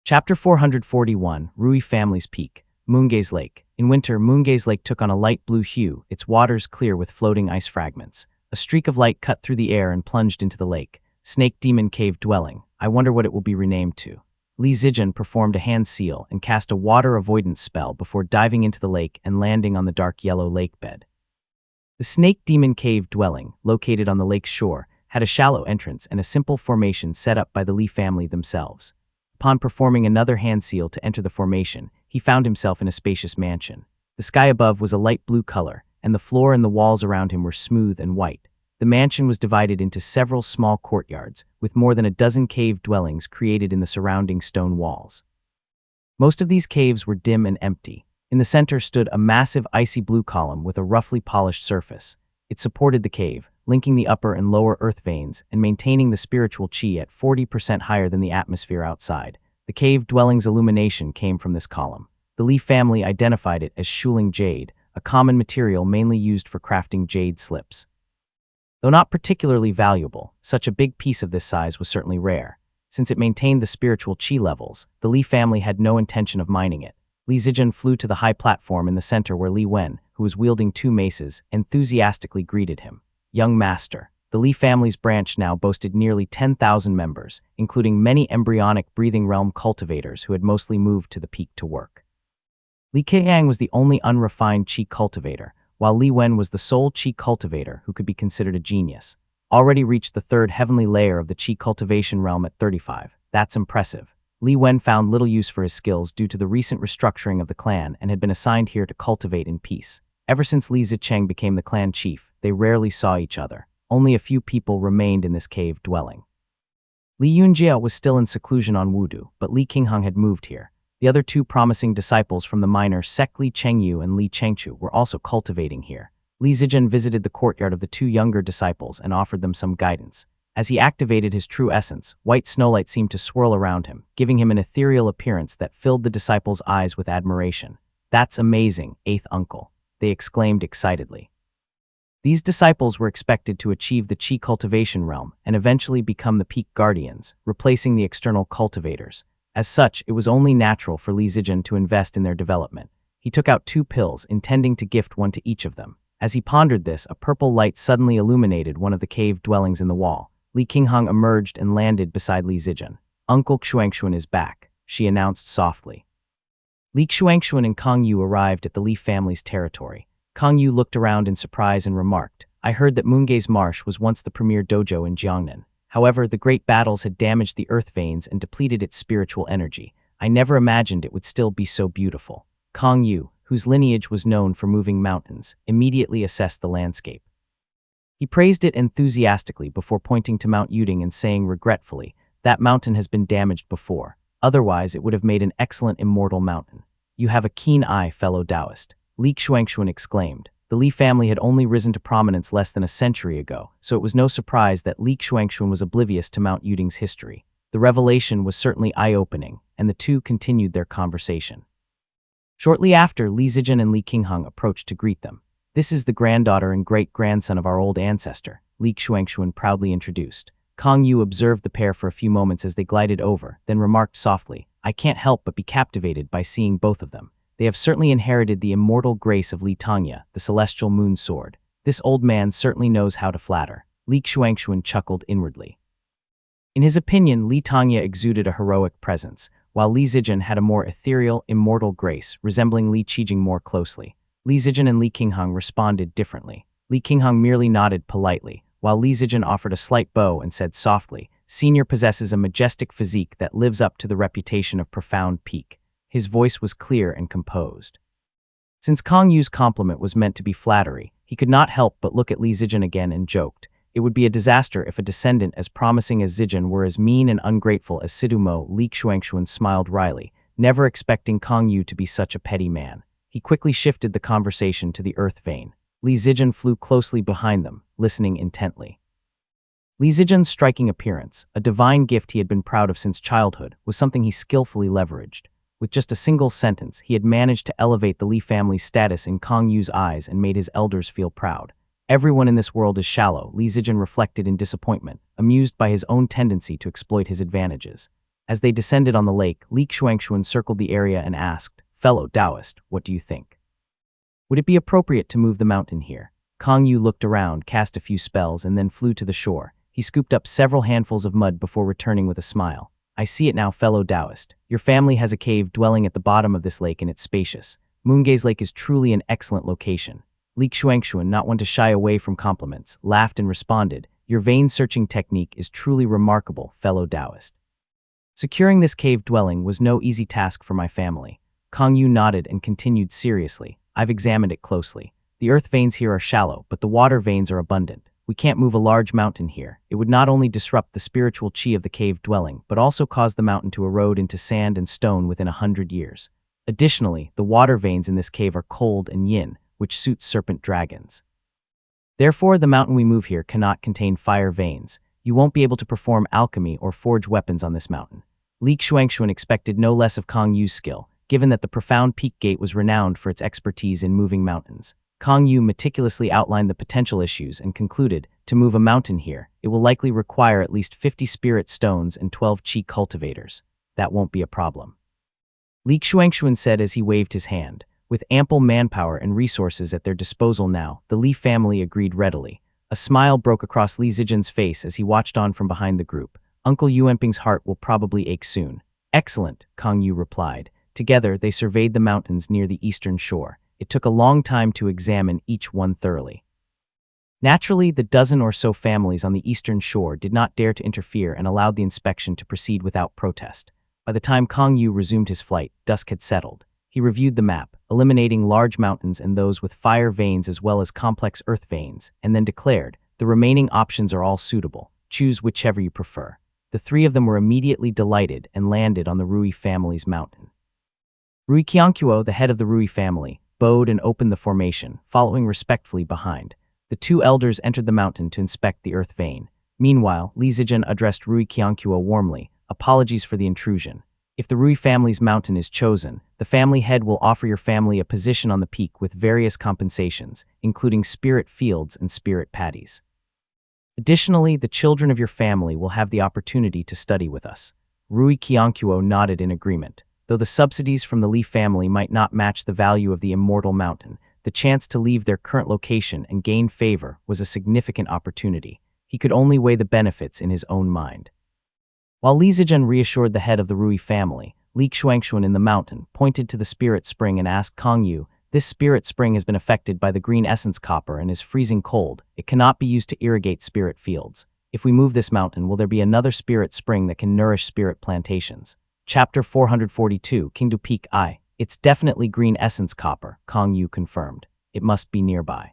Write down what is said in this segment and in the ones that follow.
Chapter 441, Rui Family's Peak, Moongaze Lake. In winter, Moongaze Lake took on a light blue hue, its waters clear with floating ice fragments. A streak of light cut through the air and plunged into the lake. Snake Demon Cave Dwelling. I wonder what it will be renamed to. Li Zijian performed a hand seal and cast a water avoidance spell before diving into the lake and landing on the dark yellow lake bed. The Snake Demon Cave Dwelling, located on the lake's shore, had a shallow entrance and a simple formation set up by the Li family themselves. Upon performing another hand seal to enter the formation, he found himself in a spacious mansion. The sky above was a light blue color, and the floor and the walls around him were smooth and white. The mansion was divided into several small courtyards, with more than a dozen cave dwellings created in the surrounding stone walls. Most of these caves were dim and empty. In the center stood a massive icy blue column with a roughly polished surface. It supported the cave, linking the upper and lower earth veins and maintaining the spiritual chi at 40% higher than the atmosphere outside. The cave dwelling's illumination came from this column. The Li family identified it as Shuling jade, a common material mainly used for crafting jade slips. Though not particularly valuable, such a big piece of this size was certainly rare. Since it maintained the spiritual chi levels, the Li family had no intention of mining it. Li Zijian flew to the high platform in the center where Li Wen, who was wielding two maces, enthusiastically greeted him. Young master. The Li family's branch now boasted nearly 10,000 members, including many embryonic breathing realm cultivators who had mostly moved to the peak to work. Li Keiyang was the only unrefined chi cultivator, while Li Wen was the sole chi cultivator who could be considered a genius. Already reached the third heavenly layer of the chi cultivation realm at 35. That's impressive. Li Wen found little use for his skills due to the recent restructuring of the clan and had been assigned here to cultivate in peace. Ever since Li Zicheng became the clan chief, they rarely saw each other. Only a few people remained in this cave dwelling. Li Yunjie was still in seclusion on Wudu, but Li Qingheng had moved here. The other two promising disciples from the minor sect Li Chengyu and Li Chengchu were also cultivating here. Li Zijian visited the courtyard of the two younger disciples and offered them some guidance. As he activated his true essence, white snowlight seemed to swirl around him, giving him an ethereal appearance that filled the disciples' eyes with admiration. "That's amazing, eighth uncle," they exclaimed excitedly. These disciples were expected to achieve the chi cultivation realm and eventually become the peak guardians, replacing the external cultivators. As such, it was only natural for Li Zijian to invest in their development. He took out 2 pills, intending to gift one to each of them. As he pondered this, a purple light suddenly illuminated one of the cave dwellings in the wall. Li Qingheng emerged and landed beside Li Zijian. "Uncle Xuanxuan is back," she announced softly. Li Xuanxuan and Kang Yu arrived at the Li family's territory. Kang Yu looked around in surprise and remarked, "I heard that Moongaze Marsh was once the premier dojo in Jiangnan. However, the great battles had damaged the earth veins and depleted its spiritual energy. I never imagined it would still be so beautiful." Kang Yu, whose lineage was known for moving mountains, immediately assessed the landscape. He praised it enthusiastically before pointing to Mount Yuding and saying regretfully, "That mountain has been damaged before. Otherwise, it would have made an excellent immortal mountain." "You have a keen eye, fellow Taoist," Li Xuanxuan exclaimed. The Li family had only risen to prominence less than a century ago, so it was no surprise that Li Xuanxuan was oblivious to Mount Yuding's history. The revelation was certainly eye-opening, and the two continued their conversation. Shortly after, Li Zijian and Li Qingheng approached to greet them. "This is the granddaughter and great-grandson of our old ancestor," Li Xuanxuan proudly introduced. Kang Yu observed the pair for a few moments as they glided over, then remarked softly, "I can't help but be captivated by seeing both of them. They have certainly inherited the immortal grace of Li Tanya, the celestial moon sword. This old man certainly knows how to flatter." Li Xuanxuan chuckled inwardly. In his opinion, Li Tanya exuded a heroic presence, while Li Zijian had a more ethereal, immortal grace, resembling Li Qijing more closely. Li Zijian and Li Qingheng responded differently. Li Qingheng merely nodded politely, while Li Zijian offered a slight bow and said softly, "Senior possesses a majestic physique that lives up to the reputation of profound peak." His voice was clear and composed. Since Kang Yu's compliment was meant to be flattery, he could not help but look at Li Zijian again and joked, "It would be a disaster if a descendant as promising as Zijian were as mean and ungrateful as Sidumo." Li Xuanxuan smiled wryly, never expecting Kang Yu to be such a petty man. He quickly shifted the conversation to the earth vein. Li Zijian flew closely behind them, listening intently. Li Zijian's striking appearance, a divine gift he had been proud of since childhood, was something he skillfully leveraged. With just a single sentence, he had managed to elevate the Li family's status in Kang Yu's eyes and made his elders feel proud. "Everyone in this world is shallow," Li Zijian reflected in disappointment, amused by his own tendency to exploit his advantages. As they descended on the lake, Li Shuangxuan circled the area and asked, "Fellow Taoist, what do you think? Would it be appropriate to move the mountain here?" Kang Yu looked around, cast a few spells, and then flew to the shore. He scooped up several handfuls of mud before returning with a smile. "I see it now, fellow Taoist. Your family has a cave dwelling at the bottom of this lake and it's spacious. Moongaze Lake is truly an excellent location." Li Shuangxuan, not one to shy away from compliments, laughed and responded, "Your vein-searching technique is truly remarkable, fellow Taoist." Securing this cave dwelling was no easy task for my family. Kang Yu nodded and continued seriously, "I've examined it closely. The earth veins here are shallow, but the water veins are abundant. We can't move a large mountain here. It would not only disrupt the spiritual chi of the cave dwelling, but also cause the mountain to erode into sand and stone within 100 years. Additionally, the water veins in this cave are cold and yin, which suits serpent dragons. Therefore, the mountain we move here cannot contain fire veins. You won't be able to perform alchemy or forge weapons on this mountain." Li Shuangxuan expected no less of Kang Yu's skill, given that the profound peak gate was renowned for its expertise in moving mountains. Kang Yu meticulously outlined the potential issues and concluded, to move a mountain here, it will likely require at least 50 spirit stones and 12 chi cultivators. That won't be a problem. Li Shuangxuan said as he waved his hand. With ample manpower and resources at their disposal now, the Li family agreed readily. A smile broke across Li Zijian's face as he watched on from behind the group. "Uncle Yuanping's heart will probably ache soon." "Excellent," Kang Yu replied. Together, they surveyed the mountains near the eastern shore. It took a long time to examine each one thoroughly. Naturally, the dozen or so families on the eastern shore did not dare to interfere and allowed the inspection to proceed without protest. By the time Kang Yu resumed his flight, dusk had settled. He reviewed the map, eliminating large mountains and those with fire veins as well as complex earth veins, and then declared, "The remaining options are all suitable. Choose whichever you prefer." The three of them were immediately delighted and landed on the Rui family's mountain. Rui Qiangqiu, the head of the Rui family, bowed and opened the formation, following respectfully behind. The two elders entered the mountain to inspect the earth vein. Meanwhile, Li Zijian addressed Rui Qiangqiu warmly, "Apologies for the intrusion. If the Rui family's mountain is chosen, the family head will offer your family a position on the peak with various compensations, including spirit fields and spirit patties. Additionally, the children of your family will have the opportunity to study with us." Rui Qiangqiu nodded in agreement. Though the subsidies from the Li family might not match the value of the immortal mountain, the chance to leave their current location and gain favor was a significant opportunity. He could only weigh the benefits in his own mind. While Li Zijian reassured the head of the Rui family, Li Shuangxuan in the mountain pointed to the spirit spring and asked Kang Yu, "This spirit spring has been affected by the green essence copper and is freezing cold. It cannot be used to irrigate spirit fields. If we move this mountain, will there be another spirit spring that can nourish spirit plantations?" Chapter 442, Kingdu Peak I. "It's definitely green essence copper," Kang Yu confirmed. "It must be nearby."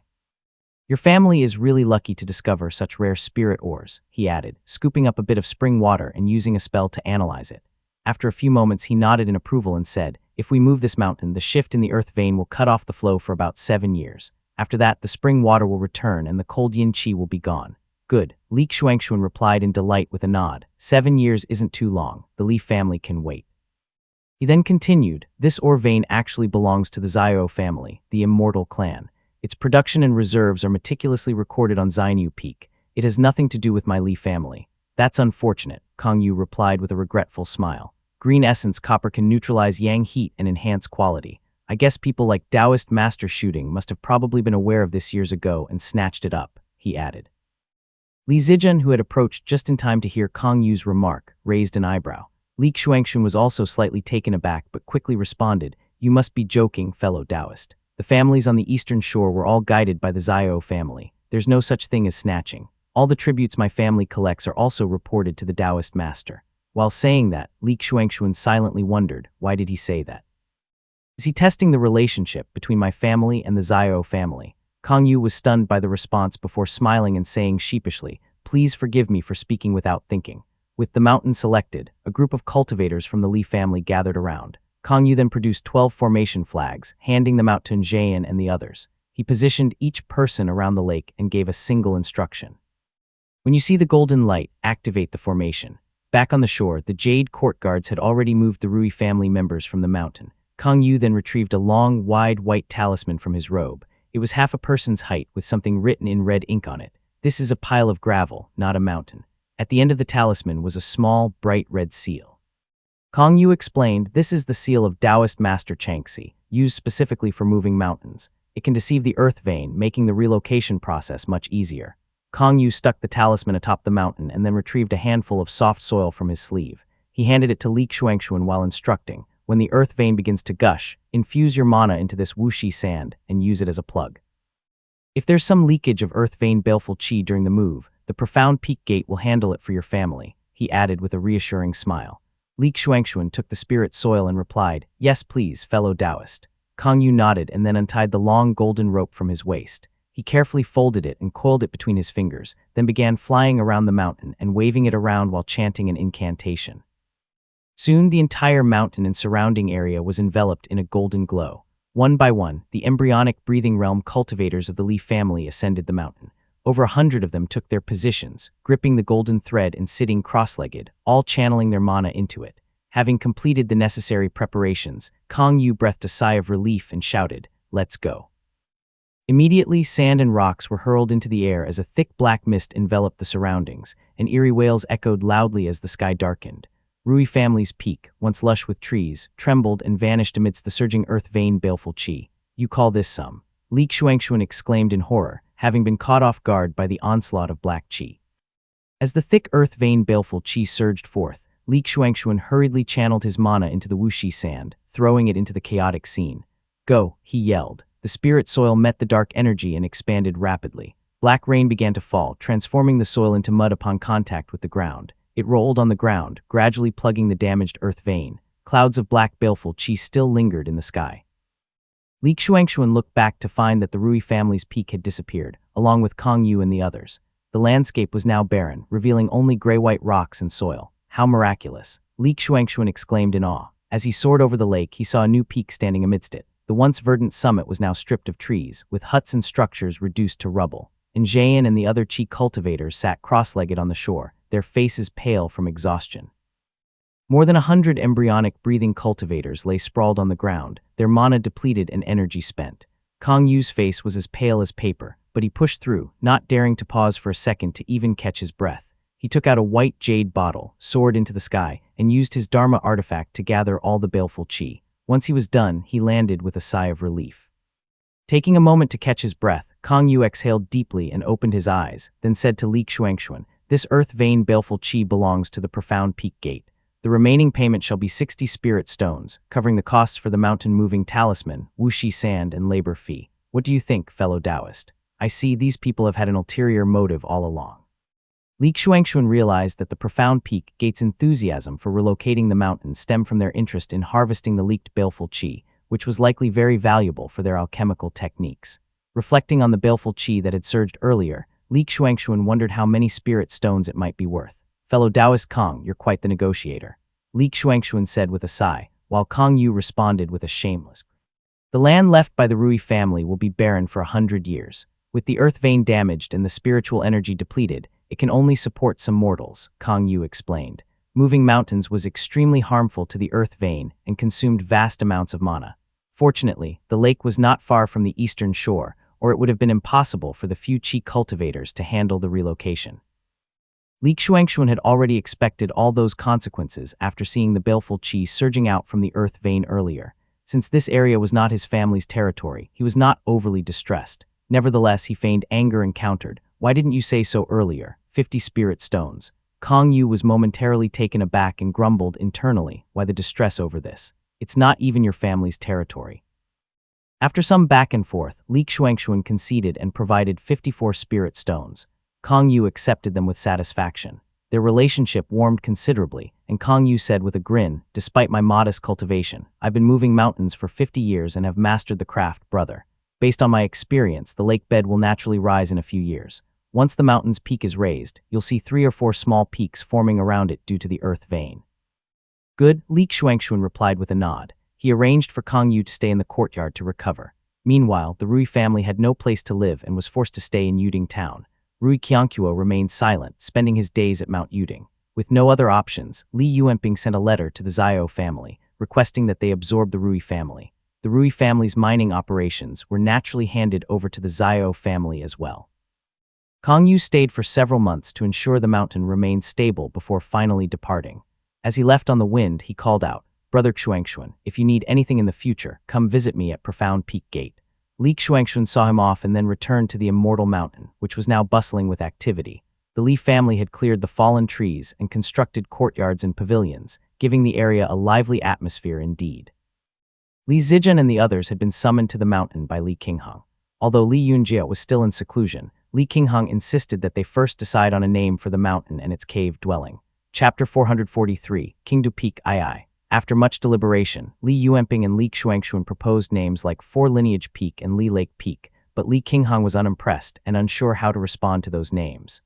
"Your family is really lucky to discover such rare spirit ores," he added, scooping up a bit of spring water and using a spell to analyze it. After a few moments, he nodded in approval and said, "If we move this mountain, the shift in the earth vein will cut off the flow for about 7 years. After that, the spring water will return and the cold yin qi will be gone." "Good," Li Shuangxuan replied in delight with a nod. 7 years isn't too long. The Li family can wait." He then continued, "This ore vein actually belongs to the Xiao family, the immortal clan. Its production and reserves are meticulously recorded on Xianyu Peak. It has nothing to do with my Li family." "That's unfortunate," Kang Yu replied with a regretful smile. "Green essence copper can neutralize yang heat and enhance quality. I guess people like Taoist master shooting must have probably been aware of this years ago and snatched it up," he added. Li Zijian, who had approached just in time to hear Kang Yu's remark, raised an eyebrow. Li Shuangxuan was also slightly taken aback but quickly responded, "You must be joking, fellow Taoist. The families on the eastern shore were all guided by the Xiao family. There's no such thing as snatching. All the tributes my family collects are also reported to the Taoist master." While saying that, Li Shuangxuan silently wondered, why did he say that? Is he testing the relationship between my family and the Xiao family? Kang Yu was stunned by the response before smiling and saying sheepishly, "Please forgive me for speaking without thinking." With the mountain selected, a group of cultivators from the Li family gathered around. Kang Yu then produced 12 formation flags, handing them out to Njayan and the others. He positioned each person around the lake and gave a single instruction. "When you see the golden light, activate the formation." Back on the shore, the Jade Court guards had already moved the Rui family members from the mountain. Kang Yu then retrieved a long, wide white talisman from his robe. It was half a person's height with something written in red ink on it. "This is a pile of gravel, not a mountain." At the end of the talisman was a small, bright red seal. Kong Yu explained, this is the seal of Taoist Master Changxi, used specifically for moving mountains. It can deceive the earth vein, making the relocation process much easier. Kong Yu stuck the talisman atop the mountain and then retrieved a handful of soft soil from his sleeve. He handed it to Li Xuanxuan while instructing, when the earth vein begins to gush, infuse your mana into this wuxi sand and use it as a plug. If there's some leakage of earth vein baleful qi during the move, the profound peak gate will handle it for your family, he added with a reassuring smile. Li Xuanxuan took the spirit soil and replied, yes please, fellow Taoist. Kong Yu nodded and then untied the long golden rope from his waist. He carefully folded it and coiled it between his fingers, then began flying around the mountain and waving it around while chanting an incantation. Soon the entire mountain and surrounding area was enveloped in a golden glow. One by one, the embryonic breathing realm cultivators of the Li family ascended the mountain. Over 100 of them took their positions, gripping the golden thread and sitting cross-legged, all channeling their mana into it. Having completed the necessary preparations, Kong Yu breathed a sigh of relief and shouted, let's go. Immediately, sand and rocks were hurled into the air as a thick black mist enveloped the surroundings, and eerie wails echoed loudly as the sky darkened. Rui family's peak, once lush with trees, trembled and vanished amidst the surging earth vein baleful qi. You call this some? Li Xuanxuan exclaimed in horror, having been caught off guard by the onslaught of black qi. As the thick earth vein baleful qi surged forth, Li Xuanxuan hurriedly channeled his mana into the wuxi sand, throwing it into the chaotic scene. Go, he yelled. The spirit soil met the dark energy and expanded rapidly. Black rain began to fall, transforming the soil into mud upon contact with the ground. It rolled on the ground, gradually plugging the damaged earth vein. Clouds of black baleful qi still lingered in the sky. Li Xuanxuan looked back to find that the Rui family's peak had disappeared, along with Kong Yu and the others. The landscape was now barren, revealing only gray-white rocks and soil. How miraculous! Li Xuanxuan exclaimed in awe. As he soared over the lake, he saw a new peak standing amidst it. The once verdant summit was now stripped of trees, with huts and structures reduced to rubble. Zhayan and the other qi cultivators sat cross-legged on the shore, their faces pale from exhaustion. More than 100 embryonic breathing cultivators lay sprawled on the ground, their mana depleted and energy spent. Kong Yu's face was as pale as paper, but he pushed through, not daring to pause for a second to even catch his breath. He took out a white jade bottle, soared into the sky, and used his Dharma artifact to gather all the baleful qi. Once he was done, he landed with a sigh of relief. Taking a moment to catch his breath, Kong Yu exhaled deeply and opened his eyes, then said to Li Xuanxuan, this earth vein baleful qi belongs to the profound peak gate. The remaining payment shall be 60 spirit stones, covering the costs for the mountain-moving talisman, wuxi sand, and labor fee. What do you think, fellow Taoist? I see these people have had an ulterior motive all along. Li Xuanxuan realized that the profound peak gate's enthusiasm for relocating the mountain stemmed from their interest in harvesting the leaked baleful qi, which was likely very valuable for their alchemical techniques. Reflecting on the baleful qi that had surged earlier, Li Xuanxuan wondered how many spirit stones it might be worth. Fellow Taoist Kong, you're quite the negotiator. Li Xuanxuan said with a sigh, while Kong Yu responded with a shameless. The land left by the Rui family will be barren for 100 years. With the earth vein damaged and the spiritual energy depleted, it can only support some mortals, Kong Yu explained. Moving mountains was extremely harmful to the earth vein and consumed vast amounts of mana. Fortunately, the lake was not far from the eastern shore, or it would have been impossible for the few qi cultivators to handle the relocation. Li Xuanxuan had already expected all those consequences after seeing the baleful qi surging out from the earth vein earlier. Since this area was not his family's territory, he was not overly distressed. Nevertheless, he feigned anger and countered, "Why didn't you say so earlier? 50 spirit stones." Kong Yu was momentarily taken aback and grumbled internally, "Why the distress over this? It's not even your family's territory." After some back and forth, Li Xuanxuan conceded and provided 54 spirit stones. Kong Yu accepted them with satisfaction. Their relationship warmed considerably, and Kong Yu said with a grin, "Despite my modest cultivation, I've been moving mountains for 50 years and have mastered the craft, brother. Based on my experience, the lake bed will naturally rise in a few years. Once the mountain's peak is raised, you'll see 3 or 4 small peaks forming around it due to the earth vein." "Good," Li Xuanxuan replied with a nod. He arranged for Kong Yu to stay in the courtyard to recover. Meanwhile, the Rui family had no place to live and was forced to stay in Yuding town. Rui Qianquo remained silent, spending his days at Mount Yuding. With no other options, Li Yuanping sent a letter to the Zhao family, requesting that they absorb the Rui family. The Rui family's mining operations were naturally handed over to the Zhao family as well. Kong Yu stayed for several months to ensure the mountain remained stable before finally departing. As he left on the wind, he called out, "Brother Xuanxuan, if you need anything in the future, come visit me at Profound Peak Gate." Li Xuanxuan saw him off and then returned to the Immortal Mountain, which was now bustling with activity. The Li family had cleared the fallen trees and constructed courtyards and pavilions, giving the area a lively atmosphere indeed. Li Zijian and the others had been summoned to the mountain by Li Qingheng. Although Li Yunjie was still in seclusion, Li Qingheng insisted that they first decide on a name for the mountain and its cave dwelling. Chapter 443, Qingdu Peak II. After much deliberation, Li Yuanping and Li Xuanxuan proposed names like Four Lineage Peak and Li Lake Peak, but Li Qingheng was unimpressed and unsure how to respond to those names.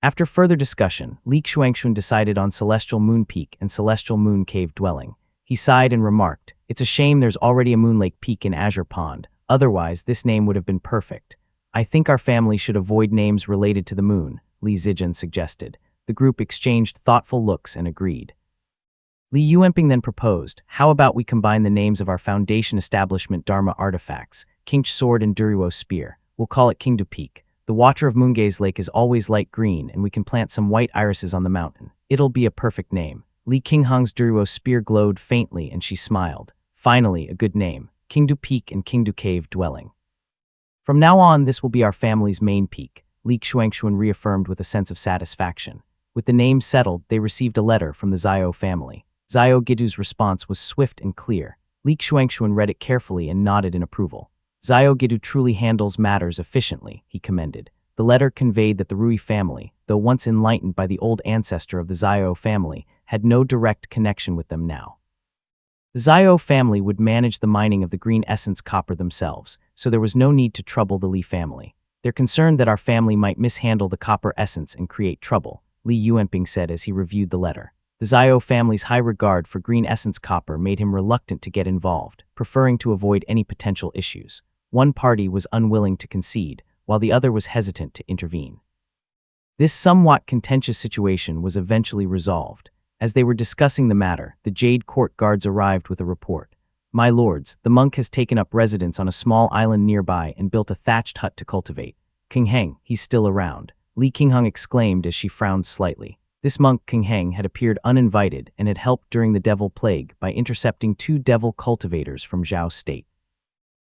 After further discussion, Li Xuanxuan decided on Celestial Moon Peak and Celestial Moon Cave Dwelling. He sighed and remarked, "It's a shame there's already a Moon Lake Peak in Azure Pond, otherwise this name would have been perfect. I think our family should avoid names related to the moon," Li Zijian suggested. The group exchanged thoughtful looks and agreed. Li Yuanping then proposed, "How about we combine the names of our foundation establishment Dharma artifacts, Qingch Sword and Duruo Spear. We'll call it Qingdu Peak. The water of Moongaze Lake is always light green and we can plant some white irises on the mountain. It'll be a perfect name." Li Qingheng's Duruo Spear glowed faintly and she smiled. "Finally, a good name. Qingdu Peak and Qingdu Cave Dwelling. From now on, this will be our family's main peak," Li Xuanxuan reaffirmed with a sense of satisfaction. With the name settled, they received a letter from the Zhao family. Zhao Gidu's response was swift and clear. Li Xuanxuan read it carefully and nodded in approval. "Zhao Gidu truly handles matters efficiently," he commended. The letter conveyed that the Rui family, though once enlightened by the old ancestor of the Zhao family, had no direct connection with them now. The Zhao family would manage the mining of the green essence copper themselves, so there was no need to trouble the Li family. "They're concerned that our family might mishandle the copper essence and create trouble," Li Yuanping said as he reviewed the letter. The Zhao family's high regard for green essence copper made him reluctant to get involved, preferring to avoid any potential issues. One party was unwilling to concede, while the other was hesitant to intervene. This somewhat contentious situation was eventually resolved. As they were discussing the matter, the Jade Court guards arrived with a report. "My lords, the monk has taken up residence on a small island nearby and built a thatched hut to cultivate. Qingheng, he's still around," Li Qingheng exclaimed as she frowned slightly. This monk Qingheng had appeared uninvited and had helped during the Devil Plague by intercepting 2 devil cultivators from Zhao State.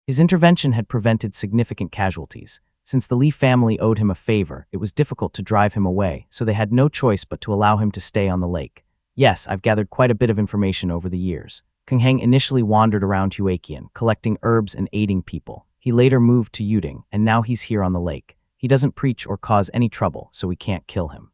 His intervention had prevented significant casualties. Since the Li family owed him a favor, it was difficult to drive him away, so they had no choice but to allow him to stay on the lake. "Yes, I've gathered quite a bit of information over the years." Qingheng initially wandered around Huaqian, collecting herbs and aiding people. He later moved to Yuding, and now he's here on the lake. He doesn't preach or cause any trouble, so we can't kill him.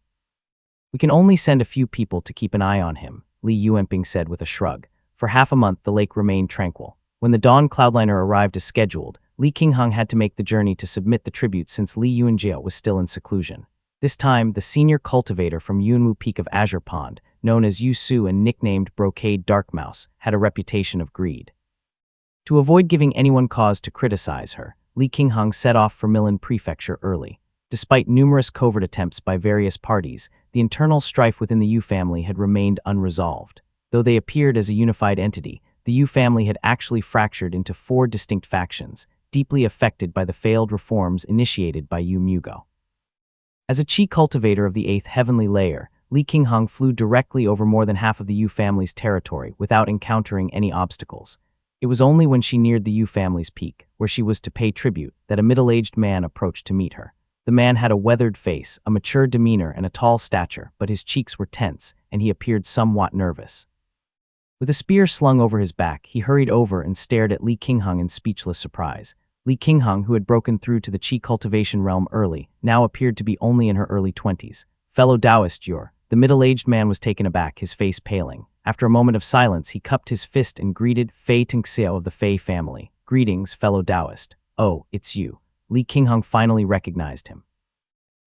"We can only send a few people to keep an eye on him," Li Yuanping said with a shrug. For half a month, the lake remained tranquil. When the Dawn Cloudliner arrived as scheduled, Li Qingheng had to make the journey to submit the tribute since Li Yunjie was still in seclusion. This time, the senior cultivator from Yunwu Peak of Azure Pond, known as Yu Su and nicknamed Brocade Darkmouse, had a reputation of greed. To avoid giving anyone cause to criticize her, Li Qingheng set off for Milan Prefecture early. Despite numerous covert attempts by various parties, the internal strife within the Yu family had remained unresolved. Though they appeared as a unified entity, the Yu family had actually fractured into 4 distinct factions, deeply affected by the failed reforms initiated by Yu Mugo. As a Qi cultivator of the 8th heavenly layer, Li Qingheng flew directly over more than half of the Yu family's territory without encountering any obstacles. It was only when she neared the Yu family's peak, where she was to pay tribute, that a middle-aged man approached to meet her. The man had a weathered face, a mature demeanor, and a tall stature, but his cheeks were tense, and he appeared somewhat nervous. With a spear slung over his back, he hurried over and stared at Li Qingheng in speechless surprise. Li Qingheng, who had broken through to the Qi cultivation realm early, now appeared to be only in her early 20s. "Fellow Taoist Yur." The middle-aged man was taken aback, his face paling. After a moment of silence, he cupped his fist and greeted Fei Tingxiao of the Fei family. "Greetings, fellow Taoist." "Oh, it's you." Li Qingheng finally recognized him.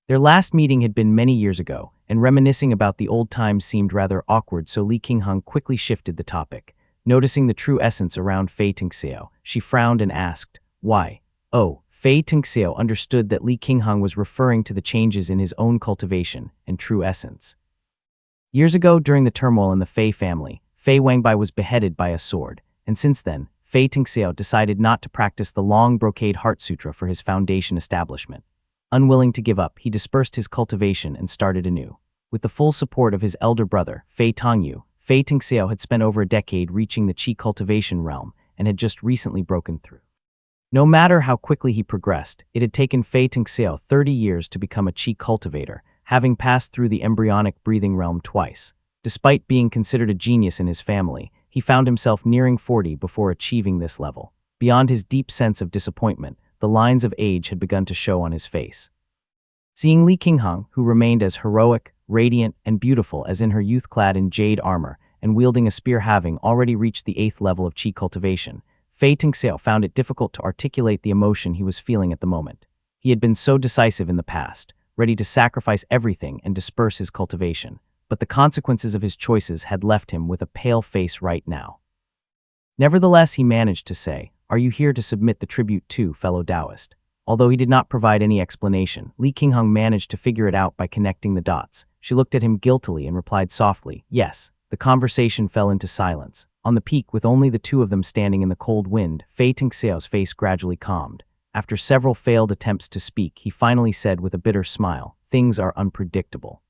Their last meeting had been many years ago, and reminiscing about the old times seemed rather awkward, so Li Qingheng quickly shifted the topic. Noticing the true essence around Fei Tingxiao, she frowned and asked, "Why?" "Oh." Fei Tingxiao understood that Li Qingheng was referring to the changes in his own cultivation and true essence. Years ago, during the turmoil in the Fei family, Fei Wangbai was beheaded by a sword, and since then, Fei Tingxiao decided not to practice the long brocade heart sutra for his foundation establishment. Unwilling to give up, he dispersed his cultivation and started anew. With the full support of his elder brother, Fei Tongyu, Fei Tingxiao had spent over a decade reaching the qi cultivation realm and had just recently broken through. No matter how quickly he progressed, it had taken Fei Tingxiao 30 years to become a qi cultivator, having passed through the embryonic breathing realm twice. Despite being considered a genius in his family, he found himself nearing 40 before achieving this level. Beyond his deep sense of disappointment, the lines of age had begun to show on his face. Seeing Li Qinghong, who remained as heroic, radiant, and beautiful as in her youth clad in jade armor and wielding a spear having already reached the 8th level of qi cultivation, Fei Tingxiao found it difficult to articulate the emotion he was feeling at the moment. He had been so decisive in the past, ready to sacrifice everything and disperse his cultivation, but the consequences of his choices had left him with a pale face right now. Nevertheless, he managed to say, "Are you here to submit the tribute too, fellow Taoist?" Although he did not provide any explanation, Li Qinghong managed to figure it out by connecting the dots. She looked at him guiltily and replied softly, "Yes." The conversation fell into silence. On the peak, with only the two of them standing in the cold wind, Fei Tingxiao's face gradually calmed. After several failed attempts to speak, he finally said with a bitter smile, "Things are unpredictable."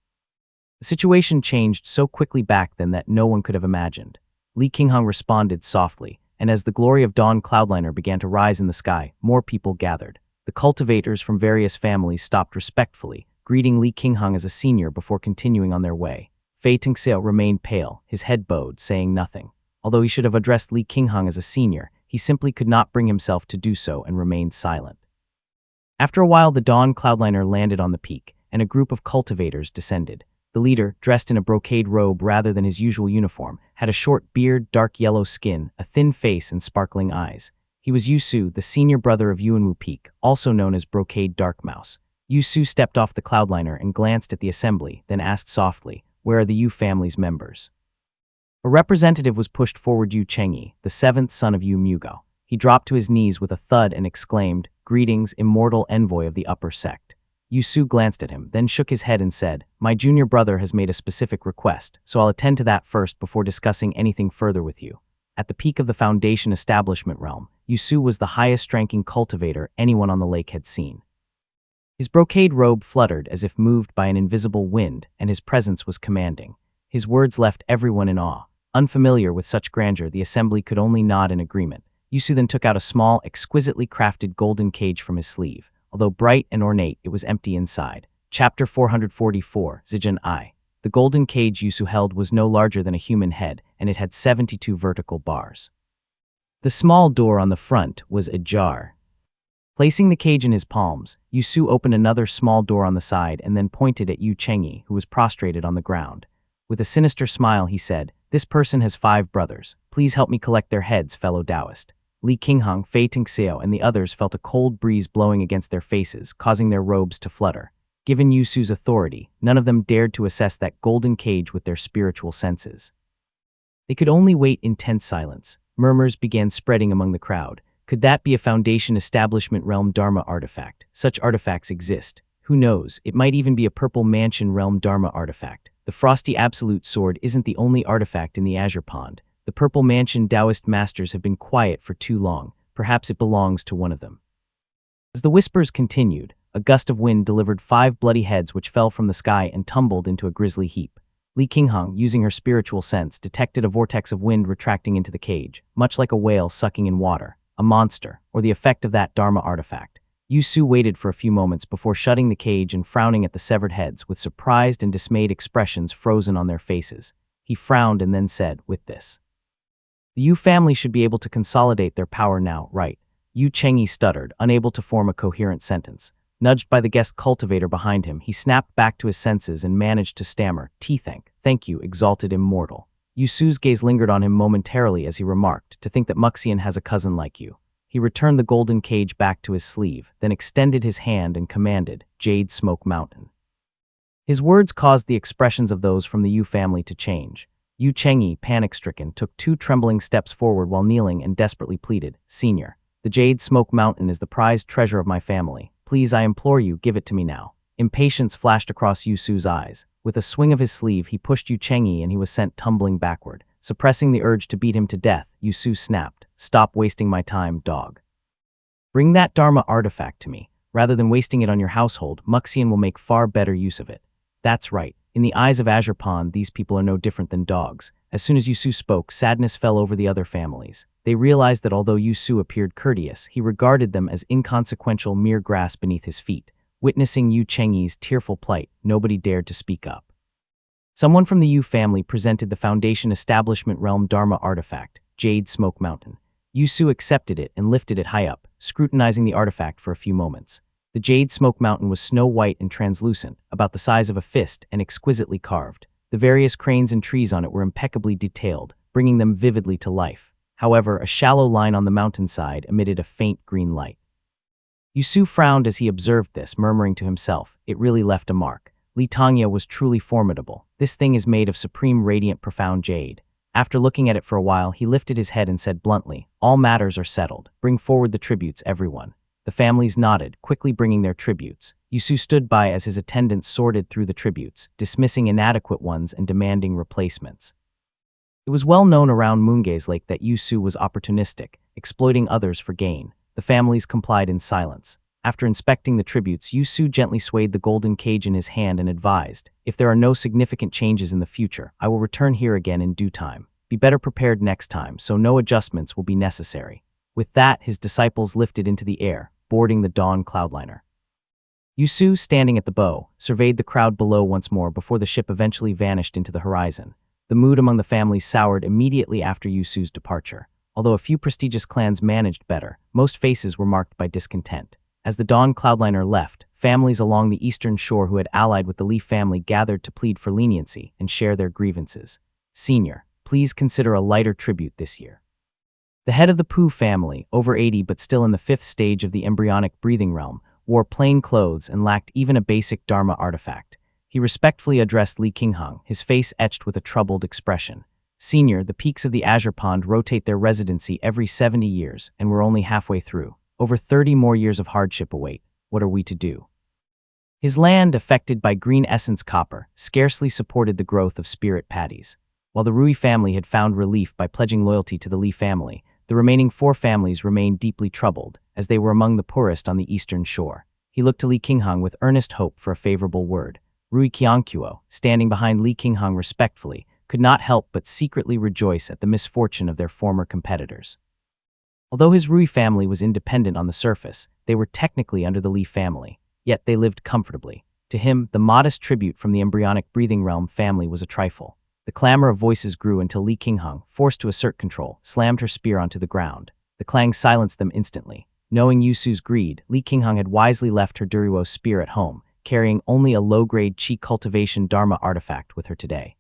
The situation changed so quickly back then that no one could have imagined. Li Qinghong responded softly, and as the glory of dawn cloudliner began to rise in the sky, more people gathered. The cultivators from various families stopped respectfully, greeting Li Qinghong as a senior before continuing on their way. Fei Tingxiao remained pale, his head bowed, saying nothing. Although he should have addressed Li Qinghong as a senior, he simply could not bring himself to do so and remained silent. After a while, the dawn cloudliner landed on the peak, and a group of cultivators descended. The leader, dressed in a brocade robe rather than his usual uniform, had a short beard, dark yellow skin, a thin face, and sparkling eyes. He was Yu Su, the senior brother of Yuanwu Peak, also known as Brocade Dark Mouse. Yu Su stepped off the cloudliner and glanced at the assembly, then asked softly, "Where are the Yu family's members?" A representative was pushed forward. Yu Chengyi, the 7th son of Yu Mugo. He dropped to his knees with a thud and exclaimed, "Greetings, immortal envoy of the upper sect." Yu Su glanced at him, then shook his head and said, "My junior brother has made a specific request, so I'll attend to that first before discussing anything further with you." At the peak of the Foundation establishment realm, Yu Su was the highest-ranking cultivator anyone on the lake had seen. His brocade robe fluttered as if moved by an invisible wind, and his presence was commanding. His words left everyone in awe. Unfamiliar with such grandeur, the assembly could only nod in agreement. Yu Su then took out a small, exquisitely crafted golden cage from his sleeve. Although bright and ornate, it was empty inside. Chapter 444, Zijin I. The golden cage Yu Su held was no larger than a human head, and it had 72 vertical bars. The small door on the front was ajar. Placing the cage in his palms, Yu Su opened another small door on the side and then pointed at Yu Chengyi, who was prostrated on the ground. With a sinister smile, he said, "This person has 5 brothers. Please help me collect their heads, fellow Taoist." Li Qinghong, Fei Tingxiao, and the others felt a cold breeze blowing against their faces, causing their robes to flutter. Given Yu Su's authority, none of them dared to assess that golden cage with their spiritual senses. They could only wait in tense silence. Murmurs began spreading among the crowd. Could that be a Foundation establishment realm Dharma artifact? Such artifacts exist. Who knows, it might even be a Purple Mansion realm Dharma artifact. The Frosty Absolute Sword isn't the only artifact in the Azure Pond. The Purple Mansion Taoist masters have been quiet for too long. Perhaps it belongs to one of them. As the whispers continued, a gust of wind delivered 5 bloody heads which fell from the sky and tumbled into a grisly heap. Li Qinghong, using her spiritual sense, detected a vortex of wind retracting into the cage, much like a whale sucking in water, a monster, or the effect of that Dharma artifact. Yu Su waited for a few moments before shutting the cage and frowning at the severed heads with surprised and dismayed expressions frozen on their faces. He frowned and then said, "With this, the Yu family should be able to consolidate their power now, right?" Yu Chengyi stuttered, unable to form a coherent sentence. Nudged by the guest cultivator behind him, he snapped back to his senses and managed to stammer, Thank you, exalted immortal." Yu Su's gaze lingered on him momentarily as he remarked, "To think that Muxian has a cousin like you." He returned the golden cage back to his sleeve, then extended his hand and commanded, "Jade Smoke Mountain." His words caused the expressions of those from the Yu family to change. Yu Chengyi, panic-stricken, took 2 trembling steps forward while kneeling and desperately pleaded, "Senior, the Jade Smoke Mountain is the prized treasure of my family. Please, I implore you, give it to me now." Impatience flashed across Yu Su's eyes. With a swing of his sleeve, he pushed Yu Chengyi and he was sent tumbling backward. Suppressing the urge to beat him to death, Yu Su snapped, "Stop wasting my time, dog. Bring that Dharma artifact to me. Rather than wasting it on your household, Muxian will make far better use of it." "That's right. In the eyes of Azure Pond, these people are no different than dogs. As soon as Yusu spoke, sadness fell over the other families. They realized that although Yusu appeared courteous, he regarded them as inconsequential mere grass beneath his feet. Witnessing Yu Chengyi's tearful plight, nobody dared to speak up. Someone from the Yu family presented the Foundation Establishment Realm Dharma artifact, Jade Smoke Mountain. Yusu accepted it and lifted it high up, scrutinizing the artifact for a few moments. The Jade Smoke Mountain was snow-white and translucent, about the size of a fist and exquisitely carved. The various cranes and trees on it were impeccably detailed, bringing them vividly to life. However, a shallow line on the mountainside emitted a faint green light. Yusu frowned as he observed this, murmuring to himself, "It really left a mark. Li Tongya was truly formidable. This thing is made of supreme radiant profound jade." After looking at it for a while, he lifted his head and said bluntly, "All matters are settled. Bring forward the tributes, everyone." The families nodded, quickly bringing their tributes. Yusu stood by as his attendants sorted through the tributes, dismissing inadequate ones and demanding replacements. It was well known around Moongaze Lake that Yusu was opportunistic, exploiting others for gain. The families complied in silence. After inspecting the tributes, Yusu gently swayed the golden cage in his hand and advised, "If there are no significant changes in the future, I will return here again in due time. Be better prepared next time, so no adjustments will be necessary." With that, his disciples lifted into the air, boarding the Dawn Cloudliner. Yusu, standing at the bow, surveyed the crowd below once more before the ship eventually vanished into the horizon. The mood among the families soured immediately after Yusu's departure. Although a few prestigious clans managed better, most faces were marked by discontent. As the Dawn Cloudliner left, families along the eastern shore who had allied with the Li family gathered to plead for leniency and share their grievances. "Senior, please consider a lighter tribute this year." The head of the Pu family, over 80 but still in the 5th stage of the embryonic breathing realm, wore plain clothes and lacked even a basic Dharma artifact. He respectfully addressed Li Qinghang, his face etched with a troubled expression. "Senior, the peaks of the Azure Pond rotate their residency every 70 years, and we're only halfway through. Over 30 more years of hardship await. What are we to do?" His land, affected by green essence copper, scarcely supported the growth of spirit patties. While the Rui family had found relief by pledging loyalty to the Li family, the remaining 4 families remained deeply troubled, as they were among the poorest on the eastern shore. He looked to Li Qinghang with earnest hope for a favorable word. Rui Qiangqiu, standing behind Li Qinghang respectfully, could not help but secretly rejoice at the misfortune of their former competitors. Although his Rui family was independent on the surface, they were technically under the Li family, yet they lived comfortably. To him, the modest tribute from the embryonic breathing realm family was a trifle. The clamor of voices grew until Li Qinghang, forced to assert control, slammed her spear onto the ground. The clang silenced them instantly. Knowing Yusu's greed, Li Qinghang had wisely left her Duriwo spear at home, carrying only a low-grade Qi cultivation Dharma artifact with her today.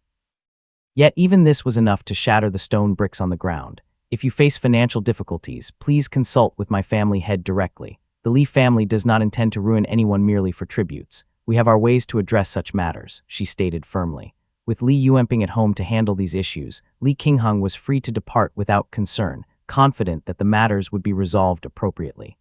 Yet even this was enough to shatter the stone bricks on the ground. "If you face financial difficulties, please consult with my family head directly. The Li family does not intend to ruin anyone merely for tributes. We have our ways to address such matters," she stated firmly. With Li Yuanping at home to handle these issues, Li Qinghang was free to depart without concern, confident that the matters would be resolved appropriately.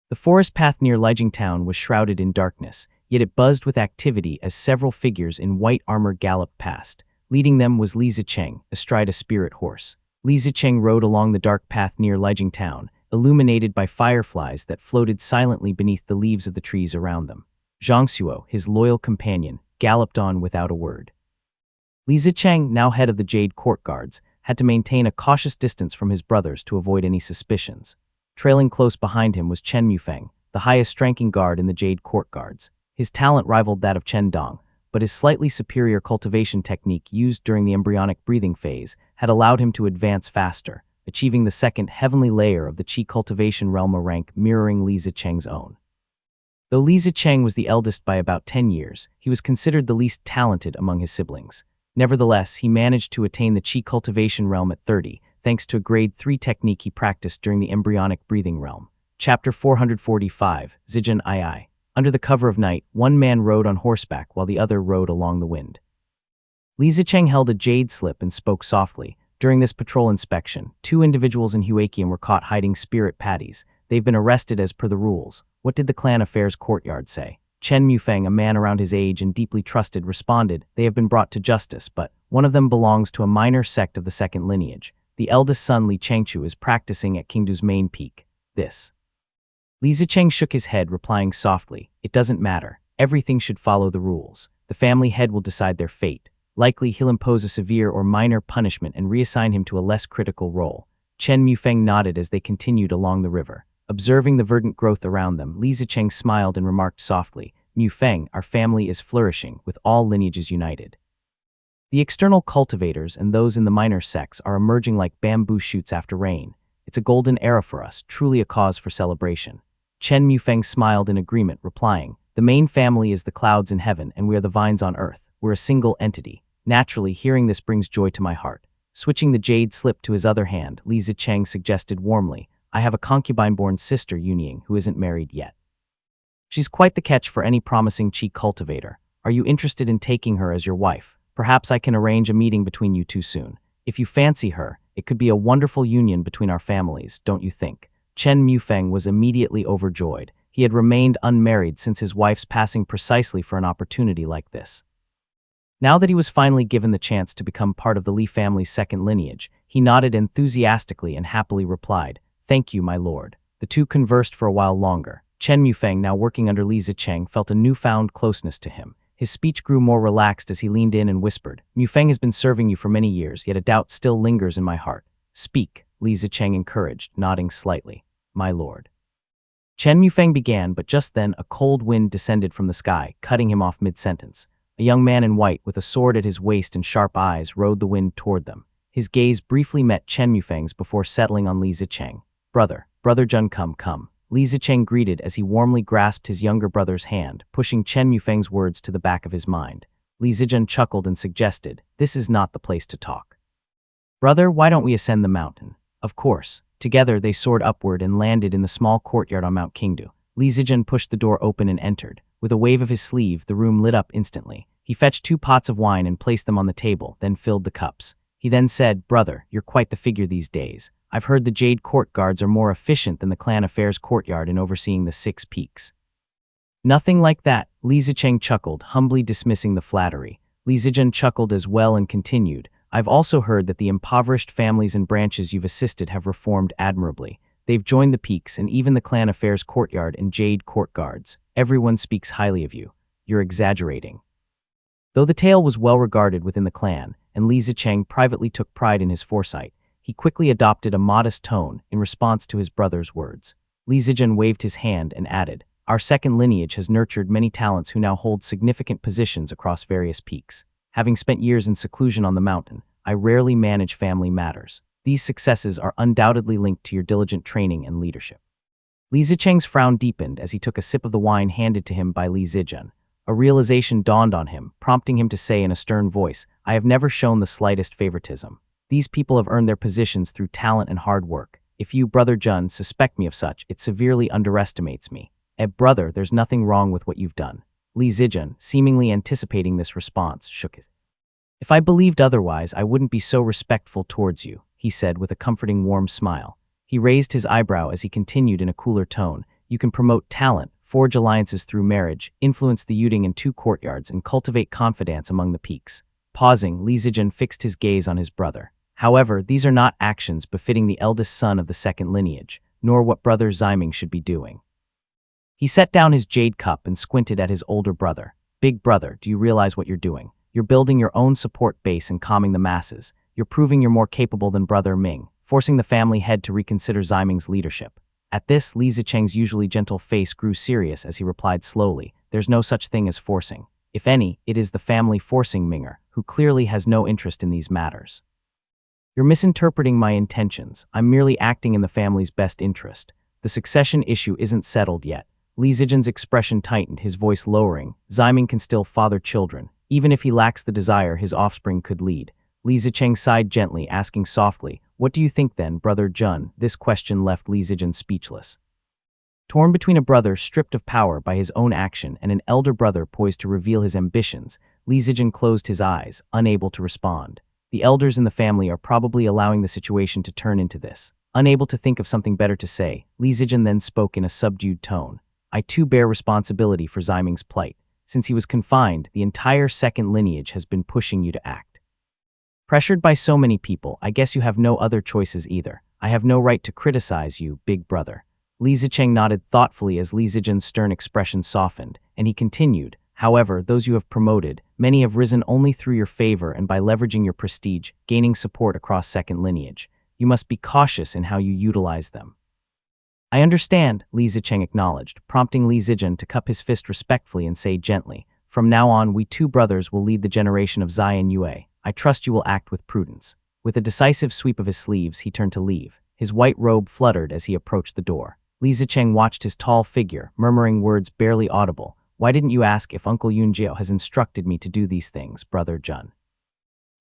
The forest path near Lijing Town was shrouded in darkness, yet it buzzed with activity as several figures in white armor galloped past. Leading them was Li Zicheng, astride a spirit horse. Li Zicheng rode along the dark path near Lijing Town, illuminated by fireflies that floated silently beneath the leaves of the trees around them. Zhang Xuo, his loyal companion, galloped on without a word. Li Zicheng, now head of the Jade Court Guards, had to maintain a cautious distance from his brothers to avoid any suspicions. Trailing close behind him was Chen Mufeng, the highest-ranking guard in the Jade Court Guards. His talent rivaled that of Chen Dong, but his slightly superior cultivation technique used during the embryonic breathing phase had allowed him to advance faster, achieving the second heavenly layer of the Qi cultivation realm, a rank mirroring Li Zicheng's own. Though Li Zicheng was the eldest by about 10 years, he was considered the least talented among his siblings. Nevertheless, he managed to attain the Qi cultivation realm at 30, thanks to a grade 3 technique he practiced during the embryonic breathing realm. Chapter 445, Zijin II. Under the cover of night, one man rode on horseback while the other rode along the wind. Li Zicheng held a jade slip and spoke softly. During this patrol inspection, 2 individuals in Huaqian were caught hiding spirit patties. They've been arrested as per the rules. What did the clan affairs courtyard say? Chen Mufeng, a man around his age and deeply trusted, responded, "They have been brought to justice, but one of them belongs to a minor sect of the second lineage. The eldest son, Li Chengchu, is practicing at Qingdu's main peak. This." Li Zicheng shook his head, replying softly, "It doesn't matter. Everything should follow the rules. The family head will decide their fate. Likely, he'll impose a severe or minor punishment and reassign him to a less critical role. Chen Mufeng nodded as they continued along the river. Observing the verdant growth around them, Li Zicheng smiled and remarked softly, "Mufeng, our family is flourishing, with all lineages united." The external cultivators and those in the minor sects are emerging like bamboo shoots after rain. It's a golden era for us, truly a cause for celebration. Chen Mufeng smiled in agreement, replying, "The main family is the clouds in heaven and we are the vines on earth. We're a single entity. Naturally, hearing this brings joy to my heart." Switching the jade slip to his other hand, Li Zicheng suggested warmly, "I have a concubine-born sister, Yunying, who isn't married yet. She's quite the catch for any promising qi cultivator. Are you interested in taking her as your wife? Perhaps I can arrange a meeting between you two soon. If you fancy her, it could be a wonderful union between our families, don't you think?" Chen Mufeng was immediately overjoyed. He had remained unmarried since his wife's passing precisely for an opportunity like this. Now that he was finally given the chance to become part of the Li family's second lineage, he nodded enthusiastically and happily replied, "Thank you, my lord." The two conversed for a while longer. Chen Mufeng, now working under Li Zicheng, felt a newfound closeness to him. His speech grew more relaxed as he leaned in and whispered, "Mufeng has been serving you for many years, yet a doubt still lingers in my heart." "Speak," Li Zicheng encouraged, nodding slightly. "My lord." Chen Mufeng began, but just then a cold wind descended from the sky, cutting him off mid-sentence. A young man in white, with a sword at his waist and sharp eyes, rode the wind toward them. His gaze briefly met Chen Mufeng's before settling on Li Zicheng. Brother Jun, come." Li Zicheng greeted as he warmly grasped his younger brother's hand, pushing Chen Mufeng's words to the back of his mind. Li Zicheng chuckled and suggested, "This is not the place to talk. Brother, why don't we ascend the mountain?" "Of course." Together they soared upward and landed in the small courtyard on Mount Qingdu. Li Zicheng pushed the door open and entered. With a wave of his sleeve, the room lit up instantly. He fetched 2 pots of wine and placed them on the table, then filled the cups. He then said, "Brother, you're quite the figure these days. I've heard the Jade Court guards are more efficient than the Clan Affairs courtyard in overseeing the 6 peaks." "Nothing like that," Li Zicheng chuckled, humbly dismissing the flattery. Li Zicheng chuckled as well and continued, "I've also heard that the impoverished families and branches you've assisted have reformed admirably. They've joined the peaks and even the Clan Affairs courtyard and Jade Court guards. Everyone speaks highly of you. You're exaggerating." Though the tale was well regarded within the clan, and Li Zicheng privately took pride in his foresight, he quickly adopted a modest tone in response to his brother's words. Li Zicheng waved his hand and added, "Our second lineage has nurtured many talents who now hold significant positions across various peaks. Having spent years in seclusion on the mountain, I rarely manage family matters. These successes are undoubtedly linked to your diligent training and leadership." Li Zicheng's frown deepened as he took a sip of the wine handed to him by Li Zicheng. A realization dawned on him, prompting him to say in a stern voice, "I have never shown the slightest favoritism. These people have earned their positions through talent and hard work. If you, Brother Jun, suspect me of such, it severely underestimates me. Brother, there's nothing wrong with what you've done." Li Zicheng, seemingly anticipating this response, shook his. "If I believed otherwise, I wouldn't be so respectful towards you," he said with a comforting warm smile. He raised his eyebrow as he continued in a cooler tone, "You can promote talent, forge alliances through marriage, influence the Yuding in 2 courtyards, and cultivate confidence among the peaks." Pausing, Li Zicheng fixed his gaze on his brother. "However, these are not actions befitting the eldest son of the second lineage, nor what Brother Ziming should be doing." He set down his jade cup and squinted at his older brother. "Big brother, do you realize what you're doing? You're building your own support base and calming the masses. You're proving you're more capable than Brother Ming, forcing the family head to reconsider Ziming's leadership." At this, Li Zicheng's usually gentle face grew serious as he replied slowly, "There's no such thing as forcing. If any, it is the family forcing Minger, who clearly has no interest in these matters. You're misinterpreting my intentions. I'm merely acting in the family's best interest. The succession issue isn't settled yet." Li Zicheng's expression tightened, his voice lowering. "Ziming can still father children. Even if he lacks the desire, his offspring could lead." Li Zicheng sighed gently, asking softly, "What do you think then, Brother Jun?" This question left Li Zicheng speechless. Torn between a brother stripped of power by his own action and an elder brother poised to reveal his ambitions, Li Zicheng closed his eyes, unable to respond. The elders in the family are probably allowing the situation to turn into this. Unable to think of something better to say, Li Zicheng then spoke in a subdued tone. "I too bear responsibility for Ziming's plight. Since he was confined, the entire second lineage has been pushing you to act. Pressured by so many people, I guess you have no other choices either. I have no right to criticize you, big brother." Li Zicheng nodded thoughtfully as Li Zicheng's stern expression softened, and he continued, However, those you have promoted, many have risen only through your favor and by leveraging your prestige, gaining support across second lineage. You must be cautious in how you utilize them. I understand, Li Zicheng acknowledged, prompting Li Zijun to cup his fist respectfully and say gently, from now on we two brothers will lead the generation of Zai and Yue. I trust you will act with prudence. With a decisive sweep of his sleeves, he turned to leave. His white robe fluttered as he approached the door. Li Zicheng watched his tall figure, murmuring words barely audible. Why didn't you ask if Uncle Yunjiao has instructed me to do these things, Brother Jun?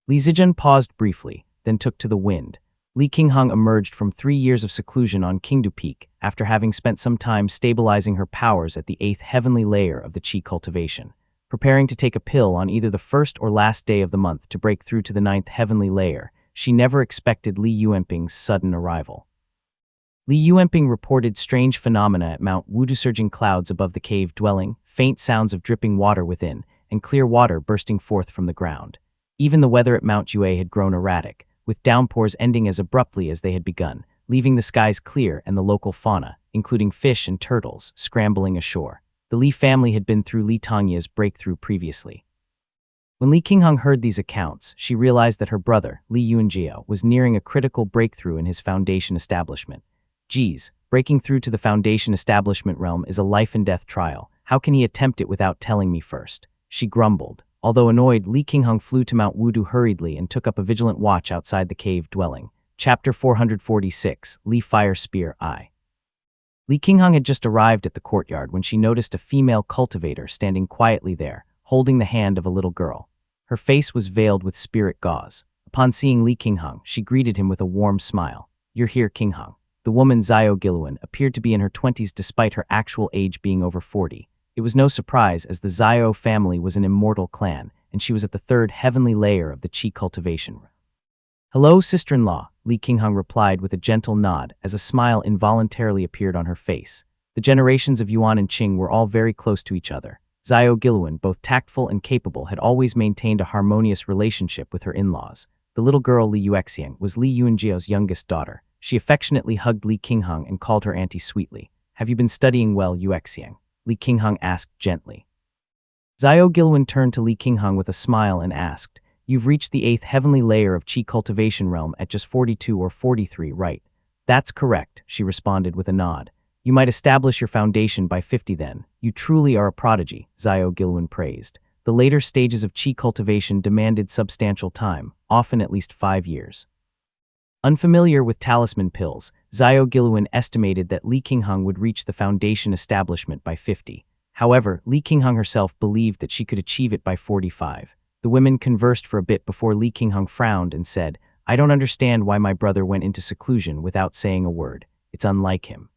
Li Zijun paused briefly, then took to the wind. Li Qinghong emerged from 3 years of seclusion on Qingdu Peak after having spent some time stabilizing her powers at the 8th heavenly layer of the Qi cultivation, preparing to take a pill on either the first or last day of the month to break through to the 9th heavenly layer. She never expected Li Yuanping's sudden arrival. Li Yuanping reported strange phenomena at Mount Wudu, surging clouds above the cave dwelling, faint sounds of dripping water within, and clear water bursting forth from the ground. Even the weather at Mount Jue had grown erratic, with downpours ending as abruptly as they had begun, leaving the skies clear and the local fauna, including fish and turtles, scrambling ashore. The Li family had been through Li Tongya's breakthrough previously. When Li Qinghong heard these accounts, she realized that her brother, Li Yunjiao, was nearing a critical breakthrough in his foundation establishment. Geez, breaking through to the foundation establishment realm is a life-and-death trial. How can he attempt it without telling me first? She grumbled. Although annoyed, Li Qinghong flew to Mount Wudu hurriedly and took up a vigilant watch outside the cave dwelling. Chapter 446, Li Fire Spear I. Li Qinghong had just arrived at the courtyard when she noticed a female cultivator standing quietly there, holding the hand of a little girl. Her face was veiled with spirit gauze. Upon seeing Li Qinghong, she greeted him with a warm smile. You're here, Qinghong. The woman Zhao Giluan appeared to be in her 20s despite her actual age being over 40. It was no surprise, as the Zhao family was an immortal clan, and she was at the 3rd heavenly layer of the Qi cultivation. Hello, sister-in-law, Li Qinghong replied with a gentle nod as a smile involuntarily appeared on her face. The generations of Yuan and Qing were all very close to each other. Zhao Giluan, both tactful and capable, had always maintained a harmonious relationship with her in-laws. The little girl Li Yuexiang was Li Yunjiao's youngest daughter. She affectionately hugged Li Qinghong and called her auntie sweetly. Have you been studying well, Yuexiang? Li Qinghong asked gently. Zhao Giluan turned to Li Qinghong with a smile and asked, You've reached the 8th heavenly layer of Qi cultivation realm at just 42 or 43, right? That's correct, she responded with a nod. You might establish your foundation by 50 then. You truly are a prodigy, Zhao Giluan praised. The later stages of Qi cultivation demanded substantial time, often at least 5 years. Unfamiliar with talisman pills, Zhao Giluan estimated that Li Qinghong would reach the foundation establishment by 50. However, Li Qinghong herself believed that she could achieve it by 45. The women conversed for a bit before Li Qinghong frowned and said, I don't understand why my brother went into seclusion without saying a word. It's unlike him.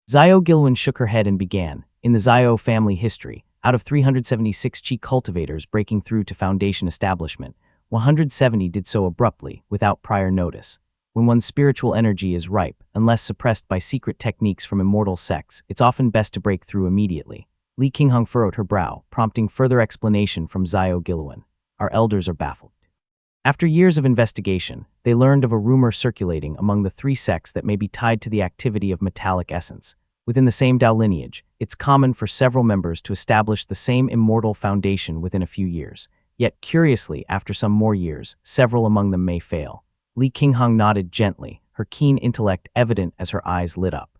Zhao Giluan shook her head and began. In the Zhao family history, out of 376 Qi cultivators breaking through to foundation establishment, 170 did so abruptly, without prior notice. When one's spiritual energy is ripe, unless suppressed by secret techniques from immortal sects, it's often best to break through immediately. Li Qinghong furrowed her brow, prompting further explanation from Zhao Giluan. Our elders are baffled. After years of investigation, they learned of a rumor circulating among the 3 sects that may be tied to the activity of metallic essence. Within the same Dao lineage, it's common for several members to establish the same immortal foundation within a few years. Yet, curiously, after some more years, several among them may fail. Li Qinghong nodded gently, her keen intellect evident as her eyes lit up.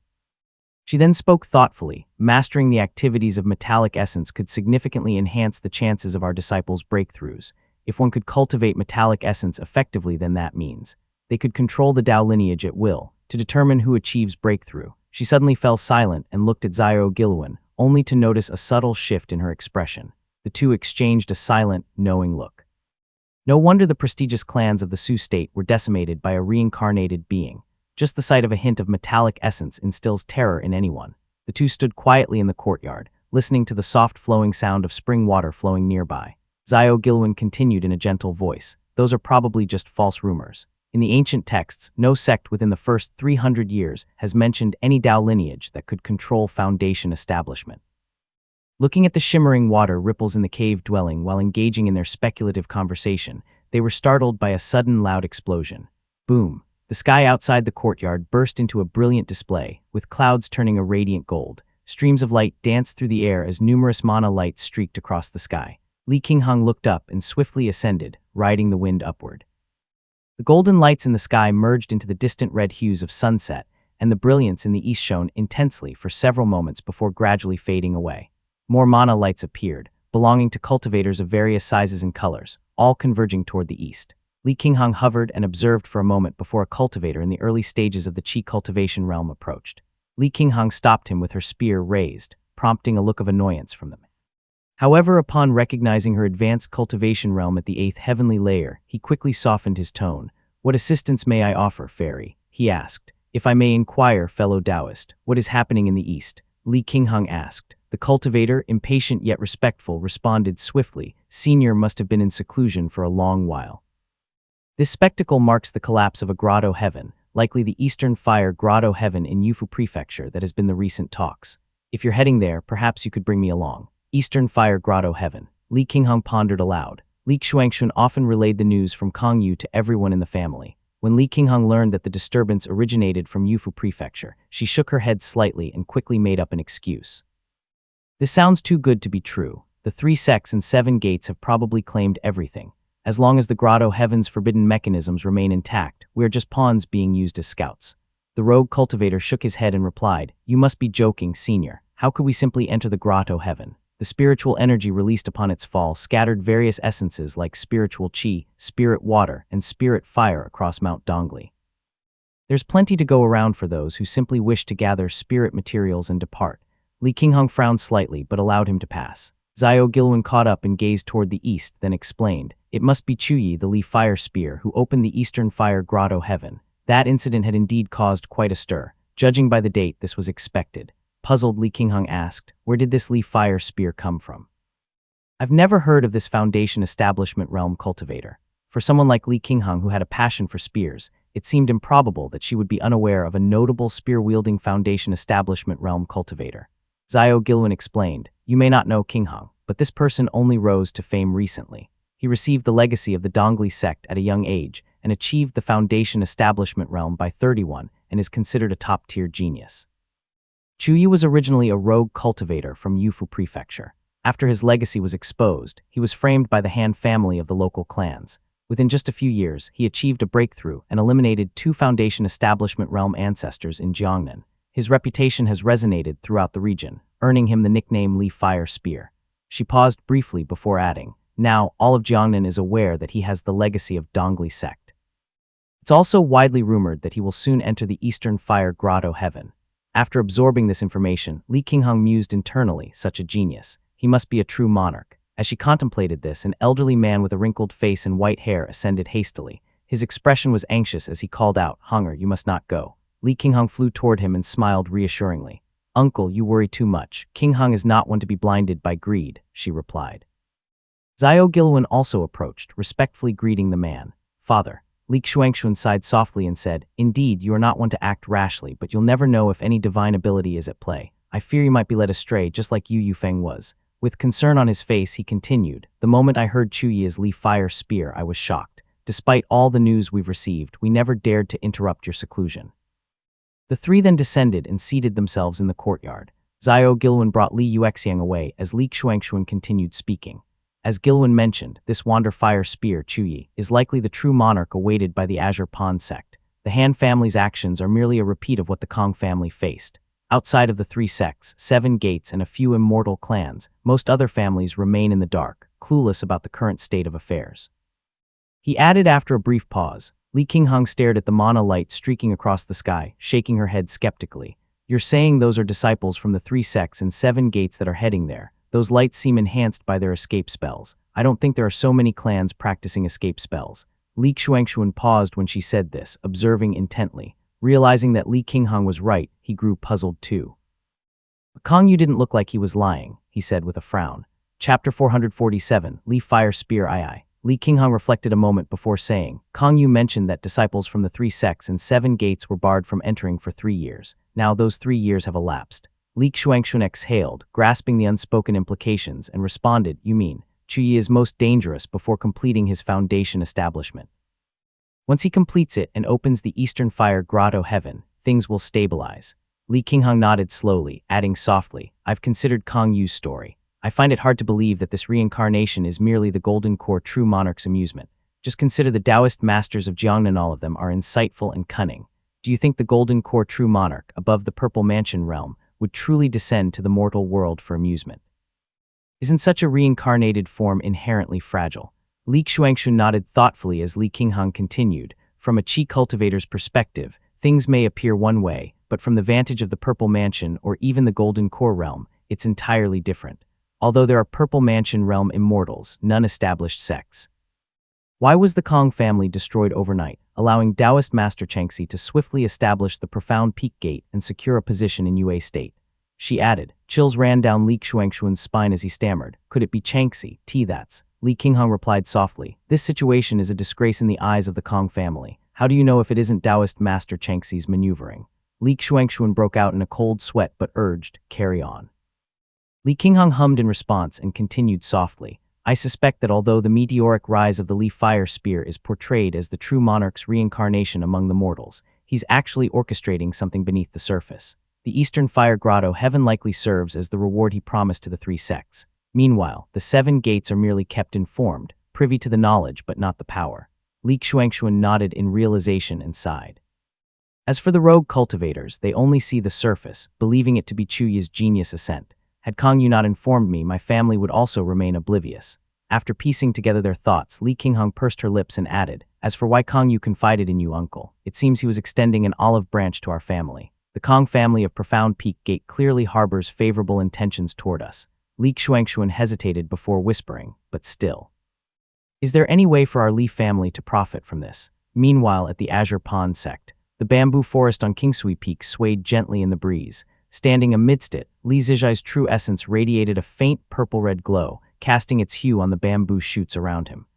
She then spoke thoughtfully. Mastering the activities of metallic essence could significantly enhance the chances of our disciples' breakthroughs. If one could cultivate metallic essence effectively, then that means they could control the Dao lineage at will, to determine who achieves breakthrough. She suddenly fell silent and looked at Zhao Giluan, only to notice a subtle shift in her expression. The two exchanged a silent, knowing look. No wonder the prestigious clans of the Su state were decimated by a reincarnated being. Just the sight of a hint of metallic essence instills terror in anyone. The two stood quietly in the courtyard, listening to the soft flowing sound of spring water flowing nearby. Zhao Giluan continued in a gentle voice, Those are probably just false rumors. In the ancient texts, no sect within the first 300 years has mentioned any Dao lineage that could control foundation establishment. Looking at the shimmering water ripples in the cave dwelling while engaging in their speculative conversation, they were startled by a sudden loud explosion. Boom! The sky outside the courtyard burst into a brilliant display, with clouds turning a radiant gold. Streams of light danced through the air as numerous mana lights streaked across the sky. Li Qinghong looked up and swiftly ascended, riding the wind upward. The golden lights in the sky merged into the distant red hues of sunset, and the brilliance in the east shone intensely for several moments before gradually fading away. More mana lights appeared, belonging to cultivators of various sizes and colors, all converging toward the east. Li Qinghong hovered and observed for a moment before a cultivator in the early stages of the Qi cultivation realm approached. Li Qinghong stopped him with her spear raised, prompting a look of annoyance from them. However, upon recognizing her advanced cultivation realm at the 8th heavenly layer, he quickly softened his tone. "What assistance may I offer, fairy?" he asked. "If I may inquire, fellow Taoist, what is happening in the east?" Li Qinghong asked. The cultivator, impatient yet respectful, responded swiftly. "Senior must have been in seclusion for a long while. This spectacle marks the collapse of a grotto heaven, likely the Eastern Fire Grotto Heaven in Yufu Prefecture that has been the recent talks. If you're heading there, perhaps you could bring me along." Eastern Fire Grotto Heaven. Li Qinghong pondered aloud. Li Xuanxun often relayed the news from Kongyu to everyone in the family. When Li Qinghong learned that the disturbance originated from Yufu Prefecture, she shook her head slightly and quickly made up an excuse. "This sounds too good to be true. The 3 sects and 7 gates have probably claimed everything. As long as the Grotto Heaven's forbidden mechanisms remain intact, we are just pawns being used as scouts." The rogue cultivator shook his head and replied, "You must be joking, Senior. How could we simply enter the Grotto Heaven? The spiritual energy released upon its fall scattered various essences like spiritual qi, spirit water, and spirit fire across Mount Dongli. There's plenty to go around for those who simply wish to gather spirit materials and depart." Li Qinghong frowned slightly but allowed him to pass. Xiao Gilwen caught up and gazed toward the east, then explained, "It must be Chuyi, the Li Fire Spear, who opened the Eastern Fire Grotto Heaven. That incident had indeed caused quite a stir. Judging by the date, this was expected." Puzzled, Li Qinghong asked, "Where did this Li Fire Spear come from?" "I've never heard of this Foundation Establishment Realm cultivator. For someone like Li Qinghong who had a passion for spears, it seemed improbable that she would be unaware of a notable spear-wielding Foundation Establishment Realm cultivator." Xiao Gilwen explained, "You may not know Qinghong, but this person only rose to fame recently. He received the legacy of the Dongli sect at a young age and achieved the Foundation Establishment Realm by 31 and is considered a top-tier genius." Chuyi was originally a rogue cultivator from Yufu Prefecture. After his legacy was exposed, he was framed by the Han family of the local clans. Within just a few years, he achieved a breakthrough and eliminated 2 Foundation Establishment Realm ancestors in Jiangnan. His reputation has resonated throughout the region, earning him the nickname Li Fire Spear. She paused briefly before adding, "Now, all of Jiangnan is aware that he has the legacy of Dongli sect. It's also widely rumored that he will soon enter the Eastern Fire Grotto Heaven." After absorbing this information, Li Qinghong mused internally, such a genius. He must be a true monarch. As she contemplated this, an elderly man with a wrinkled face and white hair ascended hastily. His expression was anxious as he called out, "Hunger, you must not go." Li Qinghong flew toward him and smiled reassuringly. "Uncle, you worry too much. Qinghong is not one to be blinded by greed," she replied. Xiao Gilwen also approached, respectfully greeting the man. "Father." Li Xuanxun sighed softly and said, "Indeed, you are not one to act rashly, but you'll never know if any divine ability is at play. I fear you might be led astray just like Yu Yufeng was." With concern on his face, he continued, "The moment I heard Chuyi is Li Fire Spear, I was shocked. Despite all the news we've received, we never dared to interrupt your seclusion." The 3 then descended and seated themselves in the courtyard. Xiao Gilwen brought Li Yuexiang away as Li Xuanxun continued speaking. As Gilwen mentioned, this Wander Fire Spear, Chuyi, is likely the true monarch awaited by the Azure Pawn sect. The Han family's actions are merely a repeat of what the Kong family faced. Outside of the 3 sects, 7 gates, and a few immortal clans, most other families remain in the dark, clueless about the current state of affairs. He added after a brief pause. Li Qinghong stared at the mana light streaking across the sky, shaking her head skeptically. "You're saying those are disciples from the 3 sects and 7 gates that are heading there? Those lights seem enhanced by their escape spells. I don't think there are so many clans practicing escape spells." Li Xuanxun paused when she said this, observing intently. Realizing that Li Qinghong was right, he grew puzzled too. "Kongyu didn't look like he was lying," he said with a frown. Chapter 447, Li Fire Spear II. Li Qinghong reflected a moment before saying, "Kongyu mentioned that disciples from the 3 sects and 7 gates were barred from entering for 3 years. Now those 3 years have elapsed." Li Xuanxun exhaled, grasping the unspoken implications, and responded, "You mean, Chuyi is most dangerous before completing his Foundation establishment. Once he completes it and opens the Eastern Fire Grotto Heaven, things will stabilize." Li Qinghong nodded slowly, adding softly, I've considered Kong Yu's story. I find it hard to believe that this reincarnation is merely the golden core true monarch's amusement. Just consider the Taoist masters of Jiangnan, all of them are insightful and cunning. Do you think the golden core true monarch, above the purple mansion realm, would truly descend to the mortal world for amusement? Isn't such a reincarnated form inherently fragile? Li Xuanxun nodded thoughtfully as Li Qinghong continued, from a qi cultivator's perspective, things may appear one way, but from the vantage of the purple mansion or even the golden core realm, it's entirely different. Although there are purple mansion realm immortals, none established sects. Why was the Kong family destroyed overnight, allowing Taoist Master Chengxi to swiftly establish the profound peak gate and secure a position in Yue State? She added. Chills ran down Li Xuanxun's spine as he stammered. Could it be Chengxi? That's. Li Qinghong replied softly. This situation is a disgrace in the eyes of the Kong family. How do you know if it isn't Taoist Master Chengxi's maneuvering? Li Xuanxun broke out in a cold sweat but urged, carry on. Li Qinghong hummed in response and continued softly. I suspect that although the meteoric rise of the Li Fire Spear is portrayed as the true monarch's reincarnation among the mortals, he's actually orchestrating something beneath the surface. The Eastern Fire Grotto Heaven likely serves as the reward he promised to the three sects. Meanwhile, the seven gates are merely kept informed, privy to the knowledge but not the power. Li Xuanxun nodded in realization and sighed. As for the rogue cultivators, they only see the surface, believing it to be Chu Yi's genius ascent. Had Kong Yu not informed me, my family would also remain oblivious. After piecing together their thoughts, Li Qinghong pursed her lips and added, as for why Kong Yu confided in you, uncle, it seems he was extending an olive branch to our family. The Kong family of Profound Peak Gate clearly harbors favorable intentions toward us. Li Xuanxun hesitated before whispering, but still. Is there any way for our Li family to profit from this? Meanwhile, at the Azure Pond sect, the bamboo forest on Kingsui Peak swayed gently in the breeze. Standing amidst it, Li Zijai's true essence radiated a faint purple-red glow, casting its hue on the bamboo shoots around him.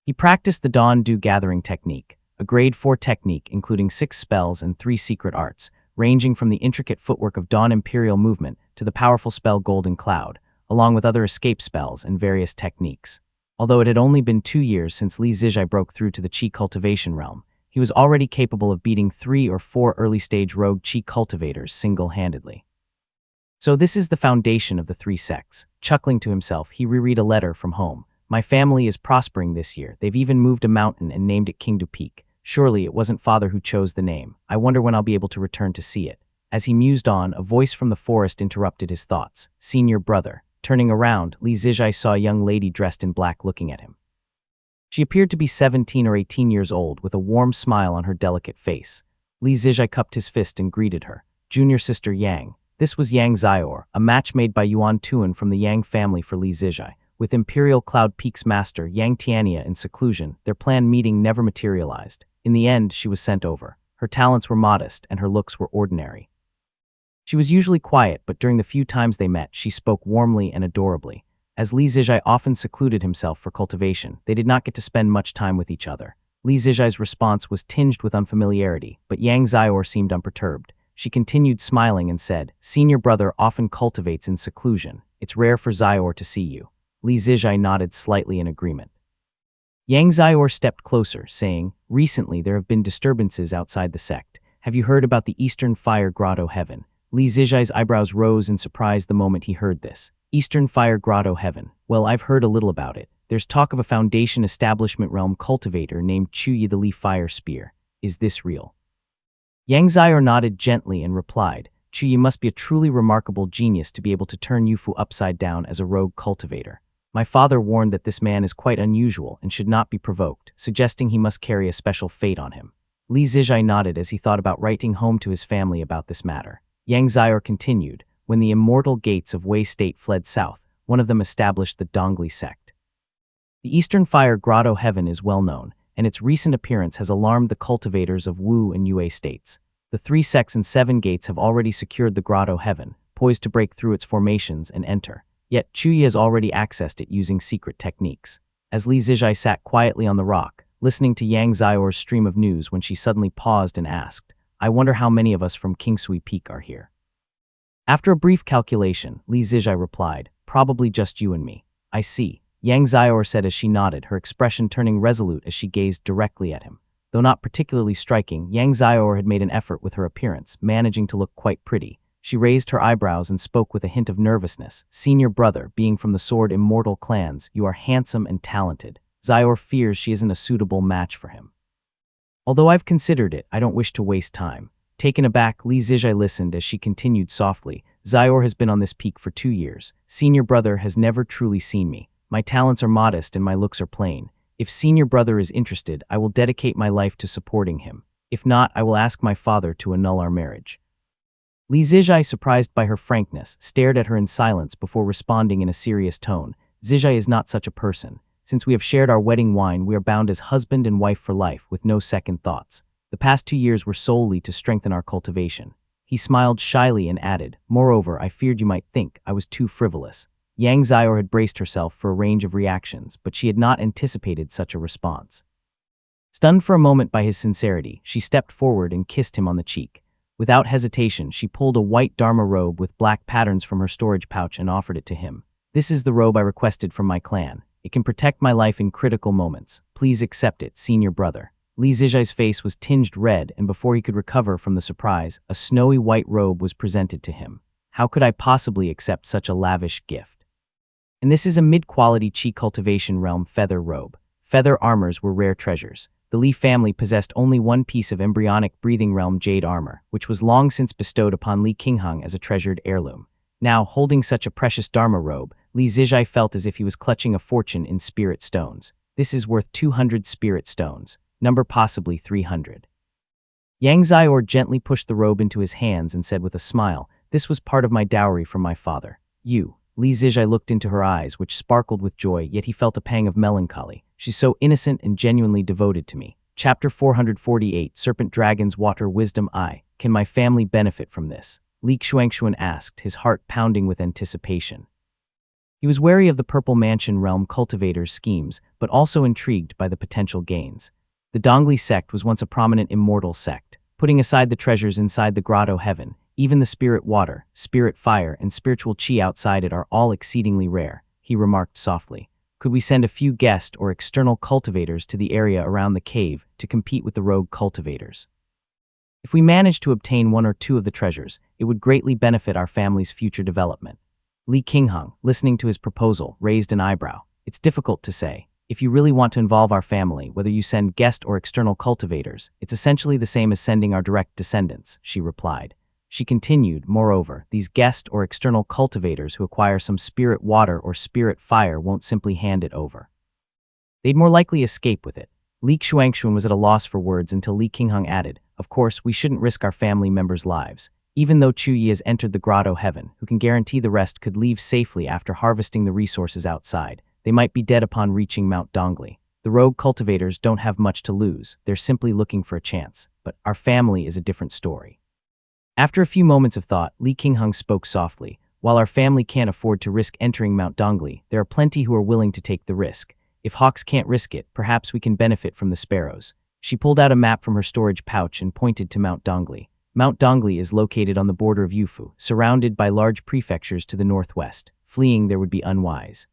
He practiced the Dawn Dew Gathering technique, a grade 4 technique including 6 spells and 3 secret arts, ranging from the intricate footwork of Dawn Imperial Movement to the powerful spell Golden Cloud, along with other escape spells and various techniques. Although it had only been 2 years since Li Zijai broke through to the Qi cultivation realm, he was already capable of beating 3 or 4 early-stage rogue Qi cultivators single-handedly. So this is the foundation of the three sects. Chuckling to himself, he reread a letter from home. My family is prospering this year. They've even moved a mountain and named it Qingdu Peak. Surely it wasn't father who chose the name. I wonder when I'll be able to return to see it. As he mused on, a voice from the forest interrupted his thoughts. Senior brother. Turning around, Li Zijai saw a young lady dressed in black looking at him. She appeared to be 17 or 18 years old, with a warm smile on her delicate face. Li Zijai cupped his fist and greeted her. Junior sister Yang. This was Yang Xiaor, a match made by Yuan Tuan from the Yang family for Li Zijai. With Imperial Cloud Peak's master, Yang Tiania, in seclusion, their planned meeting never materialized. In the end, she was sent over. Her talents were modest, and her looks were ordinary. She was usually quiet, but during the few times they met, she spoke warmly and adorably. As Li Zijai often secluded himself for cultivation, they did not get to spend much time with each other. Li Zijai's response was tinged with unfamiliarity, but Yang Xiaor seemed unperturbed. She continued smiling and said, Senior brother often cultivates in seclusion. It's rare for Xiaor to see you. Li Zijai nodded slightly in agreement. Yang Xiaor stepped closer, saying, Recently there have been disturbances outside the sect. Have you heard about the Eastern Fire Grotto Heaven? Li Zijai's eyebrows rose in surprise the moment he heard this. Eastern Fire Grotto Heaven. Well, I've heard a little about it. There's talk of a Foundation Establishment Realm cultivator named Chu Yi the Li Fire Spear. Is this real? Yang Xiaor nodded gently and replied, Chu Yi must be a truly remarkable genius to be able to turn Yufu upside down as a rogue cultivator. My father warned that this man is quite unusual and should not be provoked, suggesting he must carry a special fate on him. Li Zijai nodded as he thought about writing home to his family about this matter. Yang Xiaor continued, When the immortal gates of Wei State fled south, one of them established the Dongli sect. The Eastern Fire Grotto Heaven is well known, and its recent appearance has alarmed the cultivators of Wu and Yue states. The 3 sects and 7 gates have already secured the Grotto Heaven, poised to break through its formations and enter. Yet Chu Yi has already accessed it using secret techniques. As Li Zijai sat quietly on the rock, listening to Yang Xiaor's stream of news when she suddenly paused and asked, I wonder how many of us from Kingsui Peak are here. After a brief calculation, Li Zijai replied, Probably just you and me. I see. Yang Xiaor said as she nodded, her expression turning resolute as she gazed directly at him. Though not particularly striking, Yang Xiaor had made an effort with her appearance, managing to look quite pretty. She raised her eyebrows and spoke with a hint of nervousness. "Senior brother, being from the Sword Immortal clans, you are handsome and talented. Xiaor fears she isn't a suitable match for him. Although I've considered it, I don't wish to waste time." Taken aback, Li Zijai listened as she continued softly. "Xiaor has been on this peak for 2 years. Senior brother has never truly seen me. My talents are modest and my looks are plain. If senior brother is interested, I will dedicate my life to supporting him. If not, I will ask my father to annul our marriage." Li Zijai, surprised by her frankness, stared at her in silence before responding in a serious tone. "Zijai is not such a person. Since we have shared our wedding wine, we are bound as husband and wife for life, with no second thoughts. The past 2 years were solely to strengthen our cultivation." He smiled shyly and added, "Moreover, I feared you might think I was too frivolous." Yang Xiaor had braced herself for a range of reactions, but she had not anticipated such a response. Stunned for a moment by his sincerity, she stepped forward and kissed him on the cheek. Without hesitation, she pulled a white Dharma robe with black patterns from her storage pouch and offered it to him. "This is the robe I requested from my clan. It can protect my life in critical moments. Please accept it, senior brother." Li Zijai's face was tinged red, and before he could recover from the surprise, a snowy white robe was presented to him. How could I possibly accept such a lavish gift? And this is a mid-quality Qi cultivation realm feather robe. Feather armors were rare treasures. The Li family possessed only one piece of embryonic breathing realm jade armor, which was long since bestowed upon Li Qinghang as a treasured heirloom. Now, holding such a precious Dharma robe, Li Zijai felt as if he was clutching a fortune in spirit stones. "This is worth 200 spirit stones. Number possibly 300. Yang Xiaor gently pushed the robe into his hands and said with a smile, "This was part of my dowry from my father." "You." Li Zijai looked into her eyes, which sparkled with joy, yet he felt a pang of melancholy. "She's so innocent and genuinely devoted to me." Chapter 448, Serpent Dragon's Water Wisdom I. Can my family benefit from this? Li Xuanxuan asked, his heart pounding with anticipation. He was wary of the Purple Mansion realm cultivator's schemes, but also intrigued by the potential gains. The Dongli sect was once a prominent immortal sect. Putting aside the treasures inside the grotto heaven, even the spirit water, spirit fire, and spiritual qi outside it are all exceedingly rare, he remarked softly. Could we send a few guest or external cultivators to the area around the cave to compete with the rogue cultivators? If we managed to obtain 1 or 2 of the treasures, it would greatly benefit our family's future development. Li Qinghang, listening to his proposal, raised an eyebrow. "It's difficult to say. If you really want to involve our family, whether you send guest or external cultivators, it's essentially the same as sending our direct descendants," she replied. She continued, "Moreover, these guest or external cultivators who acquire some spirit water or spirit fire won't simply hand it over. They'd more likely escape with it." Li Xuanxuan was at a loss for words until Li Qinghang added, "Of course, we shouldn't risk our family members' lives. Even though Chu Yi has entered the grotto heaven, who can guarantee the rest could leave safely after harvesting the resources outside? They might be dead upon reaching Mount Dongli. The rogue cultivators don't have much to lose, they're simply looking for a chance. But our family is a different story." After a few moments of thought, Li Qinghang spoke softly. "While our family can't afford to risk entering Mount Dongli, there are plenty who are willing to take the risk. If hawks can't risk it, perhaps we can benefit from the sparrows." She pulled out a map from her storage pouch and pointed to Mount Dongli. Mount Dongli is located on the border of Yufu, surrounded by large prefectures to the northwest. Fleeing there would be unwise.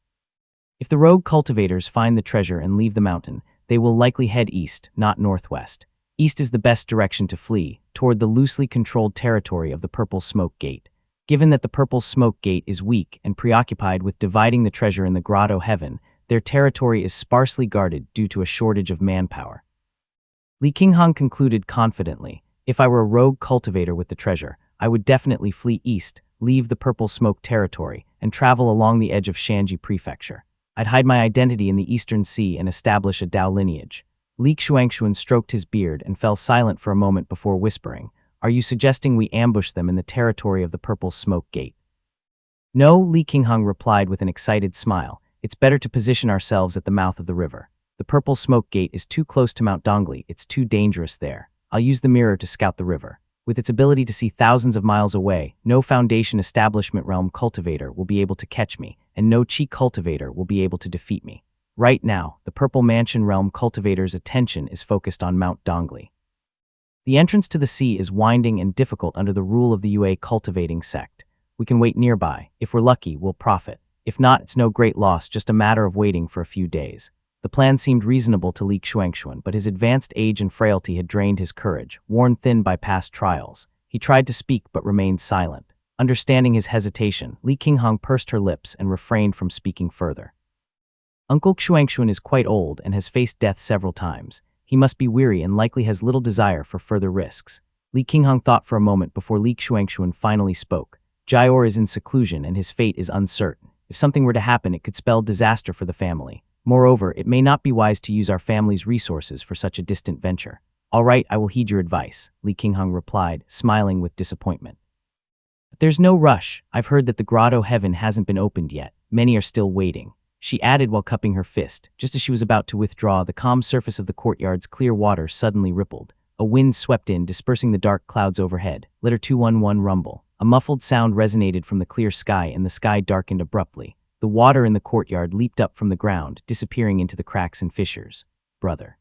If the rogue cultivators find the treasure and leave the mountain, they will likely head east, not northwest. East is the best direction to flee, toward the loosely controlled territory of the Purple Smoke Gate. Given that the Purple Smoke Gate is weak and preoccupied with dividing the treasure in the grotto heaven, their territory is sparsely guarded due to a shortage of manpower. Li Qinghang concluded confidently, "If I were a rogue cultivator with the treasure, I would definitely flee east, leave the Purple Smoke territory, and travel along the edge of Shanji Prefecture. I'd hide my identity in the Eastern Sea and establish a Dao lineage." Li Xuanxuan stroked his beard and fell silent for a moment before whispering, "Are you suggesting we ambush them in the territory of the Purple Smoke Gate?" "No," Li Qinghang replied with an excited smile. "It's better to position ourselves at the mouth of the river. The Purple Smoke Gate is too close to Mount Dongli, it's too dangerous there. I'll use the mirror to scout the river. With its ability to see thousands of miles away, no Foundation Establishment Realm cultivator will be able to catch me, and no Qi cultivator will be able to defeat me. Right now, the Purple Mansion Realm cultivator's attention is focused on Mount Dongli. The entrance to the sea is winding and difficult under the rule of the Yue cultivating sect. We can wait nearby. If we're lucky, we'll profit. If not, it's no great loss, just a matter of waiting for a few days." The plan seemed reasonable to Li Xuanxuan, but his advanced age and frailty had drained his courage, worn thin by past trials. He tried to speak but remained silent. Understanding his hesitation, Li Qinghong pursed her lips and refrained from speaking further. Uncle Xuanxuan is quite old and has faced death several times. He must be weary and likely has little desire for further risks. Li Qinghong thought for a moment before Li Xuanxuan finally spoke. Jiaor is in seclusion and his fate is uncertain. If something were to happen, it could spell disaster for the family. Moreover, it may not be wise to use our family's resources for such a distant venture. All right, I will heed your advice, Li Qinghong replied, smiling with disappointment. But there's no rush. I've heard that the grotto heaven hasn't been opened yet. Many are still waiting, she added while cupping her fist. Just as she was about to withdraw, the calm surface of the courtyard's clear water suddenly rippled. A wind swept in, dispersing the dark clouds overhead. Letter 211 rumble. A muffled sound resonated from the clear sky and the sky darkened abruptly. The water in the courtyard leaped up from the ground, disappearing into the cracks and fissures. Brother.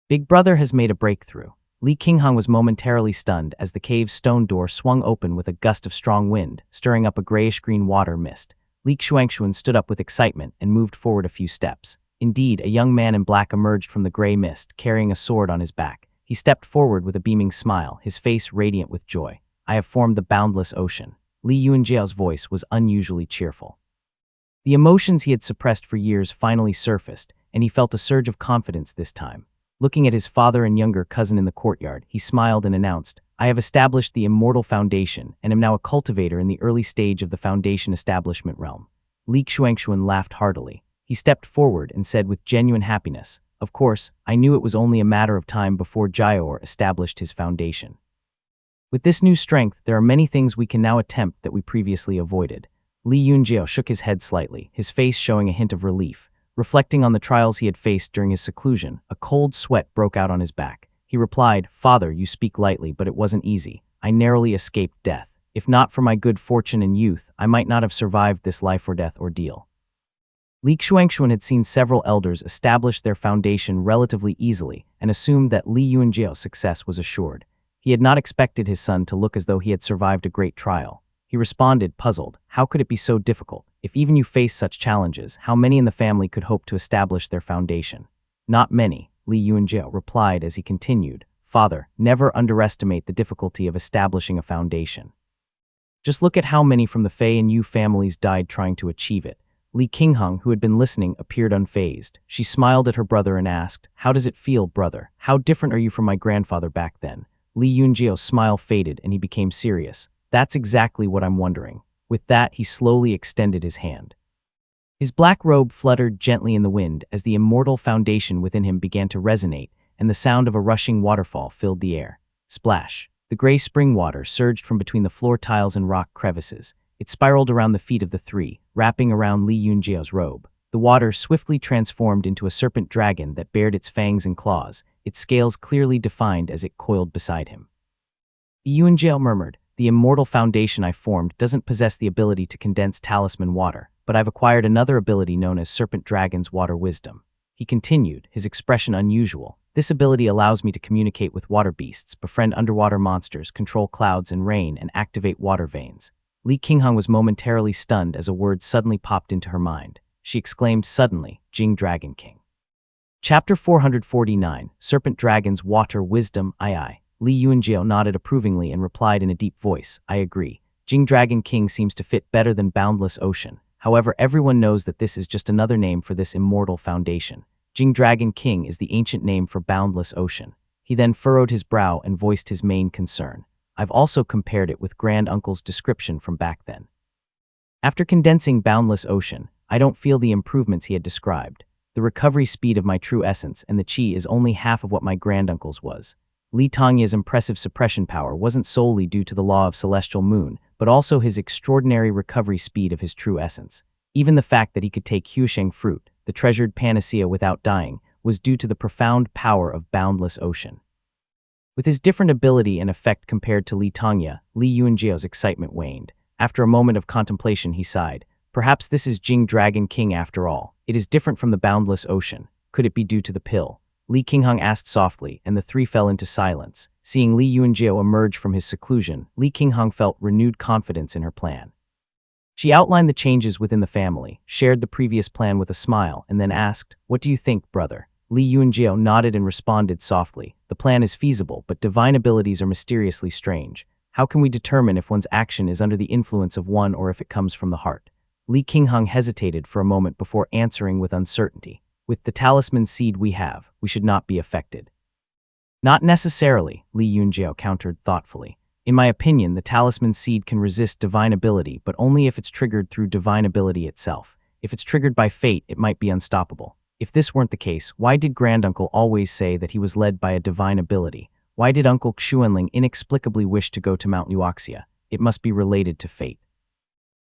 Big Brother has made a breakthrough. Li Qinghong was momentarily stunned as the cave's stone door swung open with a gust of strong wind, stirring up a grayish-green water mist. Li Xuanxuan stood up with excitement and moved forward a few steps. Indeed, a young man in black emerged from the gray mist, carrying a sword on his back. He stepped forward with a beaming smile, his face radiant with joy. I have formed the boundless ocean. Li Yuanjiao's voice was unusually cheerful. The emotions he had suppressed for years finally surfaced, and he felt a surge of confidence this time. Looking at his father and younger cousin in the courtyard, he smiled and announced, I have established the Immortal Foundation and am now a cultivator in the early stage of the foundation establishment realm. Li Xuanxuan laughed heartily. He stepped forward and said with genuine happiness, Of course, I knew it was only a matter of time before Jiaor established his foundation. With this new strength, there are many things we can now attempt that we previously avoided. Li Yunjiao shook his head slightly, his face showing a hint of relief. Reflecting on the trials he had faced during his seclusion, a cold sweat broke out on his back. He replied, Father, you speak lightly, but it wasn't easy. I narrowly escaped death. If not for my good fortune and youth, I might not have survived this life-or-death ordeal. Li Xuanxuan had seen several elders establish their foundation relatively easily and assumed that Li Yunjiao's success was assured. He had not expected his son to look as though he had survived a great trial. He responded, puzzled, how could it be so difficult? If even you face such challenges, how many in the family could hope to establish their foundation? Not many, Li Yunjiao replied as he continued, Father, never underestimate the difficulty of establishing a foundation. Just look at how many from the Fei and Yu families died trying to achieve it. Li Qinghong, who had been listening, appeared unfazed. She smiled at her brother and asked, How does it feel, brother? How different are you from my grandfather back then? Li Yunjiao's smile faded and he became serious. That's exactly what I'm wondering. With that, he slowly extended his hand. His black robe fluttered gently in the wind as the immortal foundation within him began to resonate, and the sound of a rushing waterfall filled the air. Splash! The gray spring water surged from between the floor tiles and rock crevices. It spiraled around the feet of the three, wrapping around Li Yunjiao's robe. The water swiftly transformed into a serpent dragon that bared its fangs and claws, its scales clearly defined as it coiled beside him. Yunjiao murmured, The immortal foundation I formed doesn't possess the ability to condense talisman water, but I've acquired another ability known as Serpent Dragon's Water Wisdom. He continued, his expression unusual. This ability allows me to communicate with water beasts, befriend underwater monsters, control clouds and rain, and activate water veins. Li Qinghong was momentarily stunned as a word suddenly popped into her mind. She exclaimed suddenly, Jing Dragon King. Chapter 449, Serpent Dragon's Water Wisdom, Ai. Li Yunjiao nodded approvingly and replied in a deep voice, I agree. Jing Dragon King seems to fit better than Boundless Ocean. However, everyone knows that this is just another name for this immortal foundation. Jing Dragon King is the ancient name for Boundless Ocean. He then furrowed his brow and voiced his main concern. I've also compared it with Grand Uncle's description from back then. After condensing Boundless Ocean, I don't feel the improvements he had described. The recovery speed of my true essence and the chi is only half of what my granduncle's was. Li Tongya's impressive suppression power wasn't solely due to the law of Celestial Moon, but also his extraordinary recovery speed of his true essence. Even the fact that he could take Huisheng fruit, the treasured panacea without dying, was due to the profound power of Boundless Ocean. With his different ability and effect compared to Li Tongya, Li Yunjiao's excitement waned. After a moment of contemplation, he sighed. Perhaps this is Jing Dragon King after all. It is different from the Boundless Ocean. Could it be due to the pill? Li Qinghong asked softly, and the three fell into silence. Seeing Li Yunjiao emerge from his seclusion, Li Qinghong felt renewed confidence in her plan. She outlined the changes within the family, shared the previous plan with a smile, and then asked, "What do you think, brother?" Li Yuanjiao nodded and responded softly, "The plan is feasible, but divine abilities are mysteriously strange. How can we determine if one's action is under the influence of one or if it comes from the heart?" Li Qingheng hesitated for a moment before answering with uncertainty. "With the talisman seed we have, we should not be affected." "Not necessarily," Li Yunjiao countered thoughtfully. "In my opinion, the talisman seed can resist divine ability, but only if it's triggered through divine ability itself. If it's triggered by fate, it might be unstoppable. If this weren't the case, why did Granduncle always say that he was led by a divine ability? Why did Uncle Xuanling inexplicably wish to go to Mount Luoxia? It must be related to fate."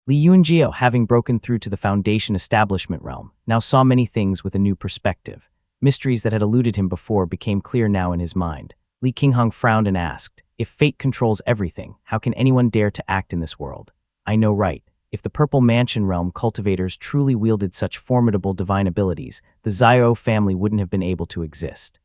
Li Yunjiao, having broken through to the Foundation establishment realm, now saw many things with a new perspective. Mysteries that had eluded him before became clear now in his mind. Li Qingheng frowned and asked, "If fate controls everything, how can anyone dare to act in this world?" "I know, right? If the Purple Mansion realm cultivators truly wielded such formidable divine abilities, the Xiao family wouldn't have been able to exist.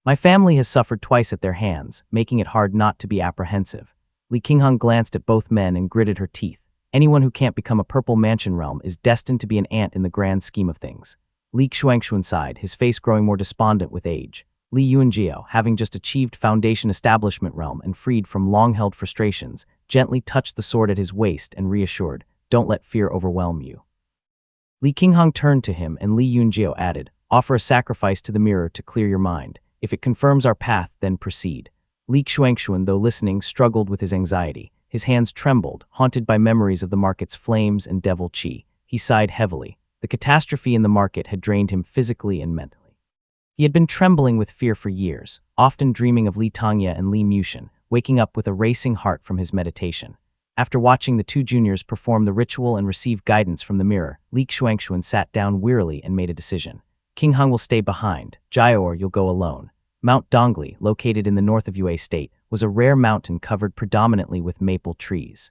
My family has suffered twice at their hands, making it hard not to be apprehensive." Li Qingheng glanced at both men and gritted her teeth. Anyone who can't become a Purple Mansion realm is destined to be an ant in the grand scheme of things. Li Xuanxuan sighed, his face growing more despondent with age. Li Yuanjiao, having just achieved Foundation establishment realm and freed from long-held frustrations, gently touched the sword at his waist and reassured, "Don't let fear overwhelm you." Li Qingheng turned to him and Li Yunjiao added, "Offer a sacrifice to the mirror to clear your mind. If it confirms our path, then proceed." Li Xuanxuan, though listening, struggled with his anxiety. His hands trembled, haunted by memories of the market's flames and devil qi. He sighed heavily. The catastrophe in the market had drained him physically and mentally. He had been trembling with fear for years, often dreaming of Li Tangye and Li Muxian, waking up with a racing heart from his meditation. After watching the two juniors perform the ritual and receive guidance from the mirror, Li Xuanxuan sat down wearily and made a decision. "Qingheng will stay behind. Jiaor, you'll go alone." Mount Dongli, located in the north of Yue State, was a rare mountain covered predominantly with maple trees.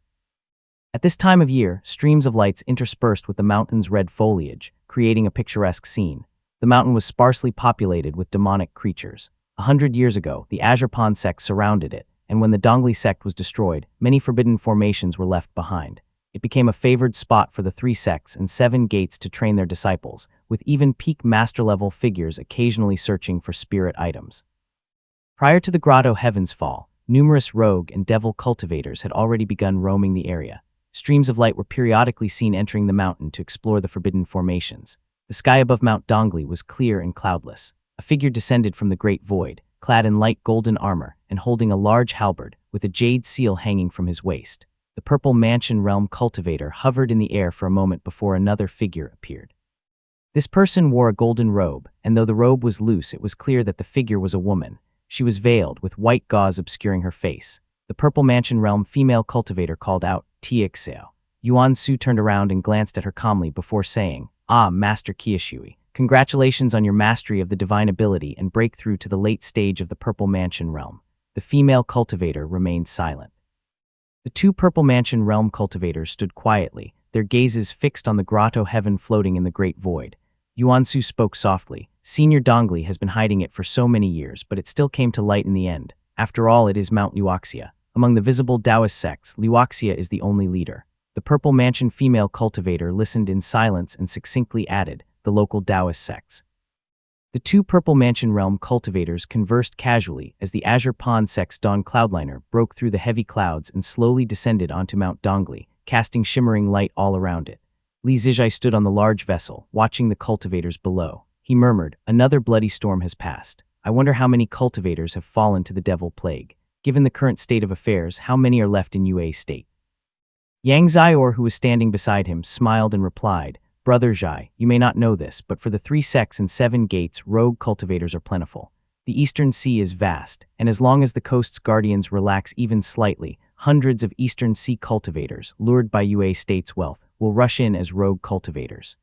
At this time of year, streams of lights interspersed with the mountain's red foliage, creating a picturesque scene. The mountain was sparsely populated with demonic creatures. 100 years ago, the Azurpan sect surrounded it, and when the Dongli sect was destroyed, many forbidden formations were left behind. It became a favored spot for the 3 sects and 7 gates to train their disciples, with even peak master-level figures occasionally searching for spirit items. Prior to the Grotto Heaven's fall, numerous rogue and devil cultivators had already begun roaming the area. Streams of light were periodically seen entering the mountain to explore the forbidden formations. The sky above Mount Dongli was clear and cloudless. A figure descended from the great void, clad in light golden armor and holding a large halberd with a jade seal hanging from his waist. The Purple Mansion realm cultivator hovered in the air for a moment before another figure appeared. This person wore a golden robe, and though the robe was loose, it was clear that the figure was a woman. She was veiled, with white gauze obscuring her face. The Purple Mansion realm female cultivator called out, "Tiexao." Yuan Su turned around and glanced at her calmly before saying, "Ah, Master Qiushui, congratulations on your mastery of the divine ability and breakthrough to the late stage of the Purple Mansion realm." The female cultivator remained silent. The 2 Purple Mansion realm cultivators stood quietly, their gazes fixed on the Grotto Heaven floating in the great void. Yuan Su spoke softly. "Senior Dongli has been hiding it for so many years, but it still came to light in the end. After all, it is Mount Luoxia. Among the visible Taoist sects, Luoxia is the only leader." The Purple Mansion female cultivator listened in silence and succinctly added, "The local Taoist sects." The 2 Purple Mansion realm cultivators conversed casually as the Azurpan sect's dawn cloudliner broke through the heavy clouds and slowly descended onto Mount Dongli, casting shimmering light all around it. Li Zijai stood on the large vessel, watching the cultivators below. He murmured, "Another bloody storm has passed. I wonder how many cultivators have fallen to the devil plague. Given the current state of affairs, how many are left in Yue State?" Yang Xiaor, who was standing beside him, smiled and replied, "Brother Zhai, you may not know this, but for the 3 sects and 7 gates, rogue cultivators are plentiful. The Eastern Sea is vast, and as long as the coast's guardians relax even slightly, hundreds of Eastern Sea cultivators, lured by Yue State's wealth, will rush in as rogue cultivators."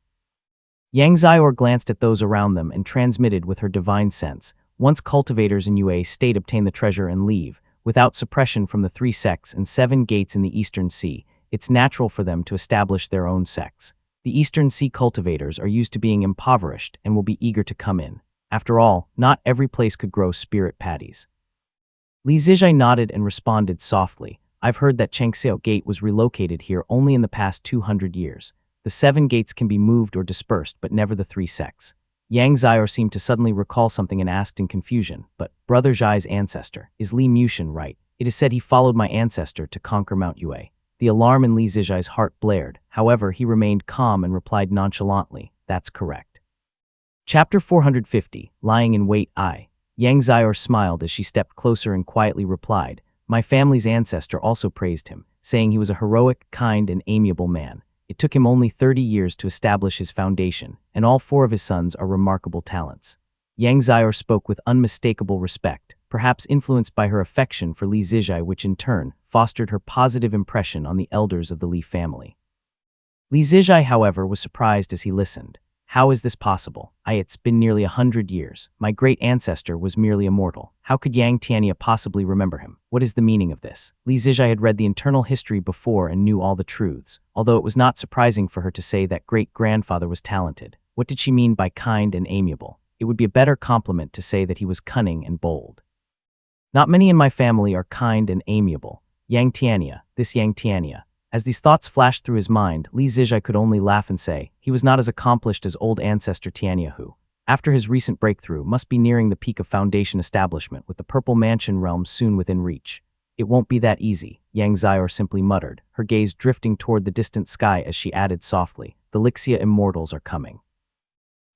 Yang Xiaor glanced at those around them and transmitted with her divine sense, "Once cultivators in Yue State obtain the treasure and leave, without suppression from the 3 sects and 7 gates in the Eastern Sea, it's natural for them to establish their own sects. The Eastern Sea cultivators are used to being impoverished and will be eager to come in. After all, not every place could grow spirit patties." Li Zijai nodded and responded softly, I've heard that Changxiao Gate was relocated here only in the past 200 years. The 7 gates can be moved or dispersed, but never the 3 sects. Yang Xiao seemed to suddenly recall something and asked in confusion, but Brother Zhai's ancestor, is Li Mushin right? It is said he followed my ancestor to conquer Mount Yue. The alarm in Li Zijai's heart blared. However, he remained calm and replied nonchalantly, that's correct. Chapter 450, Lying in Wait I. Yang Xiao smiled as she stepped closer and quietly replied, my family's ancestor also praised him, saying he was a heroic, kind, and amiable man. It took him only 30 years to establish his foundation, and all 4 of his sons are remarkable talents. Yang Xiao spoke with unmistakable respect, perhaps influenced by her affection for Li Zijai, which in turn fostered her positive impression on the elders of the Li family. Li Zijai, however, was surprised as he listened. How is this possible? It's been nearly 100 years. My great ancestor was merely a mortal. How could Yang Tiania possibly remember him? What is the meaning of this? Li Zijai had read the internal history before and knew all the truths, although it was not surprising for her to say that great-grandfather was talented. What did she mean by kind and amiable? It would be a better compliment to say that he was cunning and bold. Not many in my family are kind and amiable. Yang Tiania, this Yang Tiania. As these thoughts flashed through his mind, Li Zijai could only laugh and say, he was not as accomplished as old ancestor Tiania who, after his recent breakthrough, must be nearing the peak of foundation establishment with the Purple Mansion realm soon within reach. It won't be that easy, Yang Xiao simply muttered, her gaze drifting toward the distant sky as she added softly, the Lixia immortals are coming.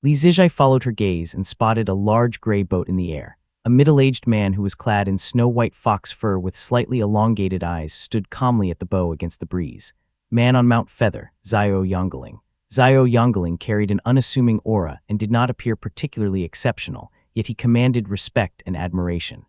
Li Zijai followed her gaze and spotted a large gray boat in the air. A middle-aged man who was clad in snow-white fox fur with slightly elongated eyes stood calmly at the bow against the breeze. Man on Mount Feather, Xiao Yongling. Xiao Yongling carried an unassuming aura and did not appear particularly exceptional, yet he commanded respect and admiration.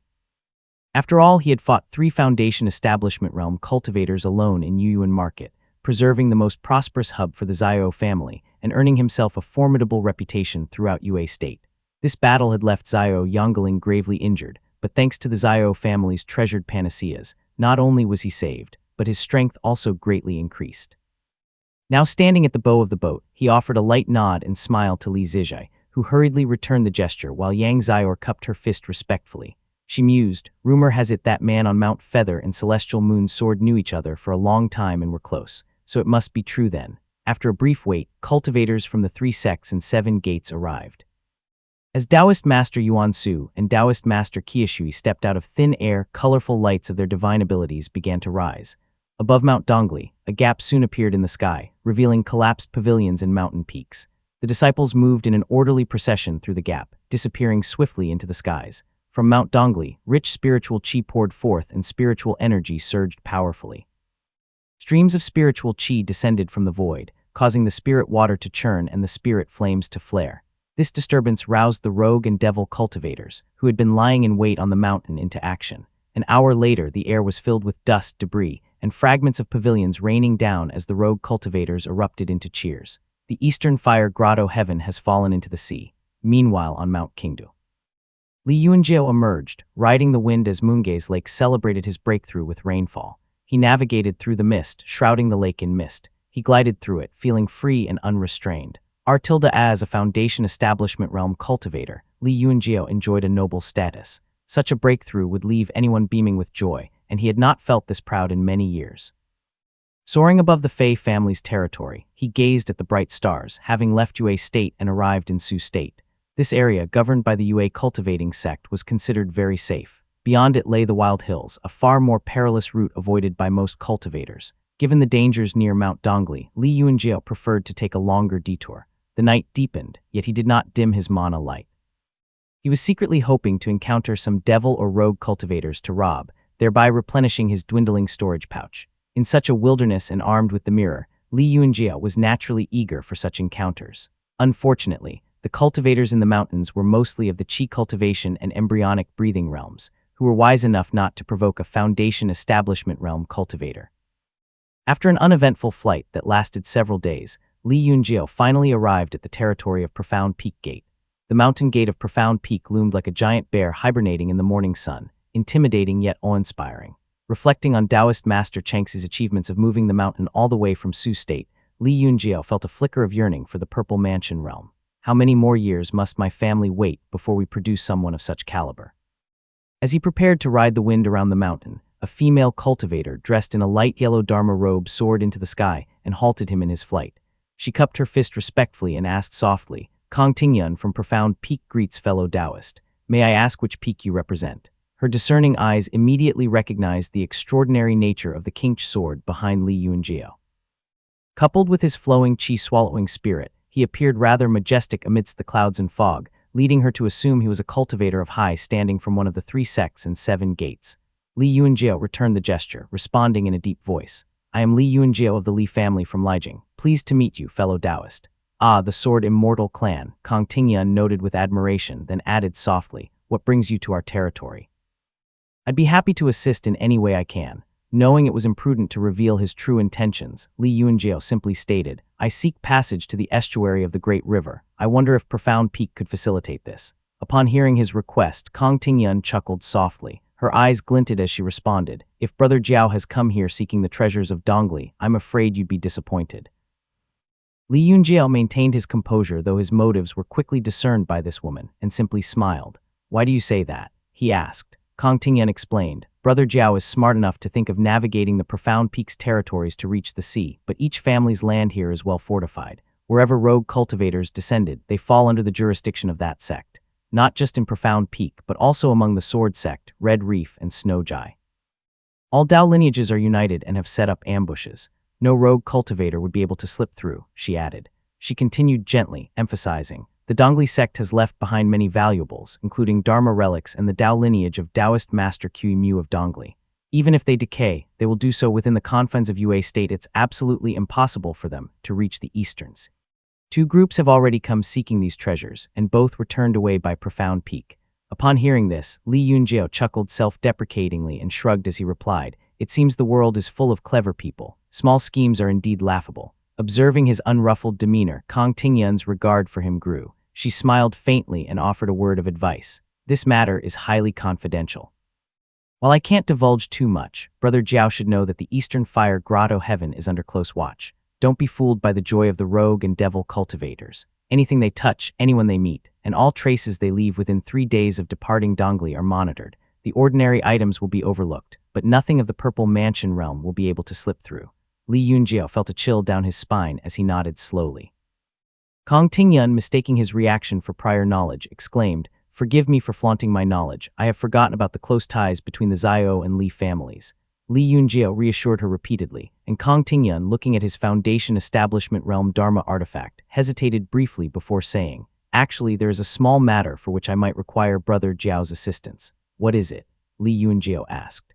After all, he had fought 3 Foundation Establishment realm cultivators alone in Yuyuan Market, preserving the most prosperous hub for the Xiao family and earning himself a formidable reputation throughout Yue State. This battle had left Xiao Yongling gravely injured, but thanks to the Xiao family's treasured panaceas, not only was he saved, but his strength also greatly increased. Now standing at the bow of the boat, he offered a light nod and smile to Li Zijai, who hurriedly returned the gesture while Yang Xiao cupped her fist respectfully. She mused, rumor has it that man on Mount Feather and Celestial Moon Sword knew each other for a long time and were close, so it must be true then. After a brief wait, cultivators from the 3 sects and 7 gates arrived. As Taoist Master Yuan Su and Taoist Master Qiushui stepped out of thin air, colorful lights of their divine abilities began to rise. Above Mount Dongli, a gap soon appeared in the sky, revealing collapsed pavilions and mountain peaks. The disciples moved in an orderly procession through the gap, disappearing swiftly into the skies. From Mount Dongli, rich spiritual qi poured forth and spiritual energy surged powerfully. Streams of spiritual qi descended from the void, causing the spirit water to churn and the spirit flames to flare. This disturbance roused the rogue and devil cultivators, who had been lying in wait on the mountain, into action. An hour later, the air was filled with dust, debris, and fragments of pavilions raining down as the rogue cultivators erupted into cheers. The eastern fire grotto heaven has fallen into the sea. Meanwhile, on Mount Qingdu, Li Yuanjiao emerged, riding the wind as Moongaze Lake celebrated his breakthrough with rainfall. He navigated through the mist, shrouding the lake in mist. He glided through it, feeling free and unrestrained. As a Foundation Establishment realm cultivator, Li Yuanjiao enjoyed a noble status. Such a breakthrough would leave anyone beaming with joy, and he had not felt this proud in many years. Soaring above the Fei family's territory, he gazed at the bright stars, having left Yue State and arrived in Su State. This area, governed by the Yue cultivating sect, was considered very safe. Beyond it lay the Wild Hills, a far more perilous route avoided by most cultivators. Given the dangers near Mount Dongli, Li Yuanjiao preferred to take a longer detour. The night deepened, yet he did not dim his mana light. He was secretly hoping to encounter some devil or rogue cultivators to rob, thereby replenishing his dwindling storage pouch. In such a wilderness and armed with the mirror, Li Yuanjiao was naturally eager for such encounters. Unfortunately, the cultivators in the mountains were mostly of the qi cultivation and embryonic breathing realms, who were wise enough not to provoke a Foundation Establishment realm cultivator. After an uneventful flight that lasted several days, Li Yuanjiao finally arrived at the territory of Profound Peak Gate. The mountain gate of Profound Peak loomed like a giant bear hibernating in the morning sun, intimidating yet awe-inspiring. Reflecting on Taoist Master Changxi's achievements of moving the mountain all the way from Su State, Li Yuanjiao felt a flicker of yearning for the Purple Mansion realm. How many more years must my family wait before we produce someone of such caliber? As he prepared to ride the wind around the mountain, a female cultivator dressed in a light yellow Dharma robe soared into the sky and halted him in his flight. She cupped her fist respectfully and asked softly, "Kong Tingyun from Profound Peak greets fellow Taoist. May I ask which peak you represent?" Her discerning eyes immediately recognized the extraordinary nature of the Qingch sword behind Li Yunjiao. Coupled with his flowing qi-swallowing spirit, he appeared rather majestic amidst the clouds and fog, leading her to assume he was a cultivator of high standing from one of the 3 sects and 7 gates. Li Yunjiao returned the gesture, responding in a deep voice. "I am Li Yunjiao of the Li family from Lijiang. Pleased to meet you, fellow Taoist." "Ah, the Sword Immortal clan," Kong Tingyun noted with admiration, then added softly, "What brings you to our territory?" "I'd be happy to assist in any way I can." Knowing it was imprudent to reveal his true intentions, Li Yunjiao simply stated, "I seek passage to the estuary of the Great River. I wonder if Profound Peak could facilitate this." Upon hearing his request, Kong Tingyun chuckled softly. Her eyes glinted as she responded, "If Brother Jiao has come here seeking the treasures of Dongli, I'm afraid you'd be disappointed." Li Yunjiao maintained his composure, though his motives were quickly discerned by this woman, and simply smiled. "Why do you say that?" he asked. Kong Tingyun explained, "Brother Jiao is smart enough to think of navigating the Profound Peak's territories to reach the sea, but each family's land here is well fortified. Wherever rogue cultivators descended, they fall under the jurisdiction of that sect. Not just in Profound Peak, but also among the Sword Sect, Red Reef, and Snowjai. All Dao lineages are united and have set up ambushes. No rogue cultivator would be able to slip through," she added. She continued gently, emphasizing, "The Dongli sect has left behind many valuables, including Dharma relics and the Dao lineage of Taoist Master Kui Mu of Dongli. Even if they decay, they will do so within the confines of Yue State. It's absolutely impossible for them to reach the Easterns. 2 groups have already come seeking these treasures, and both were turned away by Profound Peak." Upon hearing this, Li Yunjiao chuckled self-deprecatingly and shrugged as he replied, "It seems the world is full of clever people. Small schemes are indeed laughable." Observing his unruffled demeanor, Kong Tingyun's regard for him grew. She smiled faintly and offered a word of advice. "This matter is highly confidential. While I can't divulge too much, Brother Jiao should know that the Eastern Fire Grotto Heaven is under close watch. Don't be fooled by the joy of the rogue and devil cultivators. Anything they touch, anyone they meet, and all traces they leave within 3 days of departing Dongli are monitored. The ordinary items will be overlooked, but nothing of the Purple Mansion realm will be able to slip through." Li Yunjiao felt a chill down his spine as he nodded slowly. Kong Tingyun, mistaking his reaction for prior knowledge, exclaimed, "Forgive me for flaunting my knowledge. I have forgotten about the close ties between the Zhao and Li families." Li Yunjiao reassured her repeatedly, and Kong Tingyun, looking at his Foundation Establishment Realm Dharma artifact, hesitated briefly before saying, "Actually, there is a small matter for which I might require Brother Jiao's assistance." "What is it?" Li Yunjiao asked.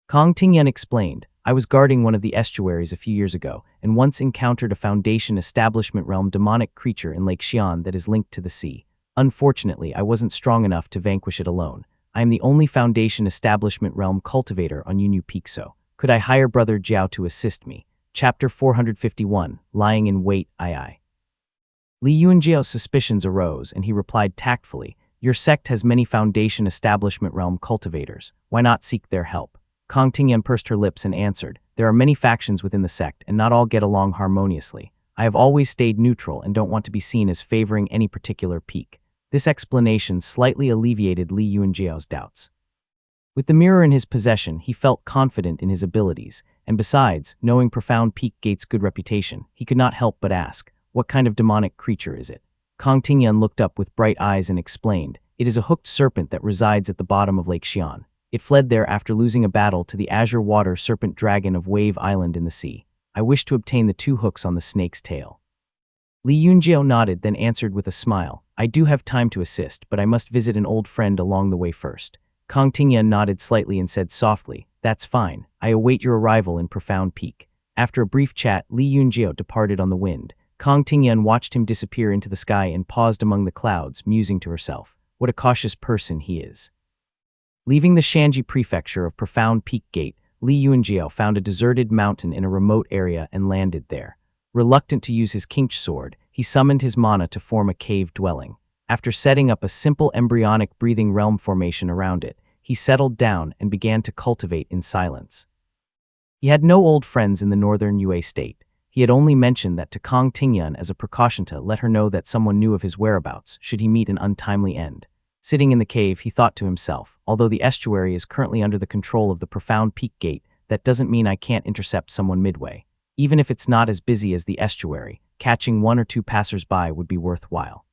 Kong Tingyun explained, "I was guarding one of the estuaries a few years ago, and once encountered a Foundation Establishment Realm demonic creature in Lake Xian that is linked to the sea. Unfortunately, I wasn't strong enough to vanquish it alone. I am the only Foundation Establishment Realm cultivator on Yunyu Peak, so could I hire Brother Jiao to assist me?" Chapter 451, Lying in Wait, II. Li Yunjiao's suspicions arose, and he replied tactfully, "Your sect has many Foundation Establishment Realm cultivators. Why not seek their help?" Kong Tingyun pursed her lips and answered, "There are many factions within the sect, and not all get along harmoniously. I have always stayed neutral and don't want to be seen as favoring any particular peak." This explanation slightly alleviated Li Yunjiao's doubts. With the mirror in his possession, he felt confident in his abilities, and besides, knowing Profound Peak Gate's good reputation, he could not help but ask, "What kind of demonic creature is it?" Kong Tingyun looked up with bright eyes and explained, "It is a hooked serpent that resides at the bottom of Lake Xian. It fled there after losing a battle to the azure water serpent dragon of Wave Island in the sea. I wish to obtain the 2 hooks on the snake's tail." Li Yunjiao nodded, then answered with a smile, "I do have time to assist, but I must visit an old friend along the way first." Kong Tingyun nodded slightly and said softly, "That's fine. I await your arrival in Profound Peak." After a brief chat, Li Yunjiao departed on the wind. Kong Tingyun watched him disappear into the sky and paused among the clouds, musing to herself, "What a cautious person he is." Leaving the Shanji prefecture of Profound Peak Gate, Li Yunjiao found a deserted mountain in a remote area and landed there. Reluctant to use his Qingch sword, he summoned his mana to form a cave dwelling. After setting up a simple embryonic breathing realm formation around it, he settled down and began to cultivate in silence. He had no old friends in the northern Yue state. He had only mentioned that to Kong Tingyun as a precaution to let her know that someone knew of his whereabouts should he meet an untimely end. Sitting in the cave, he thought to himself, although the estuary is currently under the control of the Profound Peak Gate, that doesn't mean I can't intercept someone midway. Even if it's not as busy as the estuary, catching one or two passers-by would be worthwhile.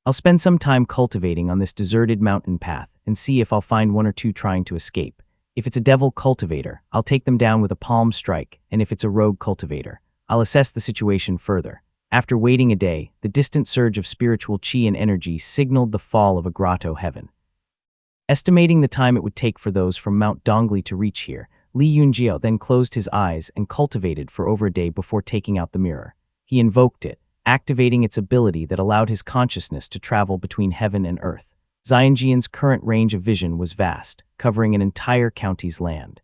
I'll spend some time cultivating on this deserted mountain path and see if I'll find one or two trying to escape. If it's a devil cultivator, I'll take them down with a palm strike, and if it's a rogue cultivator, I'll assess the situation further. After waiting a day, the distant surge of spiritual chi and energy signaled the fall of a grotto heaven. Estimating the time it would take for those from Mount Dongli to reach here, Li Yunjiao then closed his eyes and cultivated for over a day before taking out the mirror. He invoked it, activating its ability that allowed his consciousness to travel between heaven and earth. Xianjian's current range of vision was vast, covering an entire county's land.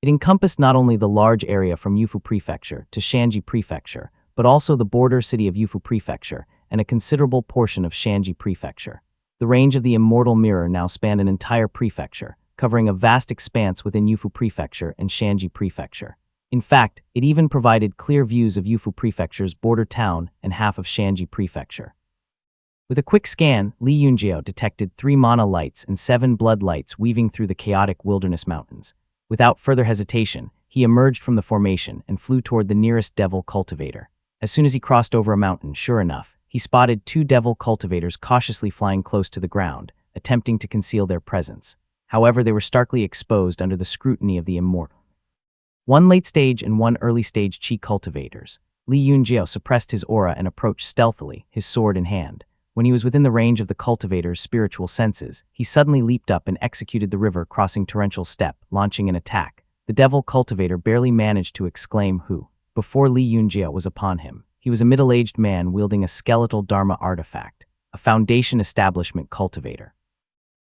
It encompassed not only the large area from Yufu Prefecture to Shanji Prefecture, but also the border city of Yufu Prefecture and a considerable portion of Shanji Prefecture. The range of the immortal mirror now spanned an entire prefecture, covering a vast expanse within Yufu Prefecture and Shanji Prefecture. In fact, it even provided clear views of Yufu Prefecture's border town and half of Shanji Prefecture. With a quick scan, Li Yunjiao detected 3 mana lights and 7 blood lights weaving through the chaotic wilderness mountains. Without further hesitation, he emerged from the formation and flew toward the nearest devil cultivator. As soon as he crossed over a mountain, sure enough, he spotted 2 devil cultivators cautiously flying close to the ground, attempting to conceal their presence. However, they were starkly exposed under the scrutiny of the immortal. 1 late-stage and 1 early-stage chi cultivators. Li Yunjiao suppressed his aura and approached stealthily, his sword in hand. When he was within the range of the cultivator's spiritual senses, he suddenly leaped up and executed the river-crossing torrential step, launching an attack. The devil cultivator barely managed to exclaim "Who?" before Li Yunjiao was upon him. He was a middle-aged man wielding a skeletal Dharma artifact, a Foundation Establishment cultivator.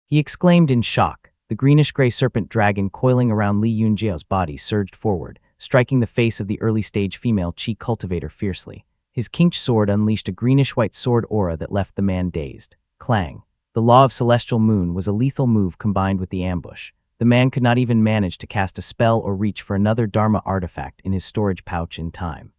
He exclaimed in shock. The greenish-gray serpent dragon coiling around Li Yunjiao's body surged forward, striking the face of the early-stage female chi cultivator fiercely. His kinked sword unleashed a greenish-white sword aura that left the man dazed. Clang. The Law of Celestial Moon was a lethal move combined with the ambush. The man could not even manage to cast a spell or reach for another Dharma artifact in his storage pouch in time.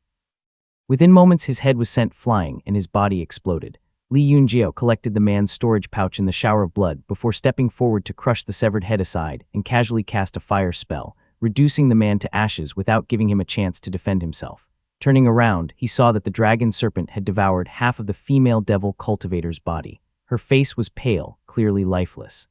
Within moments, his head was sent flying and his body exploded. Li Yunjiao collected the man's storage pouch in the shower of blood before stepping forward to crush the severed head aside and casually cast a fire spell, reducing the man to ashes without giving him a chance to defend himself. Turning around, he saw that the dragon serpent had devoured half of the female devil cultivator's body. Her face was pale, clearly lifeless.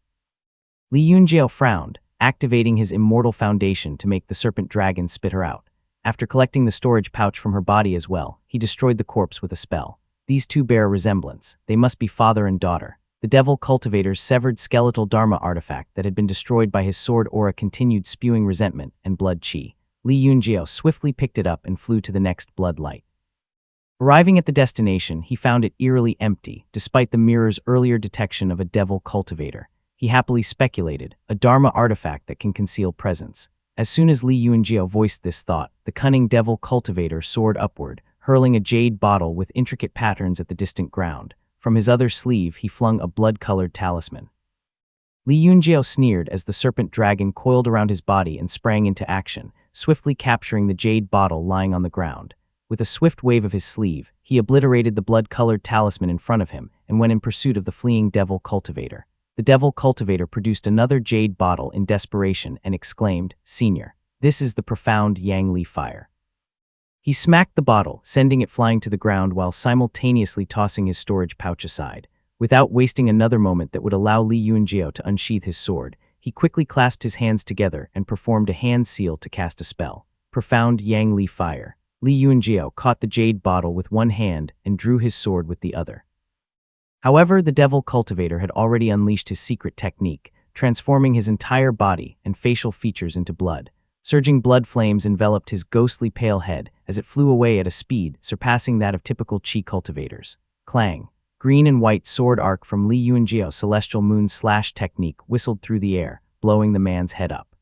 Li Yunjiao frowned, activating his immortal foundation to make the serpent dragon spit her out. After collecting the storage pouch from her body as well, he destroyed the corpse with a spell. These two bear a resemblance. They must be father and daughter. The devil cultivator's severed skeletal Dharma artifact that had been destroyed by his sword aura continued spewing resentment and blood chi. Li Yunjiao swiftly picked it up and flew to the next blood light. Arriving at the destination, he found it eerily empty, despite the mirror's earlier detection of a devil cultivator. He happily speculated, a Dharma artifact that can conceal presence. As soon as Li Yunjiao voiced this thought, the cunning devil cultivator soared upward, hurling a jade bottle with intricate patterns at the distant ground. From his other sleeve, he flung a blood-colored talisman. Li Yunjiao sneered as the serpent dragon coiled around his body and sprang into action, swiftly capturing the jade bottle lying on the ground. With a swift wave of his sleeve, he obliterated the blood-colored talisman in front of him and went in pursuit of the fleeing devil cultivator. The devil cultivator produced another jade bottle in desperation and exclaimed, "Senior, this is the profound Yang Li fire." He smacked the bottle, sending it flying to the ground while simultaneously tossing his storage pouch aside. Without wasting another moment that would allow Li Yunjiao to unsheath his sword, he quickly clasped his hands together and performed a hand seal to cast a spell. Profound Yang Li fire. Li Yunjiao caught the jade bottle with one hand and drew his sword with the other. However, the devil cultivator had already unleashed his secret technique, transforming his entire body and facial features into blood. Surging blood flames enveloped his ghostly pale head as it flew away at a speed surpassing that of typical chi cultivators. Clang. Green and white sword arc from Li Yunjiao's celestial moon slash technique whistled through the air, blowing the man's head up.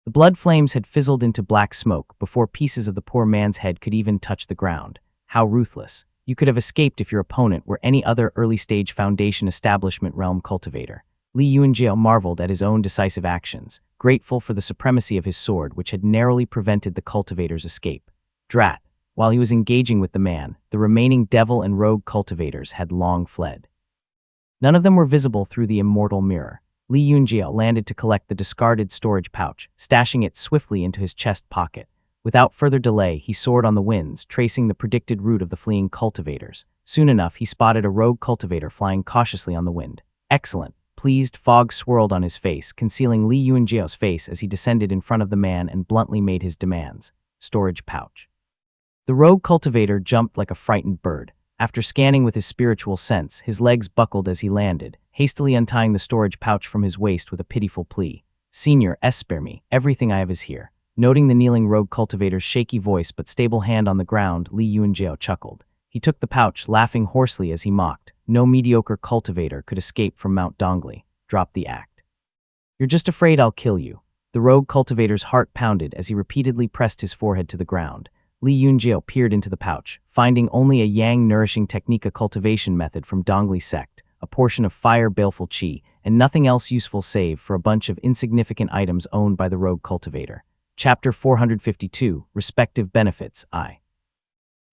The blood flames had fizzled into black smoke before pieces of the poor man's head could even touch the ground. How ruthless. You could have escaped if your opponent were any other early-stage Foundation Establishment realm cultivator. Li Yunjiao marveled at his own decisive actions, grateful for the supremacy of his sword which had narrowly prevented the cultivator's escape. Drat. While he was engaging with the man, the remaining devil and rogue cultivators had long fled. None of them were visible through the immortal mirror. Li Yunjiao landed to collect the discarded storage pouch, stashing it swiftly into his chest pocket. Without further delay, he soared on the winds, tracing the predicted route of the fleeing cultivators. Soon enough, he spotted a rogue cultivator flying cautiously on the wind. Excellent. Pleased fog swirled on his face, concealing Li Yunjiao's face as he descended in front of the man and bluntly made his demands. Storage pouch. The rogue cultivator jumped like a frightened bird. After scanning with his spiritual sense, his legs buckled as he landed, hastily untying the storage pouch from his waist with a pitiful plea. "Senior, spare me. Everything I have is here." Noting the kneeling rogue cultivator's shaky voice but stable hand on the ground, Li Yunjiao chuckled. He took the pouch, laughing hoarsely as he mocked. No mediocre cultivator could escape from Mount Dongli. Drop the act. "You're just afraid I'll kill you." The rogue cultivator's heart pounded as he repeatedly pressed his forehead to the ground. Li Yunjiao peered into the pouch, finding only a Yang Nourishing Technica cultivation method from Dongli sect, a portion of fire baleful qi, and nothing else useful save for a bunch of insignificant items owned by the rogue cultivator. Chapter 452, Respective Benefits, I.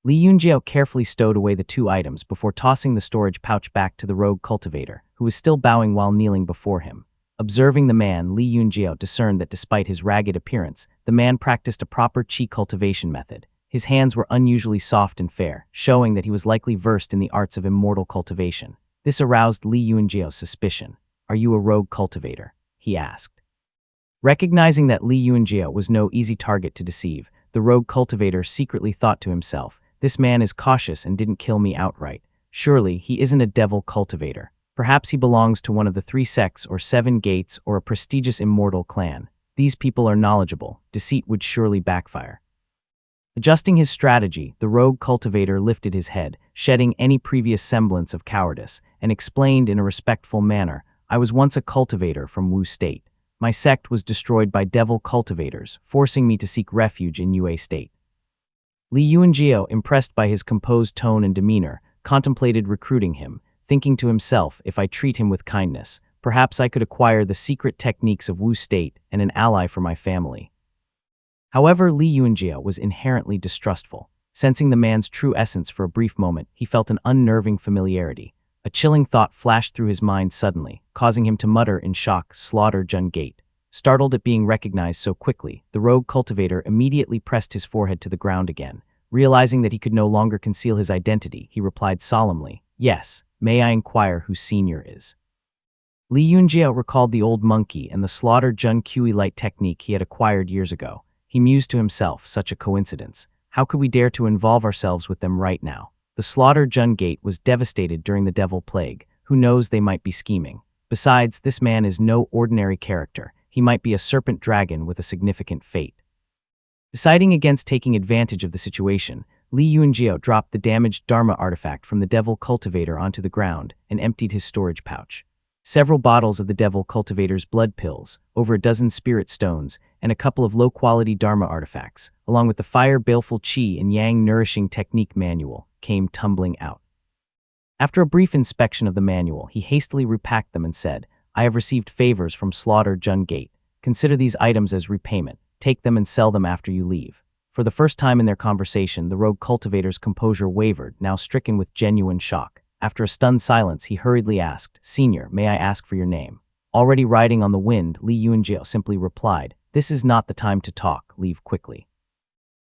Li Yunjiao carefully stowed away the two items before tossing the storage pouch back to the rogue cultivator, who was still bowing while kneeling before him. Observing the man, Li Yunjiao discerned that despite his ragged appearance, the man practiced a proper qi cultivation method. His hands were unusually soft and fair, showing that he was likely versed in the arts of immortal cultivation. This aroused Li Yunjiao's suspicion. "Are you a rogue cultivator?" he asked. Recognizing that Li Yunjiao was no easy target to deceive, the rogue cultivator secretly thought to himself, "This man is cautious and didn't kill me outright. Surely he isn't a devil cultivator. Perhaps he belongs to one of the 3 sects or 7 gates or a prestigious immortal clan. These people are knowledgeable. Deceit would surely backfire." Adjusting his strategy, the rogue cultivator lifted his head, shedding any previous semblance of cowardice, and explained in a respectful manner, "I was once a cultivator from Wu State. My sect was destroyed by devil cultivators, forcing me to seek refuge in Yue State." Li Yunjiao, impressed by his composed tone and demeanor, contemplated recruiting him, thinking to himself, "If I treat him with kindness, perhaps I could acquire the secret techniques of Wu State and an ally for my family." However, Li Yunjiao was inherently distrustful. Sensing the man's true essence for a brief moment, he felt an unnerving familiarity. A chilling thought flashed through his mind suddenly, causing him to mutter in shock, "Slaughter Jun Gate." Startled at being recognized so quickly, the rogue cultivator immediately pressed his forehead to the ground again. Realizing that he could no longer conceal his identity, he replied solemnly, "Yes, may I inquire who Senior is?" Li Yunjiao recalled the old monkey and the Slaughter Jun Kui light technique he had acquired years ago. He mused to himself, such a coincidence. How could we dare to involve ourselves with them right now? The Slaughter Jun Gate was devastated during the Devil Plague. Who knows, they might be scheming. Besides, this man is no ordinary character. He might be a serpent dragon with a significant fate. Deciding against taking advantage of the situation, Li Yunjiao dropped the damaged Dharma artifact from the Devil Cultivator onto the ground and emptied his storage pouch. Several bottles of the Devil Cultivator's blood pills, over a dozen spirit stones, and a couple of low-quality Dharma artifacts, along with the Fire Baleful Qi and Yang Nourishing Technique manual, came tumbling out. After a brief inspection of the manual, he hastily repacked them and said, "I have received favors from Slaughter Jun Gate. Consider these items as repayment. Take them and sell them after you leave." For the first time in their conversation, the rogue cultivator's composure wavered, now stricken with genuine shock. After a stunned silence, he hurriedly asked, "Senior, may I ask for your name?" Already riding on the wind, Li Yunjiao simply replied, "This is not the time to talk. Leave quickly."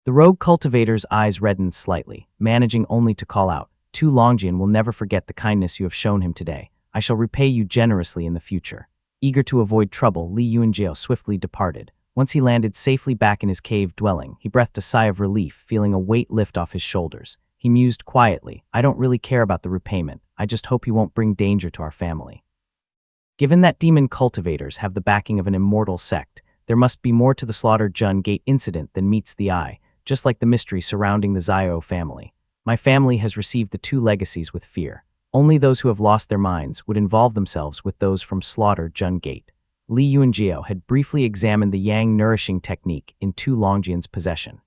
The rogue cultivator's eyes reddened slightly, managing only to call out, "Tu Longjian will never forget the kindness you have shown him today. I shall repay you generously in the future." Eager to avoid trouble, Li Yunjiao swiftly departed. Once he landed safely back in his cave dwelling, he breathed a sigh of relief, feeling a weight lift off his shoulders. He mused quietly, "I don't really care about the repayment. I just hope he won't bring danger to our family." Given that demon cultivators have the backing of an immortal sect, there must be more to the Slaughter Jun Gate incident than meets the eye, just like the mystery surrounding the Zhao family. My family has received the 2 legacies with fear. Only those who have lost their minds would involve themselves with those from Slaughter Jun Gate. Li Yunjiao had briefly examined the Yang Nourishing Technique in Tu Longjian's possession.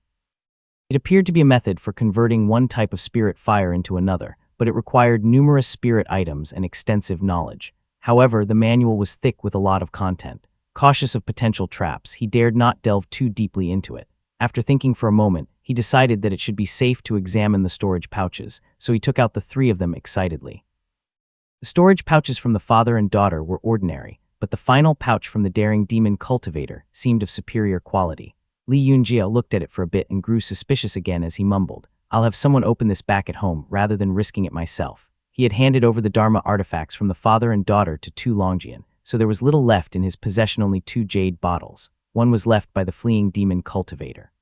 It appeared to be a method for converting one type of spirit fire into another, but it required numerous spirit items and extensive knowledge. However, the manual was thick with a lot of content. Cautious of potential traps, he dared not delve too deeply into it. After thinking for a moment, he decided that it should be safe to examine the storage pouches, so he took out the 3 of them excitedly. The storage pouches from the father and daughter were ordinary, but the final pouch from the daring demon cultivator seemed of superior quality. Li Yunjiao looked at it for a bit and grew suspicious again as he mumbled, "I'll have someone open this back at home rather than risking it myself." He had handed over the Dharma artifacts from the father and daughter to Tu Longjian, so there was little left in his possession, only 2 jade bottles. One was left by the fleeing demon cultivator.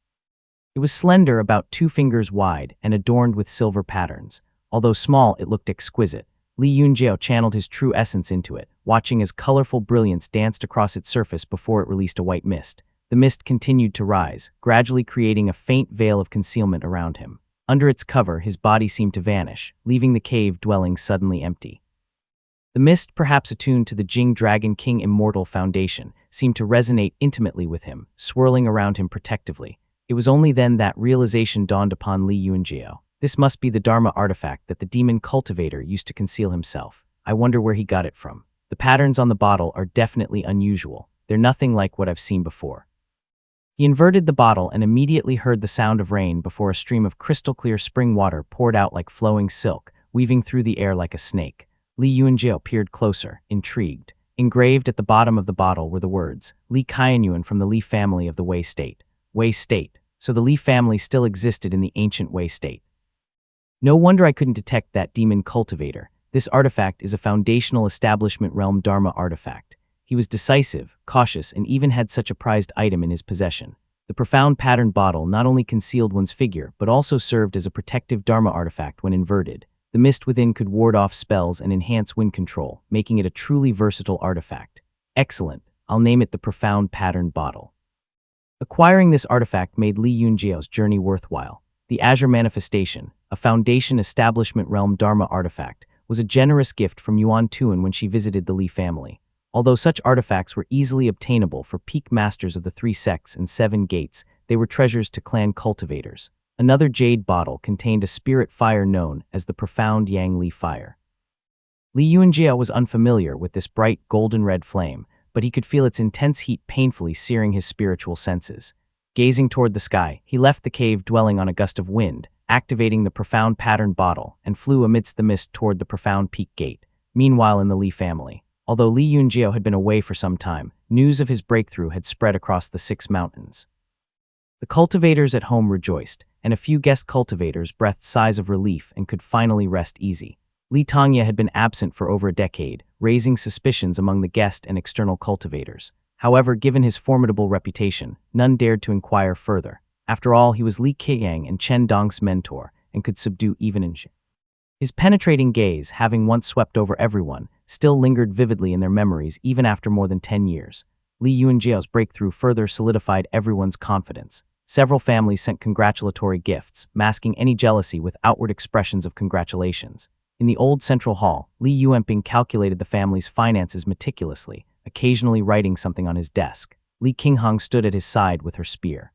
It was slender, about 2 fingers wide, and adorned with silver patterns. Although small, it looked exquisite. Li Yunjiao channeled his true essence into it, watching as colorful brilliance danced across its surface before it released a white mist. The mist continued to rise, gradually creating a faint veil of concealment around him. Under its cover, his body seemed to vanish, leaving the cave dwelling suddenly empty. The mist, perhaps attuned to the Jing Dragon King Immortal Foundation, seemed to resonate intimately with him, swirling around him protectively. It was only then that realization dawned upon Li Yunjiao. This must be the Dharma artifact that the demon cultivator used to conceal himself. I wonder where he got it from. The patterns on the bottle are definitely unusual. They're nothing like what I've seen before. He inverted the bottle and immediately heard the sound of rain before a stream of crystal-clear spring water poured out like flowing silk, weaving through the air like a snake. Li Yunjiao peered closer, intrigued. Engraved at the bottom of the bottle were the words, Li Qianyuan from the Li family of the Wei State. Wei State. So the Li family still existed in the ancient Wei State. No wonder I couldn't detect that demon cultivator. This artifact is a foundational establishment realm Dharma artifact. He was decisive, cautious, and even had such a prized item in his possession. The profound patterned bottle not only concealed one's figure, but also served as a protective Dharma artifact when inverted. The mist within could ward off spells and enhance wind control, making it a truly versatile artifact. Excellent. I'll name it the profound patterned bottle. Acquiring this artifact made Li Yunjiao's journey worthwhile. The Azure Manifestation, a Foundation Establishment Realm Dharma artifact, was a generous gift from Yuan Tuan when she visited the Li family. Although such artifacts were easily obtainable for peak masters of the 3 sects and 7 gates, they were treasures to clan cultivators. Another jade bottle contained a spirit fire known as the Profound Yang Li Fire. Li Yunjiao was unfamiliar with this bright golden-red flame, but he could feel its intense heat painfully searing his spiritual senses. Gazing toward the sky, he left the cave dwelling on a gust of wind, activating the profound patterned bottle, and flew amidst the mist toward the Profound Peak Gate. Meanwhile in the Li family, although Li Yunjiao had been away for some time, news of his breakthrough had spread across the 6 mountains. The cultivators at home rejoiced, and a few guest cultivators breathed sighs of relief and could finally rest easy. Li Tongya had been absent for over a decade, raising suspicions among the guest and external cultivators. However, given his formidable reputation, none dared to inquire further. After all, he was Li Qiyang and Chen Dong's mentor, and could subdue even in His penetrating gaze, having once swept over everyone, still lingered vividly in their memories even after more than 10 years. Li Yunjiao's breakthrough further solidified everyone's confidence. Several families sent congratulatory gifts, masking any jealousy with outward expressions of congratulations. In the old central hall, Li Yuanping calculated the family's finances meticulously, occasionally writing something on his desk. Li Qinghong stood at his side with her spear.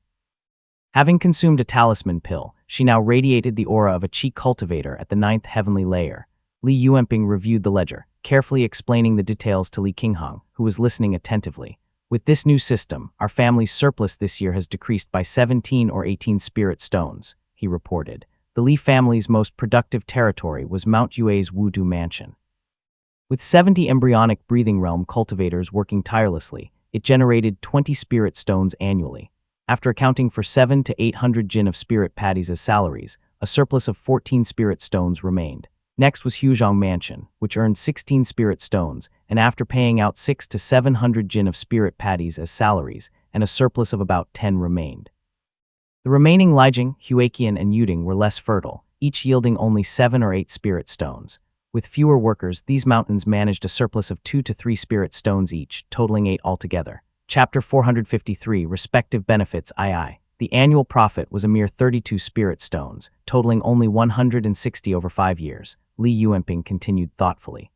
Having consumed a talisman pill, she now radiated the aura of a chi cultivator at the 9th heavenly layer. Li Yuanping reviewed the ledger, carefully explaining the details to Li Qinghong, who was listening attentively. With this new system, our family's surplus this year has decreased by 17 or 18 spirit stones, he reported. The Li family's most productive territory was Mount Yue's Wudu Mansion. With 70 embryonic breathing realm cultivators working tirelessly, it generated 20 spirit stones annually. After accounting for 700 to 800 jin of spirit patties as salaries, a surplus of 14 spirit stones remained. Next was Huzhong Mansion, which earned 16 spirit stones, and after paying out 600 to 700 jin of spirit patties as salaries, and a surplus of about 10 remained. The remaining Lijiang, Huaqian, and Yuding were less fertile, each yielding only 7 or 8 spirit stones. With fewer workers, these mountains managed a surplus of 2 to 3 spirit stones each, totaling 8 altogether. Chapter 453, Respective Benefits II. The annual profit was a mere 32 spirit stones, totaling only 160 over 5 years. Li Yuanping continued thoughtfully.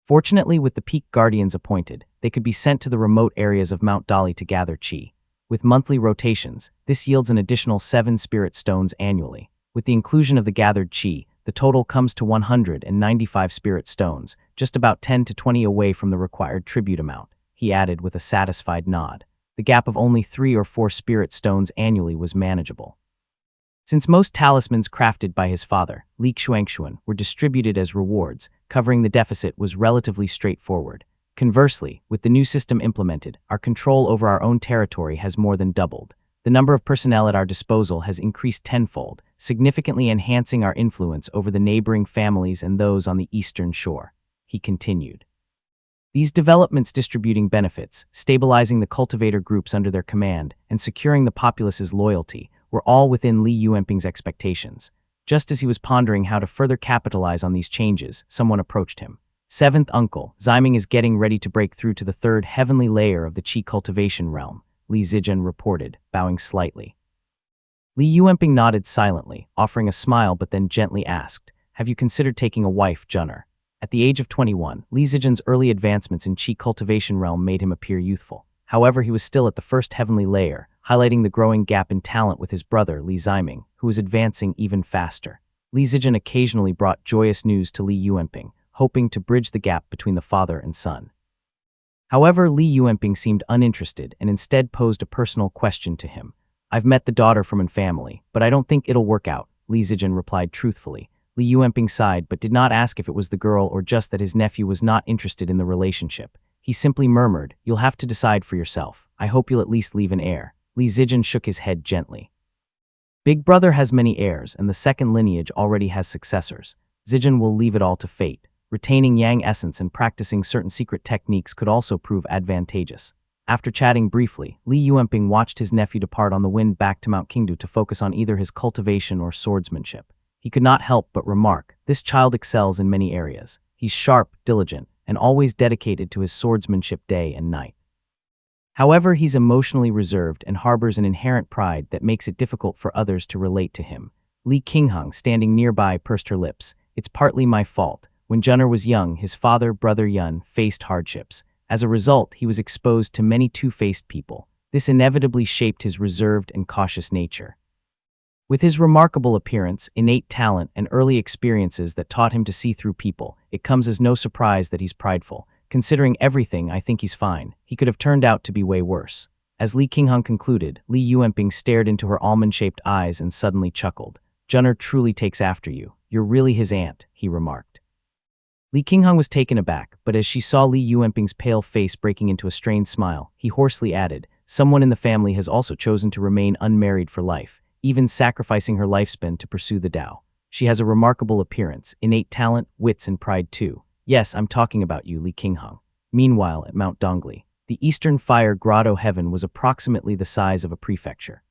Fortunately, with the peak guardians appointed, they could be sent to the remote areas of Mount Dali to gather qi. With monthly rotations, this yields an additional 7 spirit stones annually. With the inclusion of the gathered qi, the total comes to 195 spirit stones, just about 10 to 20 away from the required tribute amount, he added with a satisfied nod. The gap of only 3 or 4 spirit stones annually was manageable. Since most talismans crafted by his father, Li Xuanxuan, were distributed as rewards, covering the deficit was relatively straightforward. Conversely, with the new system implemented, our control over our own territory has more than doubled. The number of personnel at our disposal has increased tenfold, significantly enhancing our influence over the neighboring families and those on the eastern shore. He continued. These developments distributing benefits, stabilizing the cultivator groups under their command, and securing the populace's loyalty were all within Li Yuanping's expectations. Just as he was pondering how to further capitalize on these changes, someone approached him. Seventh uncle, Ziming is getting ready to break through to the third heavenly layer of the qi cultivation realm, Li Zijian reported, bowing slightly. Li Yuanping nodded silently, offering a smile but then gently asked, "Have you considered taking a wife, Junner?" At the age of 21, Li Zijian's early advancements in qi cultivation realm made him appear youthful. However, he was still at the first heavenly layer, highlighting the growing gap in talent with his brother, Li Ziming, who was advancing even faster. Li Zijian occasionally brought joyous news to Li Yuanping, hoping to bridge the gap between the father and son. However, Li Yuanping seemed uninterested and instead posed a personal question to him. "I've met the daughter from a family, but I don't think it'll work out," Li Zijian replied truthfully. Li Yuanping sighed but did not ask if it was the girl or just that his nephew was not interested in the relationship. He simply murmured, "You'll have to decide for yourself. I hope you'll at least leave an heir." Li Zijian shook his head gently. Big brother has many heirs and the second lineage already has successors. Zijian will leave it all to fate. Retaining Yang essence and practicing certain secret techniques could also prove advantageous. After chatting briefly, Li Yuanping watched his nephew depart on the wind back to Mount Qingdu to focus on either his cultivation or swordsmanship. He could not help but remark, "This child excels in many areas. He's sharp, diligent, and always dedicated to his swordsmanship day and night. However, he's emotionally reserved and harbors an inherent pride that makes it difficult for others to relate to him." Li Qingheng, standing nearby, pursed her lips. "It's partly my fault. When Junner was young, his father, Brother Yun, faced hardships. As a result, he was exposed to many two-faced people. This inevitably shaped his reserved and cautious nature. With his remarkable appearance, innate talent, and early experiences that taught him to see through people, it comes as no surprise that he's prideful. Considering everything, I think he's fine. He could have turned out to be way worse." As Li Qingheng concluded, Li Yuanping stared into her almond-shaped eyes and suddenly chuckled. "Junner truly takes after you. You're really his aunt," he remarked. Li Qingheng was taken aback, but as she saw Li Yuanping's pale face breaking into a strained smile, he hoarsely added, "Someone in the family has also chosen to remain unmarried for life, even sacrificing her lifespan to pursue the Tao. She has a remarkable appearance, innate talent, wits, and pride too. Yes, I'm talking about you, Li Qingheng." Meanwhile, at Mount Dongli, the eastern fire grotto heaven was approximately the size of a prefecture.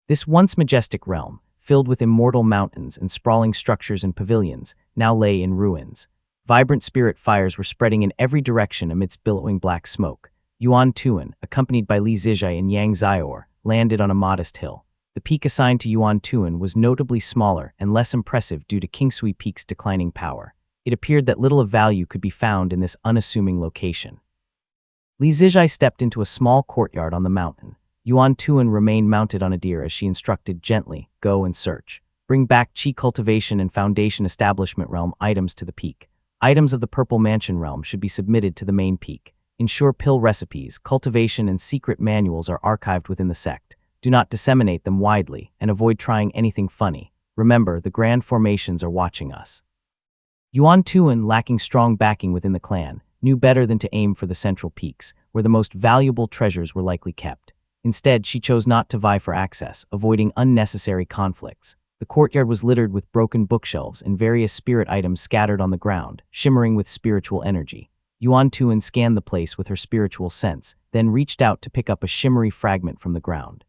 This once majestic realm, filled with immortal mountains and sprawling structures and pavilions, now lay in ruins. Vibrant spirit fires were spreading in every direction amidst billowing black smoke. Yuan Tuan, accompanied by Li Zijai and Yang Xiaor, landed on a modest hill. The peak assigned to Yuan Tuan was notably smaller and less impressive due to Kingsui Peak's declining power. It appeared that little of value could be found in this unassuming location. Li Zijai stepped into a small courtyard on the mountain. Yuan Tuan remained mounted on a deer as she instructed gently, "Go and search. Bring back qi cultivation and foundation establishment realm items to the peak. Items of the Purple Mansion realm should be submitted to the main peak. Ensure pill recipes, cultivation, and secret manuals are archived within the sect. Do not disseminate them widely, and avoid trying anything funny. Remember, the grand formations are watching us." Yuan Tuan, lacking strong backing within the clan, knew better than to aim for the central peaks, where the most valuable treasures were likely kept. Instead, she chose not to vie for access, avoiding unnecessary conflicts. The courtyard was littered with broken bookshelves and various spirit items scattered on the ground, shimmering with spiritual energy. Yuan Tuan scanned the place with her spiritual sense, then reached out to pick up a shimmery fragment from the ground.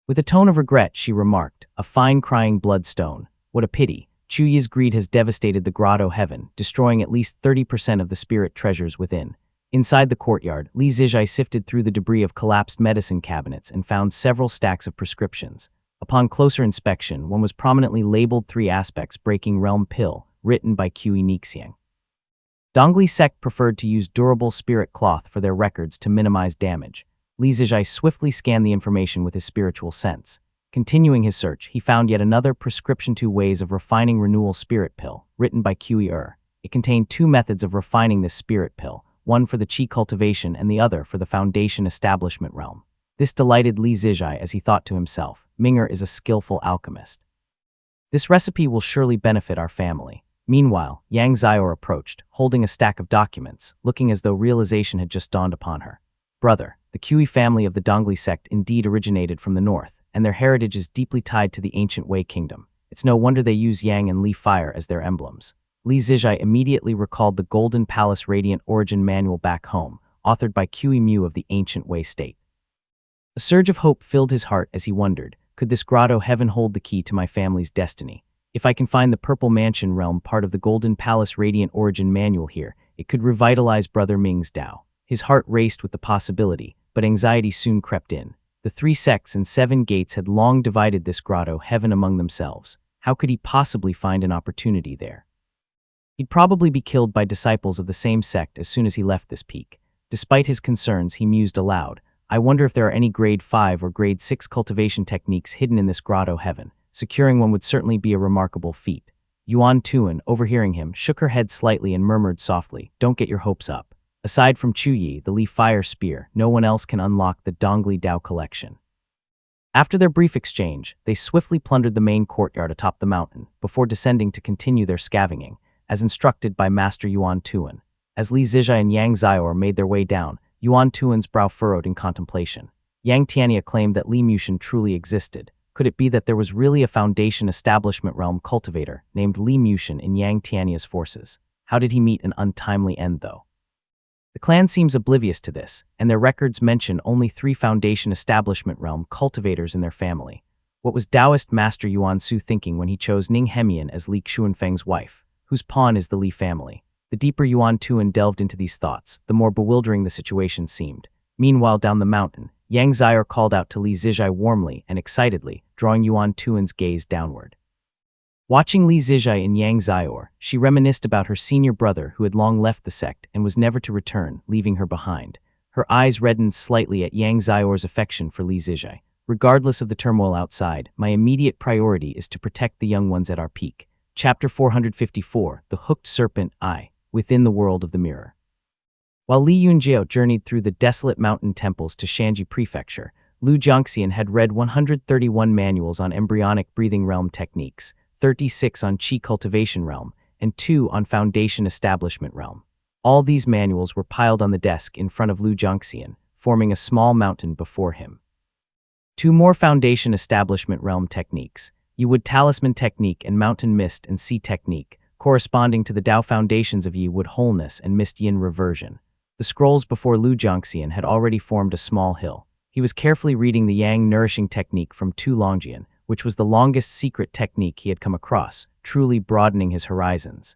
With a tone of regret, she remarked, "A fine crying bloodstone. What a pity. Chuyi's greed has devastated the grotto heaven, destroying at least 30% of the spirit treasures within." Inside the courtyard, Li Zijai sifted through the debris of collapsed medicine cabinets and found several stacks of prescriptions. Upon closer inspection, one was prominently labeled 3 aspects breaking realm pill, written by Qi Nixiang. Dongli sect preferred to use durable spirit cloth for their records to minimize damage. Li Zijai swiftly scanned the information with his spiritual sense. Continuing his search, he found yet another prescription 2 ways of refining renewal spirit pill, written by Qi. It contained 2 methods of refining this spirit pill, one for the qi cultivation and the other for the foundation establishment realm. This delighted Li Zijai as he thought to himself, Ming'er is a skillful alchemist. This recipe will surely benefit our family. Meanwhile, Yang Xiaor approached, holding a stack of documents, looking as though realization had just dawned upon her. Brother, the Kui family of the Dongli sect indeed originated from the north, and their heritage is deeply tied to the ancient Wei kingdom. It's no wonder they use Yang and Li Fire as their emblems. Li Zijai immediately recalled the Golden Palace Radiant Origin Manual back home, authored by Kui Mu of the ancient Wei state. A surge of hope filled his heart as he wondered, could this grotto heaven hold the key to my family's destiny? If I can find the Purple Mansion realm part of the Golden Palace Radiant Origin Manual here, it could revitalize Brother Ming's Dao. His heart raced with the possibility, but anxiety soon crept in. The 3 sects and 7 gates had long divided this grotto heaven among themselves. How could he possibly find an opportunity there? He'd probably be killed by disciples of the same sect as soon as he left this peak. Despite his concerns, he mused aloud, I wonder if there are any grade 5 or grade 6 cultivation techniques hidden in this grotto heaven. Securing one would certainly be a remarkable feat. Yuan Tuan, overhearing him, shook her head slightly and murmured softly, don't get your hopes up. Aside from Chu Yi, the Li Fire Spear, no one else can unlock the Dongli Dao collection. After their brief exchange, they swiftly plundered the main courtyard atop the mountain, before descending to continue their scavenging, as instructed by Master Yuan Tuan. As Li Zijai and Yang Xiaor made their way down, Yuan Tuan's brow furrowed in contemplation. Yang Tiania claimed that Li Mushin truly existed. Could it be that there was really a Foundation Establishment realm cultivator named Li Mushin in Yang Tiania's forces? How did he meet an untimely end, though? The clan seems oblivious to this, and their records mention only 3 Foundation Establishment realm cultivators in their family. What was Taoist Master Yuan Su thinking when he chose Ning Hemian as Li Xuanfeng's wife, whose pawn is the Li family? The deeper Yuan Tuan delved into these thoughts, the more bewildering the situation seemed. Meanwhile, down the mountain, Yang Xiaor called out to Li Zijai warmly and excitedly, drawing Yuan Tuan's gaze downward. Watching Li Zijai and Yang Xiaor, she reminisced about her senior brother who had long left the sect and was never to return, leaving her behind. Her eyes reddened slightly at Yang Xiaor's affection for Li Zijai. Regardless of the turmoil outside, my immediate priority is to protect the young ones at our peak. Chapter 454, The Hooked Serpent I, Within the World of the Mirror. While Li Yunjiao journeyed through the desolate mountain temples to Shanji Prefecture, Lu Jiangxian had read 131 manuals on embryonic breathing realm techniques, 36 on Qi cultivation realm, and 2 on Foundation Establishment realm. All these manuals were piled on the desk in front of Lu Jiangxian, forming a small mountain before him. 2 more Foundation Establishment realm techniques, Yiwood Talisman Technique and Mountain Mist and Sea Technique, corresponding to the Dao foundations of Yiwood Wholeness and Mist Yin Reversion. The scrolls before Lu Jiangxian had already formed a small hill. He was carefully reading the Yang Nourishing Technique from Tu Longjian, which was the longest secret technique he had come across, truly broadening his horizons.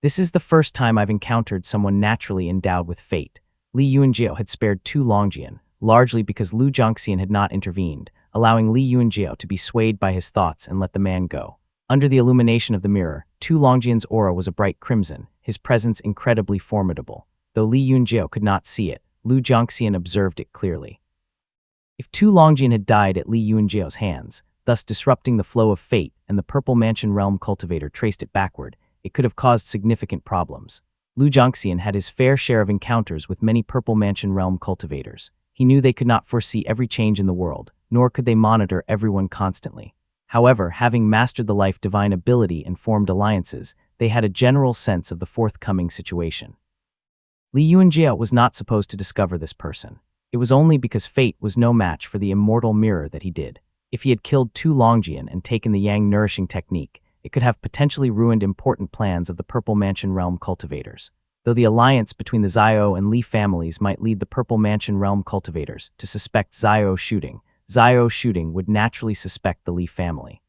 This is the first time I've encountered someone naturally endowed with fate. Li Yunjiao had spared Tu Longjian, largely because Lu Jiangxian had not intervened, allowing Li Yunjiao to be swayed by his thoughts and let the man go. Under the illumination of the mirror, Tu Longjian's aura was a bright crimson, his presence incredibly formidable. Though Li Yunjiao could not see it, Lu Jiangxian observed it clearly. If Tu Longjian had died at Li Yunjiao's hands, thus disrupting the flow of fate, and the Purple Mansion realm cultivator traced it backward, it could have caused significant problems. Lu Jiangxian had his fair share of encounters with many Purple Mansion realm cultivators. He knew they could not foresee every change in the world, nor could they monitor everyone constantly. However, having mastered the life divine ability and formed alliances, they had a general sense of the forthcoming situation. Li Yunjiao was not supposed to discover this person. It was only because fate was no match for the immortal mirror that he did. If he had killed Tu Longjian and taken the Yang Nourishing Technique, it could have potentially ruined important plans of the Purple Mansion realm cultivators. Though the alliance between the Xiao and Li families might lead the Purple Mansion realm cultivators to suspect Xiao shooting would naturally suspect the Li family.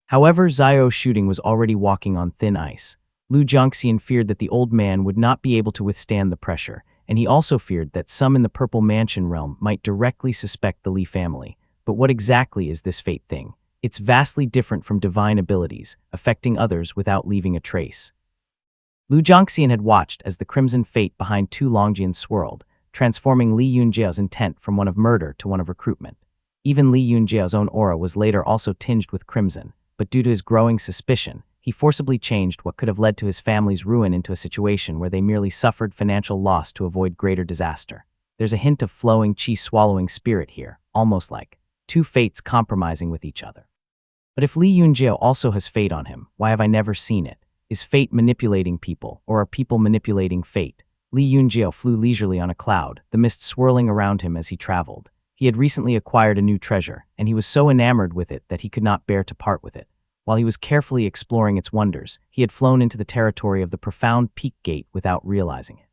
However, Xiao shooting was already walking on thin ice. Lu Jiangxian feared that the old man would not be able to withstand the pressure, and he also feared that some in the Purple Mansion realm might directly suspect the Li family. But what exactly is this fate thing? It's vastly different from divine abilities, affecting others without leaving a trace. Lu Jiangxian had watched as the crimson fate behind Tu Longjian swirled, transforming Li Yunjiao's intent from one of murder to one of recruitment. Even Li Yunjiao's own aura was later also tinged with crimson, but due to his growing suspicion, he forcibly changed what could have led to his family's ruin into a situation where they merely suffered financial loss to avoid greater disaster. There's a hint of flowing chi-swallowing spirit here, almost like two fates compromising with each other. But if Li Yunjiao also has fate on him, why have I never seen it? Is fate manipulating people, or are people manipulating fate? Li Yunjiao flew leisurely on a cloud, the mist swirling around him as he traveled. He had recently acquired a new treasure, and he was so enamored with it that he could not bear to part with it. While he was carefully exploring its wonders, he had flown into the territory of the profound peak gate without realizing it.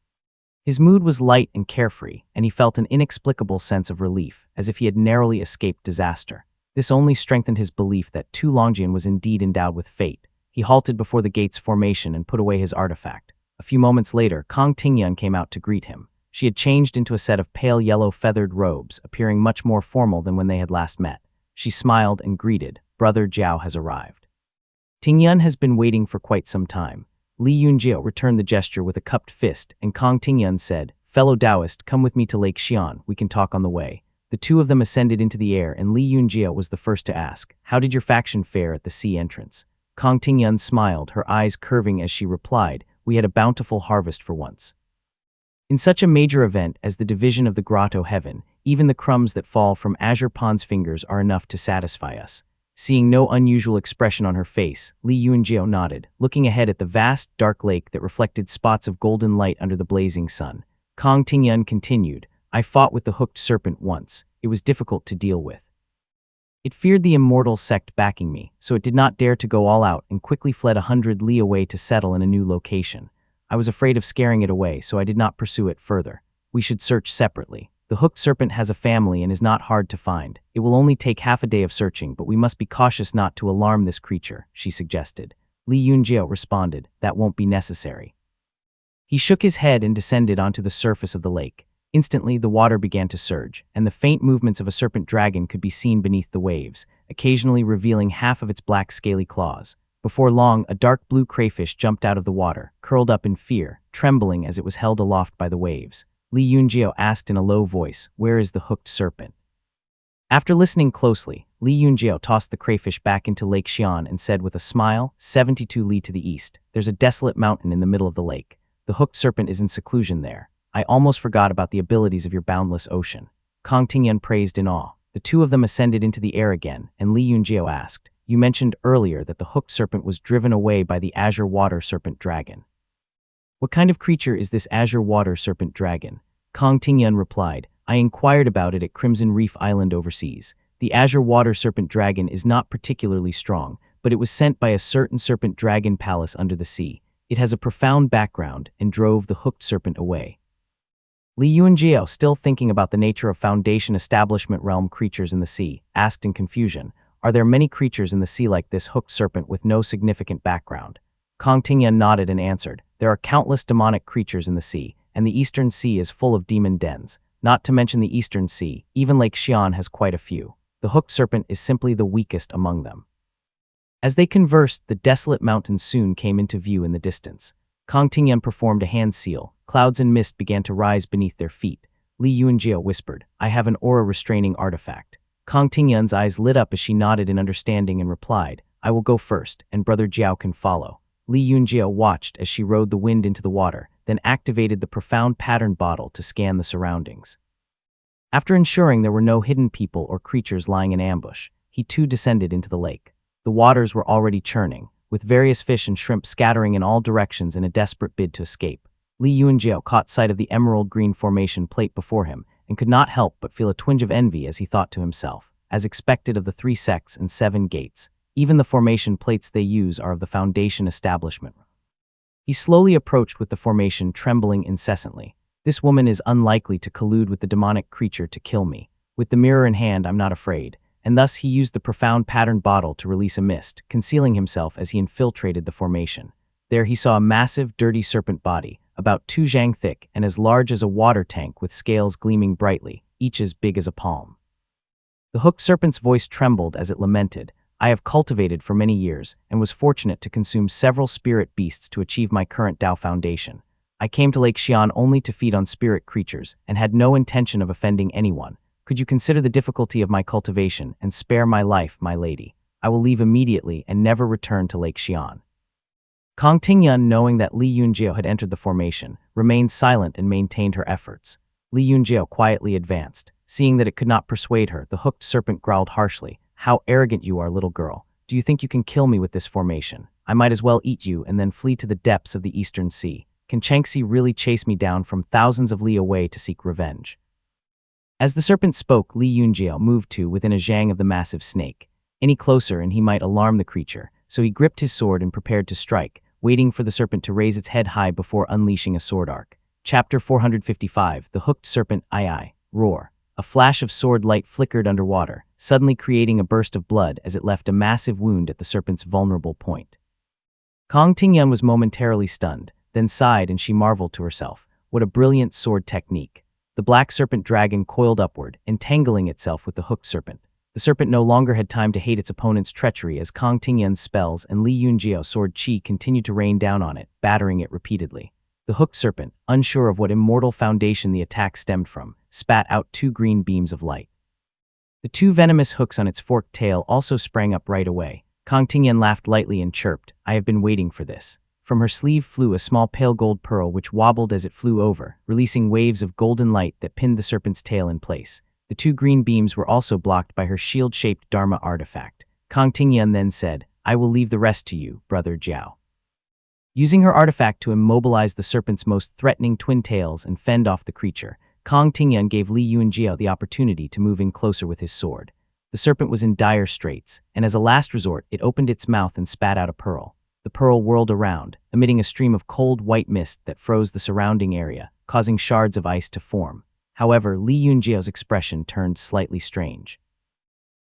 His mood was light and carefree, and he felt an inexplicable sense of relief, as if he had narrowly escaped disaster. This only strengthened his belief that Tu Longjian was indeed endowed with fate. He halted before the gate's formation and put away his artifact. A few moments later, Kong Tingyun came out to greet him. She had changed into a set of pale yellow feathered robes, appearing much more formal than when they had last met. She smiled and greeted, "Brother Jiao has arrived." Tingyun has been waiting for quite some time. Li Yunjiao returned the gesture with a cupped fist, and Kong Tingyun said, "Fellow Taoist, come with me to Lake Xi'an, we can talk on the way." The two of them ascended into the air, and Li Yunjiao was the first to ask, "How did your faction fare at the sea entrance?" Kong Tingyun smiled, her eyes curving as she replied, "We had a bountiful harvest for once." In such a major event as the division of the grotto heaven, even the crumbs that fall from Azure Pon's fingers are enough to satisfy us. Seeing no unusual expression on her face, Li Yunjiao nodded, looking ahead at the vast, dark lake that reflected spots of golden light under the blazing sun. Kong Tingyun continued, "I fought with the hooked serpent once. It was difficult to deal with. It feared the immortal sect backing me, so it did not dare to go all out and quickly fled 100 li away to settle in a new location. I was afraid of scaring it away, so I did not pursue it further. We should search separately. The hooked serpent has a family and is not hard to find. It will only take half a day of searching, but we must be cautious not to alarm this creature," she suggested. Li Yunjiao responded, "That won't be necessary." He shook his head and descended onto the surface of the lake. Instantly, the water began to surge, and the faint movements of a serpent dragon could be seen beneath the waves, occasionally revealing half of its black scaly claws. Before long, a dark blue crayfish jumped out of the water, curled up in fear, trembling as it was held aloft by the waves. Li Yunjiao asked in a low voice, "Where is the hooked serpent?" After listening closely, Li Yunjiao tossed the crayfish back into Lake Xi'an and said with a smile, 72 li to the east. There's a desolate mountain in the middle of the lake. The hooked serpent is in seclusion there. I almost forgot about the abilities of your boundless ocean." Kong Tingyun praised in awe. The two of them ascended into the air again, and Li Yunjiao asked, "You mentioned earlier that the hooked serpent was driven away by the azure water serpent dragon. What kind of creature is this azure water serpent dragon?" Kong Tingyun replied, "I inquired about it at Crimson Reef Island overseas. The azure water serpent dragon is not particularly strong, but it was sent by a certain serpent dragon palace under the sea. It has a profound background and drove the hooked serpent away." Li Yunjiao, still thinking about the nature of Foundation Establishment realm creatures in the sea, asked in confusion, "Are there many creatures in the sea like this hooked serpent with no significant background?" Kong Tingyun nodded and answered, "There are countless demonic creatures in the sea, and the Eastern Sea is full of demon dens. Not to mention the Eastern Sea, even Lake Xi'an has quite a few. The hooked serpent is simply the weakest among them." As they conversed, the desolate mountains soon came into view in the distance. Kong Tingyun performed a hand seal. Clouds and mist began to rise beneath their feet. Li Yunjiao whispered, "I have an aura-restraining artifact." Kong Tingyun's eyes lit up as she nodded in understanding and replied, "I will go first, and Brother Jiao can follow." Li Yunjiao watched as she rode the wind into the water, then activated the profound pattern bottle to scan the surroundings. After ensuring there were no hidden people or creatures lying in ambush, he too descended into the lake. The waters were already churning, with various fish and shrimp scattering in all directions in a desperate bid to escape. Li Yunjiao caught sight of the emerald green formation plate before him and could not help but feel a twinge of envy as he thought to himself, as expected of the 3 sects and 7 gates, even the formation plates they use are of the Foundation Establishment. He slowly approached with the formation trembling incessantly. "This woman is unlikely to collude with the demonic creature to kill me. With the mirror in hand, I'm not afraid." And thus he used the profound pattern bottle to release a mist, concealing himself as he infiltrated the formation. There he saw a massive, dirty serpent body, about 2 zhang thick and as large as a water tank with scales gleaming brightly, each as big as a palm. The hooked serpent's voice trembled as it lamented, "I have cultivated for many years and was fortunate to consume several spirit beasts to achieve my current Tao foundation. I came to Lake Xi'an only to feed on spirit creatures and had no intention of offending anyone. Could you consider the difficulty of my cultivation and spare my life, my lady? I will leave immediately and never return to Lake Xi'an." Kong Tingyun, knowing that Li Yunjiao had entered the formation, remained silent and maintained her efforts. Li Yunjiao quietly advanced. Seeing that it could not persuade her, the hooked serpent growled harshly. How arrogant you are, little girl. Do you think you can kill me with this formation? I might as well eat you and then flee to the depths of the Eastern Sea. Can Changxi really chase me down from thousands of li away to seek revenge? As the serpent spoke, Li Yunjiao moved to within a zhang of the massive snake. Any closer and he might alarm the creature, so he gripped his sword and prepared to strike, waiting for the serpent to raise its head high before unleashing a sword arc. Chapter 455, The Hooked Serpent, Ai, Roar. A flash of sword light flickered underwater, suddenly creating a burst of blood as it left a massive wound at the serpent's vulnerable point. Kong Tingyun was momentarily stunned, then sighed and she marveled to herself. What a brilliant sword technique. The black serpent dragon coiled upward, entangling itself with the hooked serpent. The serpent no longer had time to hate its opponent's treachery as Kong Tingyun's spells and Li Yunjiao's sword chi continued to rain down on it, battering it repeatedly. The hooked serpent, unsure of what immortal foundation the attack stemmed from, spat out two green beams of light. The two venomous hooks on its forked tail also sprang up right away. Kong Tingyun laughed lightly and chirped, I have been waiting for this. From her sleeve flew a small pale gold pearl which wobbled as it flew over, releasing waves of golden light that pinned the serpent's tail in place. The two green beams were also blocked by her shield-shaped Dharma artifact. Kong Tingyun then said, I will leave the rest to you, Brother Jiao. Using her artifact to immobilize the serpent's most threatening twin tails and fend off the creature, Kong Tingyun gave Li Yunjiao the opportunity to move in closer with his sword. The serpent was in dire straits, and as a last resort, it opened its mouth and spat out a pearl. The pearl whirled around, emitting a stream of cold white mist that froze the surrounding area, causing shards of ice to form. However, Li Yunjiao's expression turned slightly strange.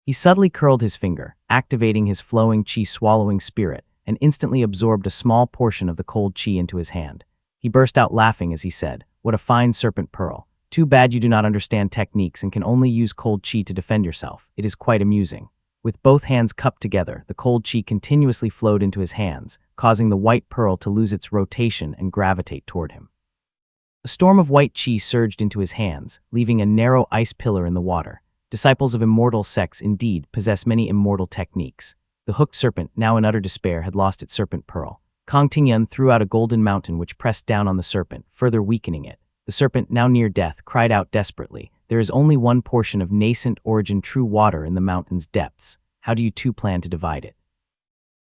He subtly curled his finger, activating his flowing chi-swallowing spirit, and instantly absorbed a small portion of the cold chi into his hand. He burst out laughing as he said, What a fine serpent pearl. Too bad you do not understand techniques and can only use cold chi to defend yourself. It is quite amusing. With both hands cupped together, the cold chi continuously flowed into his hands, causing the white pearl to lose its rotation and gravitate toward him. A storm of white chi surged into his hands, leaving a narrow ice pillar in the water. Disciples of immortal sects indeed possess many immortal techniques. The hooked serpent, now in utter despair, had lost its serpent pearl. Kong Tingyun threw out a golden mountain which pressed down on the serpent, further weakening it. The serpent, now near death, cried out desperately, There is only one portion of nascent origin true water in the mountain's depths. How do you two plan to divide it?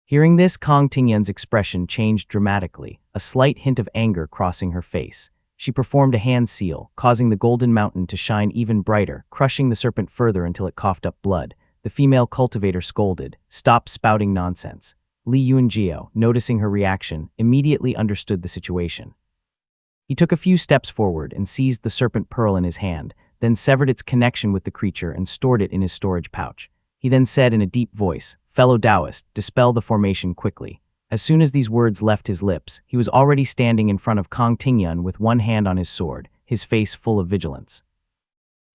Hearing this, Kong Tingyun's expression changed dramatically, a slight hint of anger crossing her face. She performed a hand seal, causing the golden mountain to shine even brighter, crushing the serpent further until it coughed up blood. The female cultivator scolded, Stop spouting nonsense. Li Yunjiao, noticing her reaction, immediately understood the situation. He took a few steps forward and seized the serpent pearl in his hand, then severed its connection with the creature and stored it in his storage pouch. He then said in a deep voice, Fellow Taoist, dispel the formation quickly. As soon as these words left his lips, he was already standing in front of Kong Tingyun with one hand on his sword, his face full of vigilance.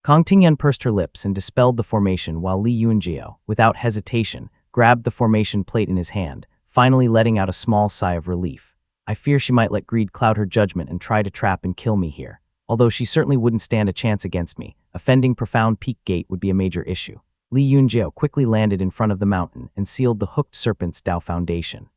Kong Tingyun pursed her lips and dispelled the formation while Li Yunjiao, without hesitation, grabbed the formation plate in his hand, finally letting out a small sigh of relief. I fear she might let greed cloud her judgment and try to trap and kill me here. Although she certainly wouldn't stand a chance against me, offending Profound Peak Gate would be a major issue. Li Yunjiao quickly landed in front of the mountain and sealed the hooked serpent's Tao foundation.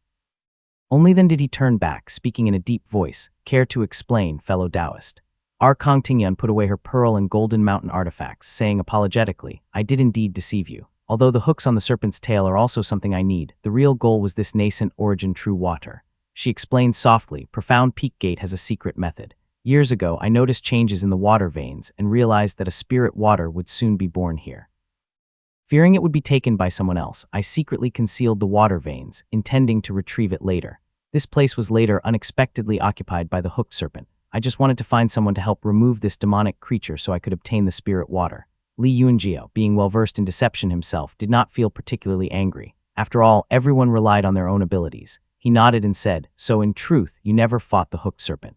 Only then did he turn back, speaking in a deep voice, Care to explain, fellow Taoist. Kong Tingyun put away her pearl and golden mountain artifacts, saying apologetically, I did indeed deceive you. Although the hooks on the serpent's tail are also something I need, the real goal was this nascent origin true water. She explained softly, Profound Peak Gate has a secret method. Years ago, I noticed changes in the water veins and realized that a spirit water would soon be born here. Fearing it would be taken by someone else, I secretly concealed the water veins, intending to retrieve it later. This place was later unexpectedly occupied by the hooked serpent. I just wanted to find someone to help remove this demonic creature so I could obtain the spirit water. Li Yunjiao, being well-versed in deception himself, did not feel particularly angry. After all, everyone relied on their own abilities. He nodded and said, So in truth, you never fought the hooked serpent.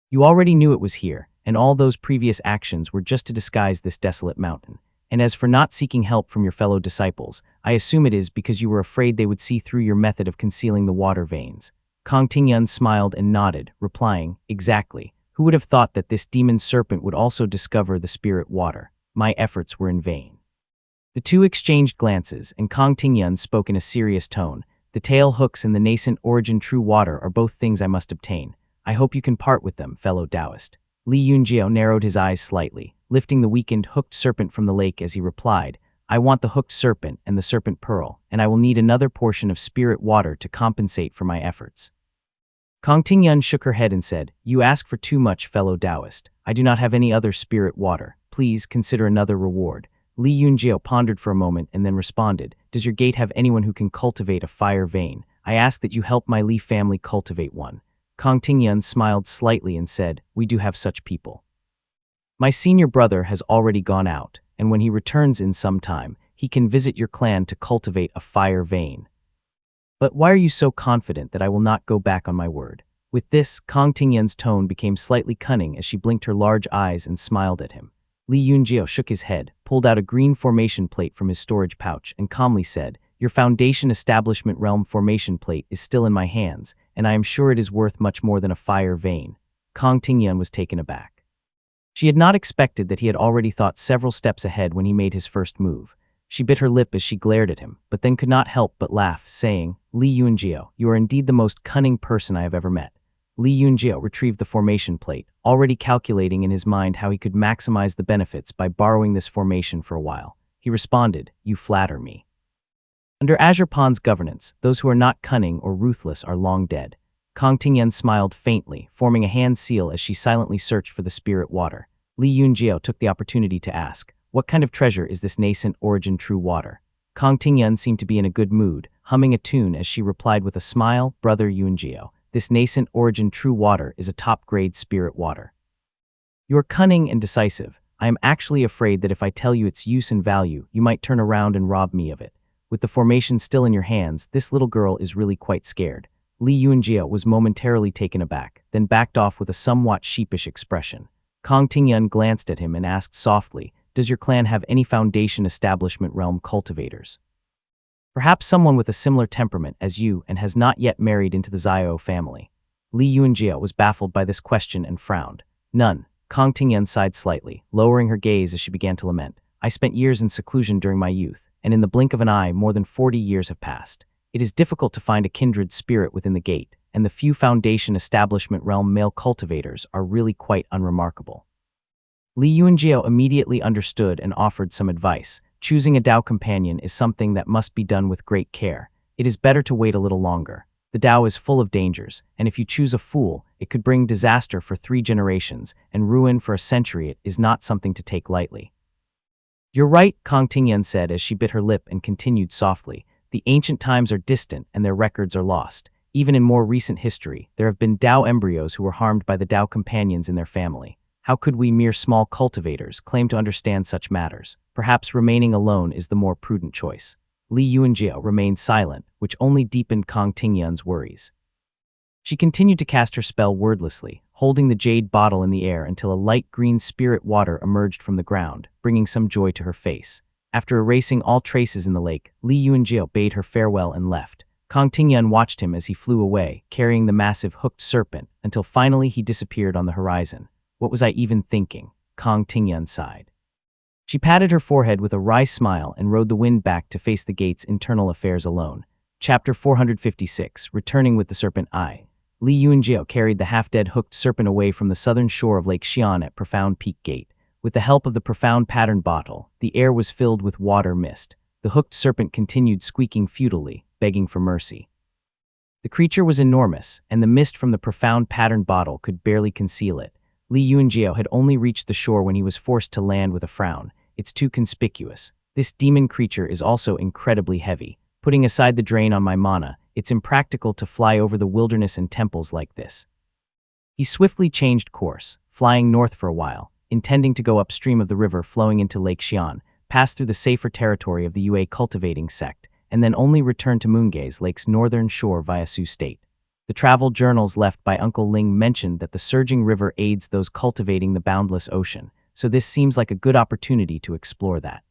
You already knew it was here, and all those previous actions were just to disguise this desolate mountain. And as for not seeking help from your fellow disciples, I assume it is because you were afraid they would see through your method of concealing the water veins. Kong Tingyun smiled and nodded, replying, Exactly. Who would have thought that this demon serpent would also discover the spirit water? My efforts were in vain. The two exchanged glances, and Kong Tingyun spoke in a serious tone. The tail hooks and the nascent origin true water are both things I must obtain. I hope you can part with them, fellow Taoist. Li Yunjiao narrowed his eyes slightly, lifting the weakened hooked serpent from the lake as he replied, I want the hooked serpent and the serpent pearl, and I will need another portion of spirit water to compensate for my efforts. Kong Tingyun shook her head and said, You ask for too much, fellow Taoist. I do not have any other spirit water. Please consider another reward. Li Yunjiao pondered for a moment and then responded, Does your gate have anyone who can cultivate a fire vein? I ask that you help my Li family cultivate one. Kong Tingyun smiled slightly and said, We do have such people. My senior brother has already gone out, and when he returns in some time, he can visit your clan to cultivate a fire vein. But why are you so confident that I will not go back on my word? With this, Kong Tingyun's tone became slightly cunning as she blinked her large eyes and smiled at him. Li Yunjiao shook his head, pulled out a green formation plate from his storage pouch, and calmly said, Your Foundation Establishment Realm formation plate is still in my hands, and I am sure it is worth much more than a fire vein. Kong Tingyun was taken aback. She had not expected that he had already thought several steps ahead when he made his first move. She bit her lip as she glared at him, but then could not help but laugh, saying, Li Yunjiao, you are indeed the most cunning person I have ever met. Li Yunjiao retrieved the formation plate, already calculating in his mind how he could maximize the benefits by borrowing this formation for a while. He responded, You flatter me. Under Azure Pond's governance, those who are not cunning or ruthless are long dead. Kong Tingyun smiled faintly, forming a hand seal as she silently searched for the spirit water. Li Yunjiao took the opportunity to ask, What kind of treasure is this nascent origin true water? Kong Tingyun seemed to be in a good mood, humming a tune as she replied with a smile, Brother Yunjiao, this nascent origin true water is a top-grade spirit water. You are cunning and decisive. I am actually afraid that if I tell you its use and value, you might turn around and rob me of it. With the formation still in your hands, this little girl is really quite scared. Li Yunjiao was momentarily taken aback, then backed off with a somewhat sheepish expression. Kong Tingyun glanced at him and asked softly, Does your clan have any Foundation Establishment Realm cultivators? Perhaps someone with a similar temperament as you and has not yet married into the Xiao family. Li Yunjiao was baffled by this question and frowned. None. Kong Tingyun sighed slightly, lowering her gaze as she began to lament. I spent years in seclusion during my youth, and in the blink of an eye more than 40 years have passed. It is difficult to find a kindred spirit within the gate, and the few Foundation Establishment Realm male cultivators are really quite unremarkable. Li Yunjiao immediately understood and offered some advice. Choosing a Dao companion is something that must be done with great care. It is better to wait a little longer. The Dao is full of dangers, and if you choose a fool, it could bring disaster for 3 generations, and ruin for a century. It is not something to take lightly. You're right, Kong Tingyun said as she bit her lip and continued softly. The ancient times are distant and their records are lost. Even in more recent history, there have been Dao embryos who were harmed by the Dao companions in their family. How could we mere small cultivators claim to understand such matters? Perhaps remaining alone is the more prudent choice. Li Yunjiao remained silent, which only deepened Kong Tingyun's worries. She continued to cast her spell wordlessly, holding the jade bottle in the air until a light green spirit water emerged from the ground, bringing some joy to her face. After erasing all traces in the lake, Li Yunjiao bade her farewell and left. Kong Tingyun watched him as he flew away, carrying the massive hooked serpent, until finally he disappeared on the horizon. What was I even thinking? Kong Tingyun sighed. She patted her forehead with a wry smile and rode the wind back to face the gate's internal affairs alone. Chapter 456, Returning with the Serpent Eye. Li Yunjiao carried the half-dead hooked serpent away from the southern shore of Lake Xian at Profound Peak Gate. With the help of the profound pattern bottle, the air was filled with water mist. The hooked serpent continued squeaking futilely, begging for mercy. The creature was enormous, and the mist from the profound pattern bottle could barely conceal it. Li Yunjiao had only reached the shore when he was forced to land with a frown. It's too conspicuous. This demon creature is also incredibly heavy. Putting aside the drain on my mana, it's impractical to fly over the wilderness and temples like this. He swiftly changed course, flying north for a while, intending to go upstream of the river flowing into Lake Xian, pass through the safer territory of the Yue cultivating sect, and then only return to Moongaze Lake's northern shore via Sioux State. The travel journals left by Uncle Ling mentioned that the surging river aids those cultivating the boundless ocean, so this seems like a good opportunity to explore that.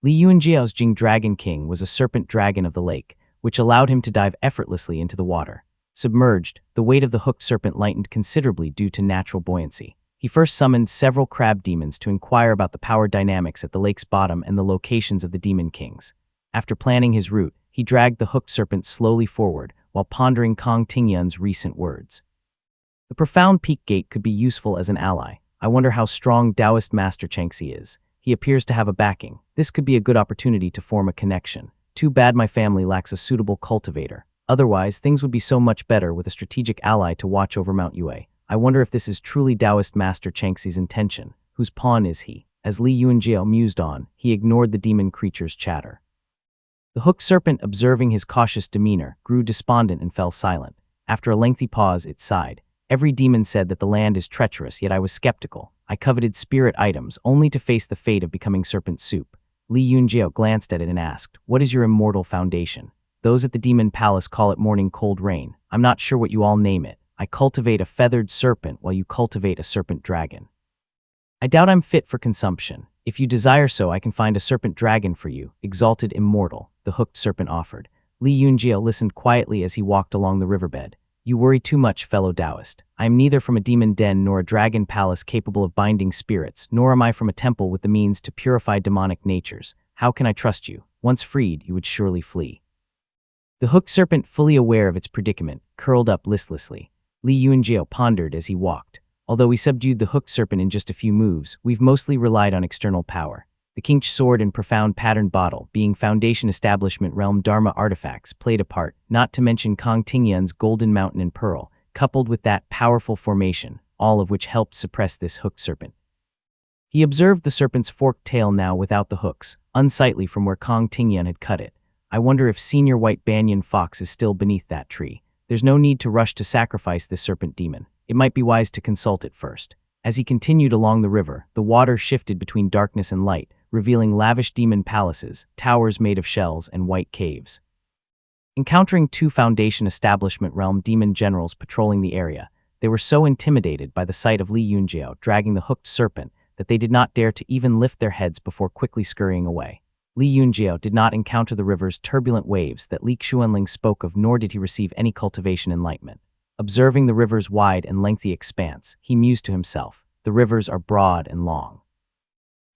Li Yunjiao's Jing Dragon King was a serpent dragon of the lake, which allowed him to dive effortlessly into the water. Submerged, the weight of the hooked serpent lightened considerably due to natural buoyancy. He first summoned several crab demons to inquire about the power dynamics at the lake's bottom and the locations of the demon kings. After planning his route, he dragged the hooked serpent slowly forward, while pondering Kong Tingyun's recent words. The The profound peak gate could be useful as an ally. I wonder how strong Taoist Master Chengxi is. He appears to have a backing. This could be a good opportunity to form a connection. Too bad my family lacks a suitable cultivator. Otherwise, things would be so much better with a strategic ally to watch over Mount Yue. I wonder if this is truly Taoist Master Chengxi's intention. Whose pawn is he? As Li Yunjiao mused on, he ignored the demon creature's chatter. The hooked serpent, observing his cautious demeanor, grew despondent and fell silent. After a lengthy pause, it sighed. Every demon said that the land is treacherous, yet I was skeptical. I coveted spirit items, only to face the fate of becoming serpent soup. Li Yunjiao glanced at it and asked, "What is your immortal foundation?" "Those at the demon palace call it morning cold rain. I'm not sure what you all name it. I cultivate a feathered serpent while you cultivate a serpent dragon. I doubt I'm fit for consumption. If you desire so, I can find a serpent dragon for you, exalted immortal," the hooked serpent offered. Li Yunjiao listened quietly as he walked along the riverbed. "You worry too much, fellow Taoist. I am neither from a demon den nor a dragon palace capable of binding spirits, nor am I from a temple with the means to purify demonic natures. How can I trust you? Once freed, you would surely flee." The hooked serpent, fully aware of its predicament, curled up listlessly. Li Yunjiao pondered as he walked. "Although we subdued the hooked serpent in just a few moves, we've mostly relied on external power. The Qingsh sword and profound patterned bottle, being Foundation Establishment Realm Dharma artifacts, played a part, not to mention Kong Tingyan's Golden Mountain and Pearl, coupled with that powerful formation, all of which helped suppress this hooked serpent." He observed the serpent's forked tail now without the hooks, unsightly from where Kong Tingyan had cut it. "I wonder if Senior White Banyan Fox is still beneath that tree. There's no need to rush to sacrifice this serpent demon. It might be wise to consult it first." As he continued along the river, the water shifted between darkness and light, revealing lavish demon palaces, towers made of shells, and white caves. Encountering two Foundation Establishment Realm demon generals patrolling the area, they were so intimidated by the sight of Li Yunjiao dragging the hooked serpent that they did not dare to even lift their heads before quickly scurrying away. Li Yunjiao did not encounter the river's turbulent waves that Li Xuanling spoke of, nor did he receive any cultivation enlightenment. Observing the river's wide and lengthy expanse, he mused to himself, "The rivers are broad and long.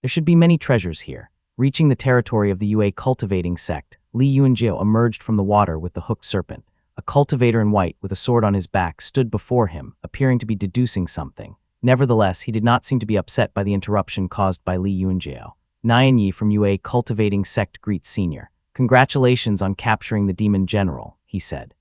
There should be many treasures here." Reaching the territory of the Yue cultivating sect, Li Yunjiao emerged from the water with the hooked serpent. A cultivator in white with a sword on his back stood before him, appearing to be deducing something. Nevertheless, he did not seem to be upset by the interruption caused by Li Yunjiao. "Nian Yi from Yue cultivating sect greets Senior. Congratulations on capturing the demon general," he said.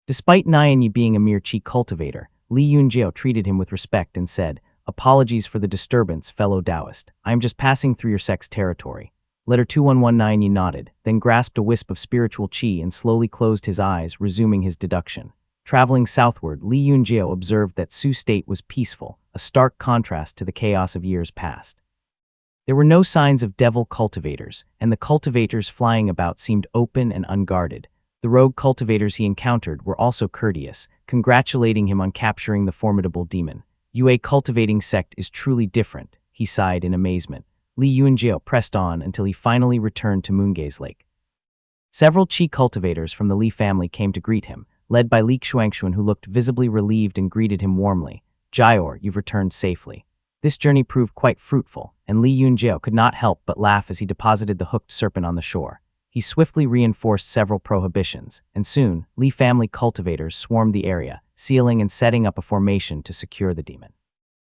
Despite Nian Yi being a mere chi cultivator, Li Yunjiao treated him with respect and said, "Apologies for the disturbance, fellow Taoist. I am just passing through your sect's territory." Letter 2119 Yi nodded, then grasped a wisp of spiritual chi and slowly closed his eyes, resuming his deduction. Traveling southward, Li Yunjiao observed that Su State was peaceful, a stark contrast to the chaos of years past. There were no signs of devil cultivators, and the cultivators flying about seemed open and unguarded. The rogue cultivators he encountered were also courteous, congratulating him on capturing the formidable demon. "Yue cultivating sect is truly different," he sighed in amazement. Li Yunjiao pressed on until he finally returned to Moongaze Lake. Several Qi cultivators from the Li family came to greet him, led by Li Xuanxuan, who looked visibly relieved and greeted him warmly. "Jior, you've returned safely." This journey proved quite fruitful, and Li Yunjiao could not help but laugh as he deposited the hooked serpent on the shore. He swiftly reinforced several prohibitions, and soon, Li family cultivators swarmed the area, sealing and setting up a formation to secure the demon.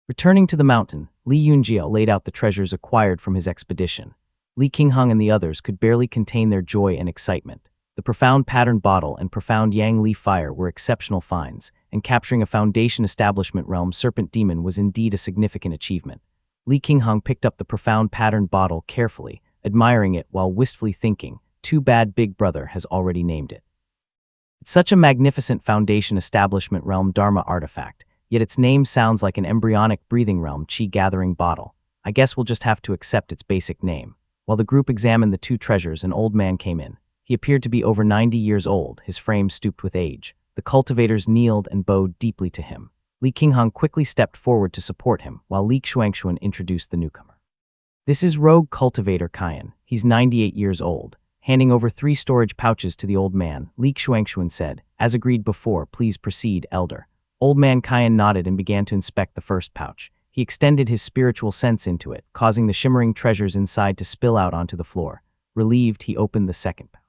Returning to the mountain, Li Yunjiao laid out the treasures acquired from his expedition. Li Qingheng and the others could barely contain their joy and excitement. The profound patterned bottle and profound Yang Li fire were exceptional finds, and capturing a Foundation Establishment Realm serpent demon was indeed a significant achievement. Li Qingheng picked up the profound patterned bottle carefully, admiring it while wistfully thinking, "Too bad Big Brother has already named it. It's such a magnificent Foundation Establishment Realm Dharma artifact, yet its name sounds like an embryonic breathing realm chi-gathering bottle. I guess we'll just have to accept its basic name." While the group examined the two treasures, an old man came in. He appeared to be over 90 years old, his frame stooped with age. The cultivators kneeled and bowed deeply to him. Li Qingheng quickly stepped forward to support him, while Li Xuanxuan introduced the newcomer. "This is Rogue Cultivator Qian. He's 98 years old." Handing over 3 storage pouches to the old man, Li Xuanxuan said, "As agreed before, please proceed, Elder." Old man Qian nodded and began to inspect the first pouch. He extended his spiritual sense into it, causing the shimmering treasures inside to spill out onto the floor. Relieved, he opened the second pouch.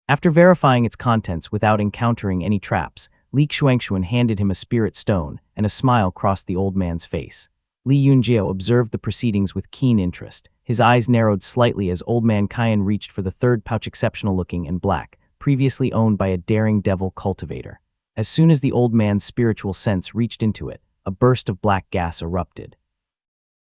After verifying its contents without encountering any traps, Li Xuanxuan handed him a spirit stone, and a smile crossed the old man's face. Li Yunjiao observed the proceedings with keen interest. His eyes narrowed slightly as old man Kaiyan reached for the third pouch, exceptional looking and black, previously owned by a daring devil cultivator. As soon as the old man's spiritual sense reached into it, a burst of black gas erupted.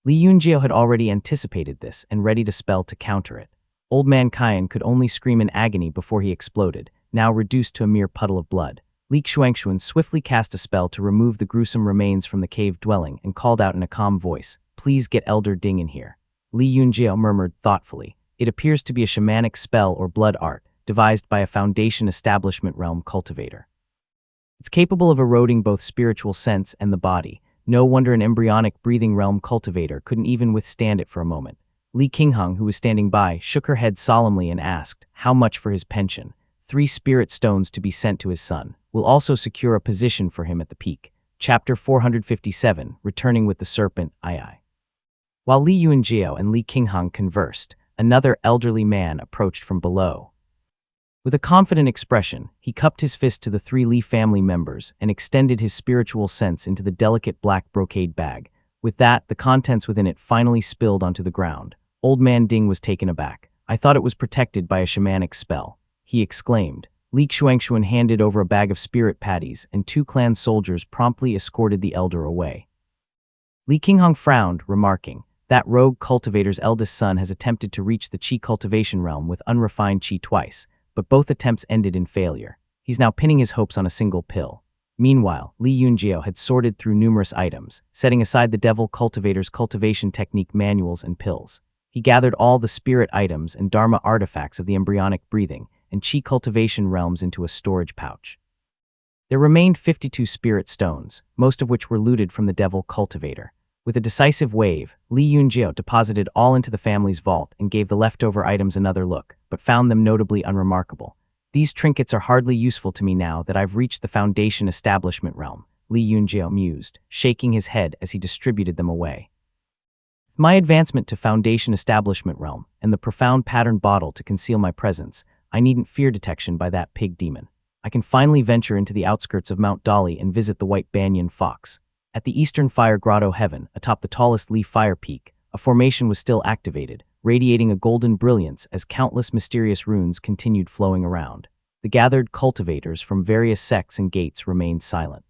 Li Yunjiao had already anticipated this and readied a spell to counter it. Old man Kaiyan could only scream in agony before he exploded, now reduced to a mere puddle of blood. Li Xuanxuan swiftly cast a spell to remove the gruesome remains from the cave dwelling and called out in a calm voice, "Please get Elder Ding in here." Li Yunjiao murmured thoughtfully, "It appears to be a shamanic spell or blood art, devised by a Foundation Establishment realm cultivator. It's capable of eroding both spiritual sense and the body. No wonder an embryonic breathing realm cultivator couldn't even withstand it for a moment." Li Qingheng, who was standing by, shook her head solemnly and asked, "How much for his pension?" 3 spirit stones to be sent to his son. Will also secure a position for him at the peak. Chapter 457, Returning with the Serpent, II. While Li Yunjiao and Li Qingheng conversed, another elderly man approached from below. With a confident expression, he cupped his fist to the 3 Li family members and extended his spiritual sense into the delicate black brocade bag. With that, the contents within it finally spilled onto the ground. Old man Ding was taken aback. "I thought it was protected by a shamanic spell," he exclaimed. Li Xuanxuan handed over a bag of spirit patties, and 2 clan soldiers promptly escorted the elder away. Li Qingheng frowned, remarking, "That rogue cultivator's eldest son has attempted to reach the Qi cultivation realm with unrefined Qi twice, but both attempts ended in failure. He's now pinning his hopes on a single pill." Meanwhile, Li Yunjiao had sorted through numerous items, setting aside the devil cultivator's cultivation technique manuals and pills. He gathered all the spirit items and dharma artifacts of the embryonic breathing and Qi cultivation realms into a storage pouch. There remained 52 spirit stones, most of which were looted from the devil cultivator. With a decisive wave, Li Yunjiao deposited all into the family's vault and gave the leftover items another look, but found them notably unremarkable. "These trinkets are hardly useful to me now that I've reached the Foundation Establishment realm," Li Yunjiao mused, shaking his head as he distributed them away. "With my advancement to Foundation Establishment realm and the profound pattern bottle to conceal my presence, I needn't fear detection by that pig demon. I can finally venture into the outskirts of Mount Dali and visit the White Banyan Fox." At the Eastern Fire Grotto heaven, atop the tallest Li Fire Peak, a formation was still activated, radiating a golden brilliance as countless mysterious runes continued flowing around. The gathered cultivators from various sects and gates remained silent.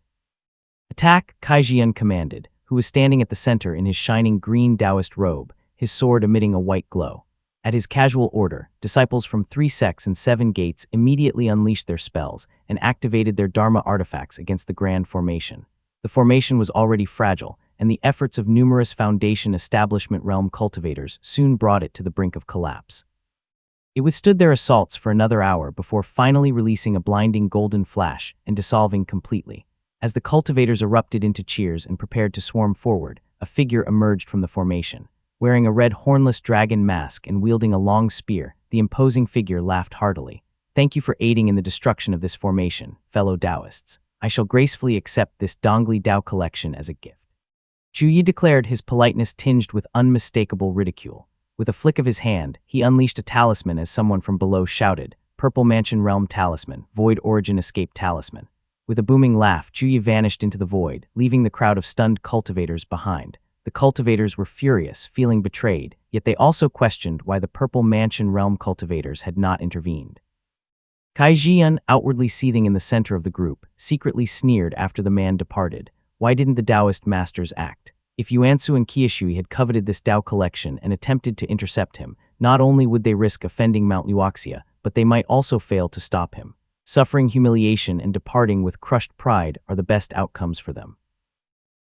"Attack!" Kaijian commanded, who was standing at the center in his shining green Taoist robe, his sword emitting a white glow. At his casual order, disciples from 3 sects and 7 gates immediately unleashed their spells and activated their dharma artifacts against the grand formation. The formation was already fragile, and the efforts of numerous Foundation Establishment realm cultivators soon brought it to the brink of collapse. It withstood their assaults for another hour before finally releasing a blinding golden flash and dissolving completely. As the cultivators erupted into cheers and prepared to swarm forward, a figure emerged from the formation. Wearing a red hornless dragon mask and wielding a long spear, the imposing figure laughed heartily. "Thank you for aiding in the destruction of this formation, fellow Taoists. I shall gracefully accept this Dongli Dao collection as a gift." Zhu Yi declared, his politeness tinged with unmistakable ridicule. With a flick of his hand, he unleashed a talisman as someone from below shouted, "Purple Mansion Realm Talisman, Void Origin Escape Talisman." With a booming laugh, Zhu Yi vanished into the void, leaving the crowd of stunned cultivators behind. The cultivators were furious, feeling betrayed, yet they also questioned why the Purple Mansion Realm cultivators had not intervened. Kai Jian, outwardly seething in the center of the group, secretly sneered after the man departed. Why didn't the Taoist masters act? If Yuansu and Qiushui had coveted this Tao collection and attempted to intercept him, not only would they risk offending Mount Luoxia, but they might also fail to stop him. Suffering humiliation and departing with crushed pride are the best outcomes for them.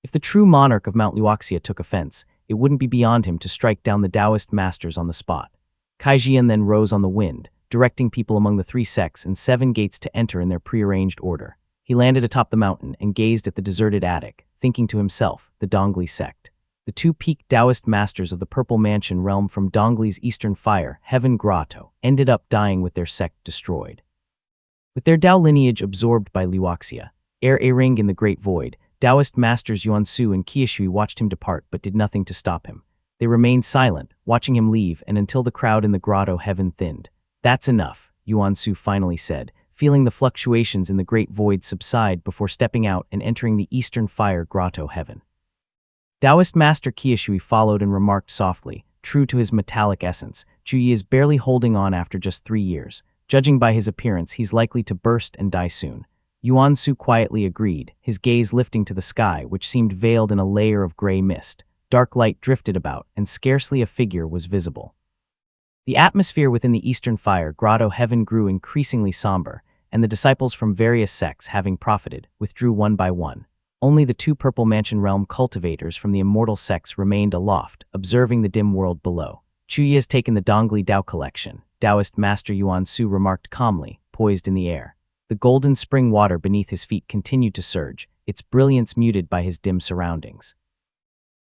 If the true monarch of Mount Luoxia took offense, it wouldn't be beyond him to strike down the Taoist masters on the spot. Kai Jian then rose on the wind, directing people among the 3 sects and 7 gates to enter in their prearranged order. He landed atop the mountain and gazed at the deserted attic, thinking to himself, the Dongli sect. The 2 peaked Taoist masters of the Purple Mansion realm from Dongli's Eastern Fire, Heaven Grotto, ended up dying with their sect destroyed. With their Tao lineage absorbed by Luoxia, Ring in the Great Void, Taoist masters Yuansu and Qiushui watched him depart but did nothing to stop him. They remained silent, watching him leave and until the crowd in the grotto heaven thinned. "That's enough," Yuansu finally said, feeling the fluctuations in the great void subside before stepping out and entering the Eastern Fire Grotto heaven. Taoist Master Qiushui followed and remarked softly, true to his metallic essence, Chuyi is barely holding on after just 3 years. Judging by his appearance, he's likely to burst and die soon. Yuan Su quietly agreed, his gaze lifting to the sky, which seemed veiled in a layer of gray mist. Dark light drifted about, and scarcely a figure was visible. The atmosphere within the Eastern Fire Grotto heaven grew increasingly somber, and the disciples from various sects, having profited, withdrew one by one. Only the 2 Purple Mansion Realm cultivators from the immortal sects remained aloft, observing the dim world below. Chuyi has taken the Dongli Dao collection, Taoist Master Yuan Su remarked calmly, poised in the air. The golden spring water beneath his feet continued to surge, its brilliance muted by his dim surroundings.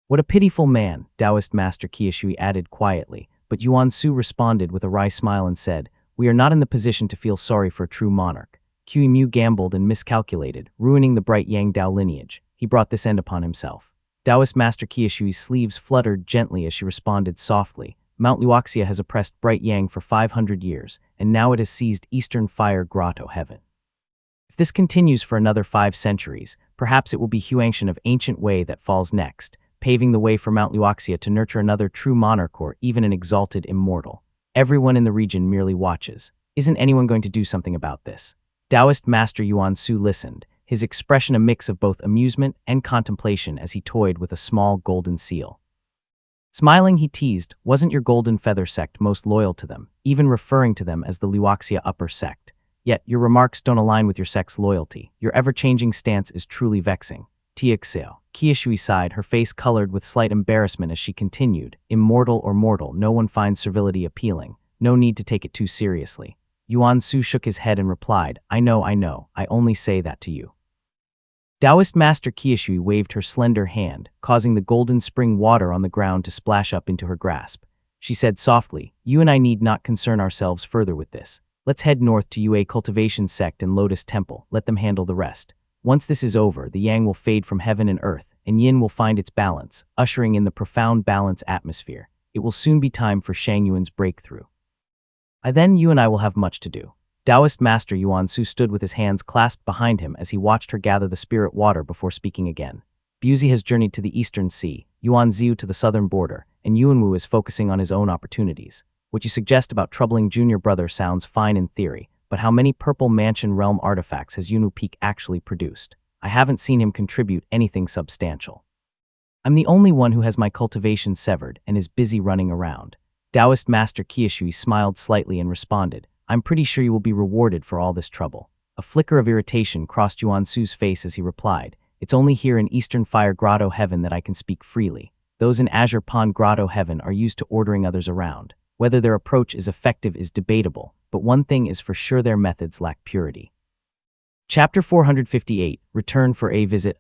What a pitiful man, Taoist Master Qiushui added quietly, but Yuan Su responded with a wry smile and said, we are not in the position to feel sorry for a true monarch. Qi Mu gambled and miscalculated, ruining the bright Yang Dao lineage. He brought this end upon himself. Taoist Master Qiushui's sleeves fluttered gently as she responded softly. Mount Luoxia has oppressed Bright Yang for 500 years, and now it has seized Eastern Fire Grotto heaven. If this continues for another 5 centuries, perhaps it will be Huangshan of Ancient Wei that falls next, paving the way for Mount Luoxia to nurture another true monarch or even an exalted immortal. Everyone in the region merely watches. Isn't anyone going to do something about this? Taoist Master Yuan Su listened, his expression a mix of both amusement and contemplation as he toyed with a small golden seal. Smiling, he teased, wasn't your Golden Feather sect most loyal to them, even referring to them as the Luoxia Upper Sect? Yet your remarks don't align with your sect's loyalty. Your ever-changing stance is truly vexing. Tiaxeo. Qiushui sighed, her face colored with slight embarrassment as she continued, immortal or mortal, no one finds servility appealing. No need to take it too seriously. Yuan Su shook his head and replied, I know, I only say that to you. Taoist Master Qiushui waved her slender hand, causing the golden spring water on the ground to splash up into her grasp. She said softly, you and I need not concern ourselves further with this. Let's head north to Yue Cultivation Sect and Lotus Temple, let them handle the rest. Once this is over, the yang will fade from heaven and earth, and yin will find its balance, ushering in the profound balance atmosphere. It will soon be time for Shang Yuan's breakthrough. Then you and I will have much to do. Taoist Master Yuan Su stood with his hands clasped behind him as he watched her gather the spirit water before speaking again. Buzi has journeyed to the Eastern Sea, Yuan Ziu to the southern border, and Yuanwu is focusing on his own opportunities. What you suggest about troubling junior brother sounds fine in theory, but how many Purple Mansion Realm artifacts has Yuanwu Peak actually produced? I haven't seen him contribute anything substantial. I'm the only one who has my cultivation severed and is busy running around. Taoist Master Qiushui smiled slightly and responded, I'm pretty sure you will be rewarded for all this trouble. A flicker of irritation crossed Yuan Su's face as he replied, it's only here in Eastern Fire Grotto Heaven that I can speak freely. Those in Azure Pond Grotto Heaven are used to ordering others around. Whether their approach is effective is debatable, but one thing is for sure, their methods lack purity. Chapter 458, Return for a Visit.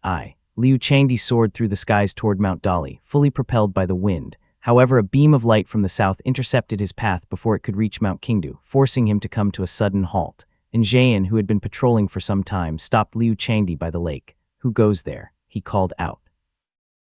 Liu Changdi soared through the skies toward Mount Dali, fully propelled by the wind. However, a beam of light from the south intercepted his path before it could reach Mount Qingdu, forcing him to come to a sudden halt. And Zhayan, who had been patrolling for some time, stopped Liu Changdi by the lake. Who goes there? He called out.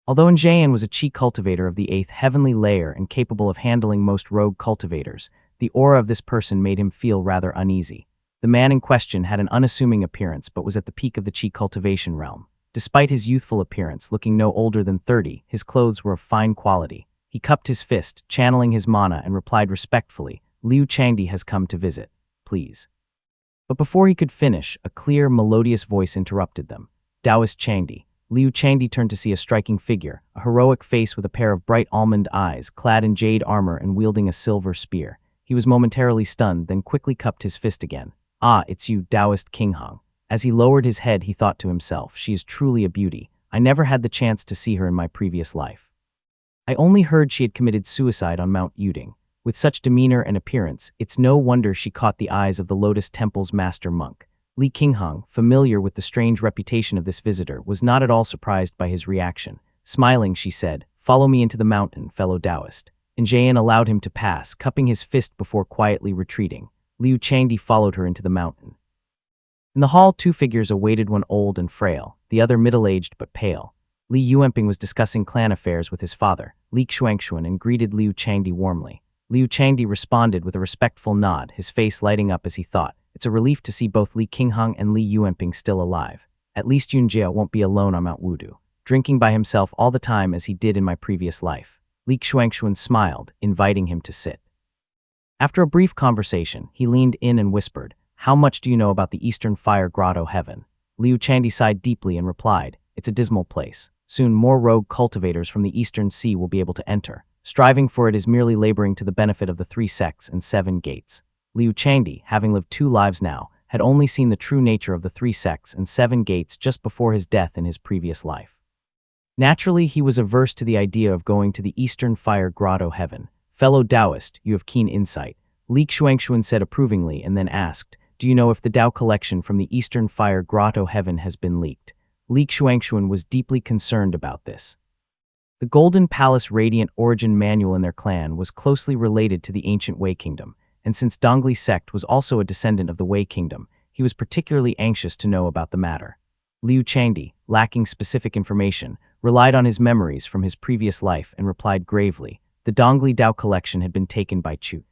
Although Zhayan was a Qi cultivator of the 8th heavenly layer and capable of handling most rogue cultivators, the aura of this person made him feel rather uneasy. The man in question had an unassuming appearance but was at the peak of the Qi cultivation realm. Despite his youthful appearance, looking no older than 30, his clothes were of fine quality. He cupped his fist, channeling his mana, and replied respectfully, Liu Changdi has come to visit. Please. But before he could finish, a clear, melodious voice interrupted them. Taoist Changdi. Liu Changdi turned to see a striking figure, a heroic face with a pair of bright almond eyes, clad in jade armor and wielding a silver spear. He was momentarily stunned, then quickly cupped his fist again. Ah, it's you, Taoist Qinghang. As he lowered his head, he thought to himself, she is truly a beauty. I never had the chance to see her in my previous life. I only heard she had committed suicide on Mount Yuding. With such demeanor and appearance, it's no wonder she caught the eyes of the Lotus Temple's master monk. Li Qinghang, familiar with the strange reputation of this visitor, was not at all surprised by his reaction. Smiling, she said, follow me into the mountain, fellow Taoist. And Zhayan allowed him to pass, cupping his fist before quietly retreating. Liu Changdi followed her into the mountain. In the hall, 2 figures awaited, one old and frail, the other middle-aged but pale. Li Yuanping was discussing clan affairs with his father, Li Xuanxuan, and greeted Liu Changdi warmly. Liu Changdi responded with a respectful nod, his face lighting up as he thought, It's a relief to see both Li Qinghang and Li Yuanping still alive. At least Yunjie won't be alone on Mount Wudu, drinking by himself all the time as he did in my previous life. Li Xuanxuan smiled, inviting him to sit. After a brief conversation, he leaned in and whispered, "How much do you know about the Eastern Fire Grotto Heaven?" Liu Chandi sighed deeply and replied, "It's a dismal place. Soon more rogue cultivators from the Eastern Sea will be able to enter. Striving for it is merely laboring to the benefit of the 3 sects and 7 gates." Liu Chandi, having lived 2 lives now, had only seen the true nature of the 3 sects and 7 gates just before his death in his previous life. Naturally, he was averse to the idea of going to the Eastern Fire Grotto Heaven. "Fellow Taoist, you have keen insight," Li Xuanxuan said approvingly and then asked, "Do you know if the Tao collection from the Eastern Fire Grotto Heaven has been leaked?" Li Xuanxuan was deeply concerned about this. The Golden Palace Radiant Origin Manual in their clan was closely related to the ancient Wei Kingdom, and since Dongli's sect was also a descendant of the Wei Kingdom, he was particularly anxious to know about the matter. Liu Chandi, lacking specific information, relied on his memories from his previous life and replied gravely, "The Dongli Dao collection had been taken by Chu.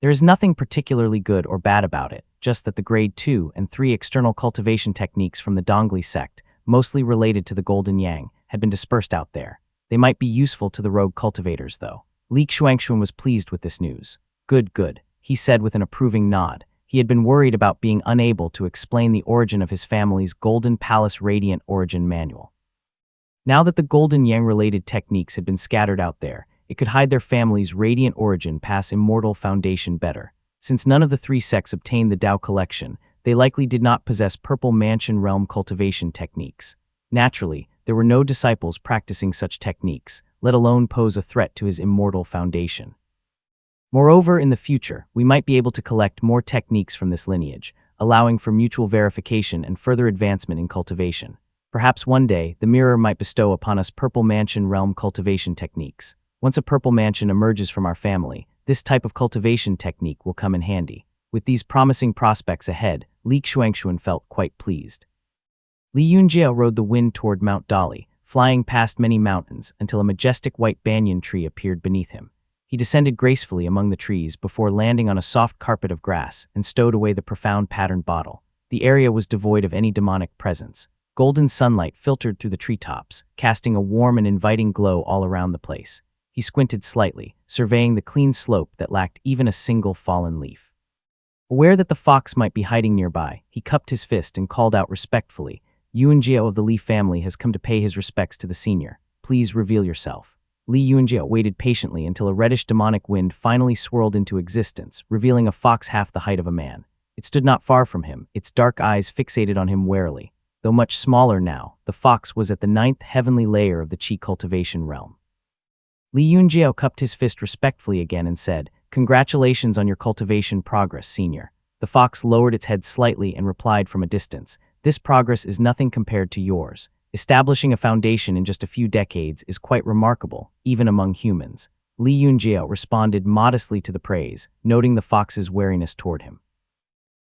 There is nothing particularly good or bad about it, just that the grade 2 and 3 external cultivation techniques from the Dongli sect, mostly related to the Golden Yang, had been dispersed out there. They might be useful to the rogue cultivators, though." Li Xuanxuan was pleased with this news. Good, he said with an approving nod. He had been worried about being unable to explain the origin of his family's Golden Palace Radiant Origin Manual. Now that the Golden Yang-related techniques had been scattered out there, it could hide their family's radiant origin past Immortal Foundation better. Since none of the 3 sects obtained the Dao collection, they likely did not possess Purple Mansion realm cultivation techniques. Naturally, there were no disciples practicing such techniques, let alone pose a threat to his Immortal Foundation. Moreover, in the future, we might be able to collect more techniques from this lineage, allowing for mutual verification and further advancement in cultivation. Perhaps one day, the mirror might bestow upon us Purple Mansion realm cultivation techniques. Once a Purple Mansion emerges from our family, this type of cultivation technique will come in handy. With these promising prospects ahead, Li Xuanxuan felt quite pleased. Li Yunjie rode the wind toward Mount Dali, flying past many mountains until a majestic white banyan tree appeared beneath him. He descended gracefully among the trees before landing on a soft carpet of grass and stowed away the profound patterned bottle. The area was devoid of any demonic presence. Golden sunlight filtered through the treetops, casting a warm and inviting glow all around the place. He squinted slightly, surveying the clean slope that lacked even a single fallen leaf. Aware that the fox might be hiding nearby, he cupped his fist and called out respectfully, "Yuanjie of the Li family has come to pay his respects to the senior. Please reveal yourself." Li Yuanjie waited patiently until a reddish demonic wind finally swirled into existence, revealing a fox half the height of a man. It stood not far from him, its dark eyes fixated on him warily. Though much smaller now, the fox was at the 9th heavenly layer of the Qi cultivation realm. Li Yunjie cupped his fist respectfully again and said, "Congratulations on your cultivation progress, senior." The fox lowered its head slightly and replied from a distance, "This progress is nothing compared to yours. Establishing a foundation in just a few decades is quite remarkable, even among humans." Li Yunjie responded modestly to the praise, noting the fox's wariness toward him.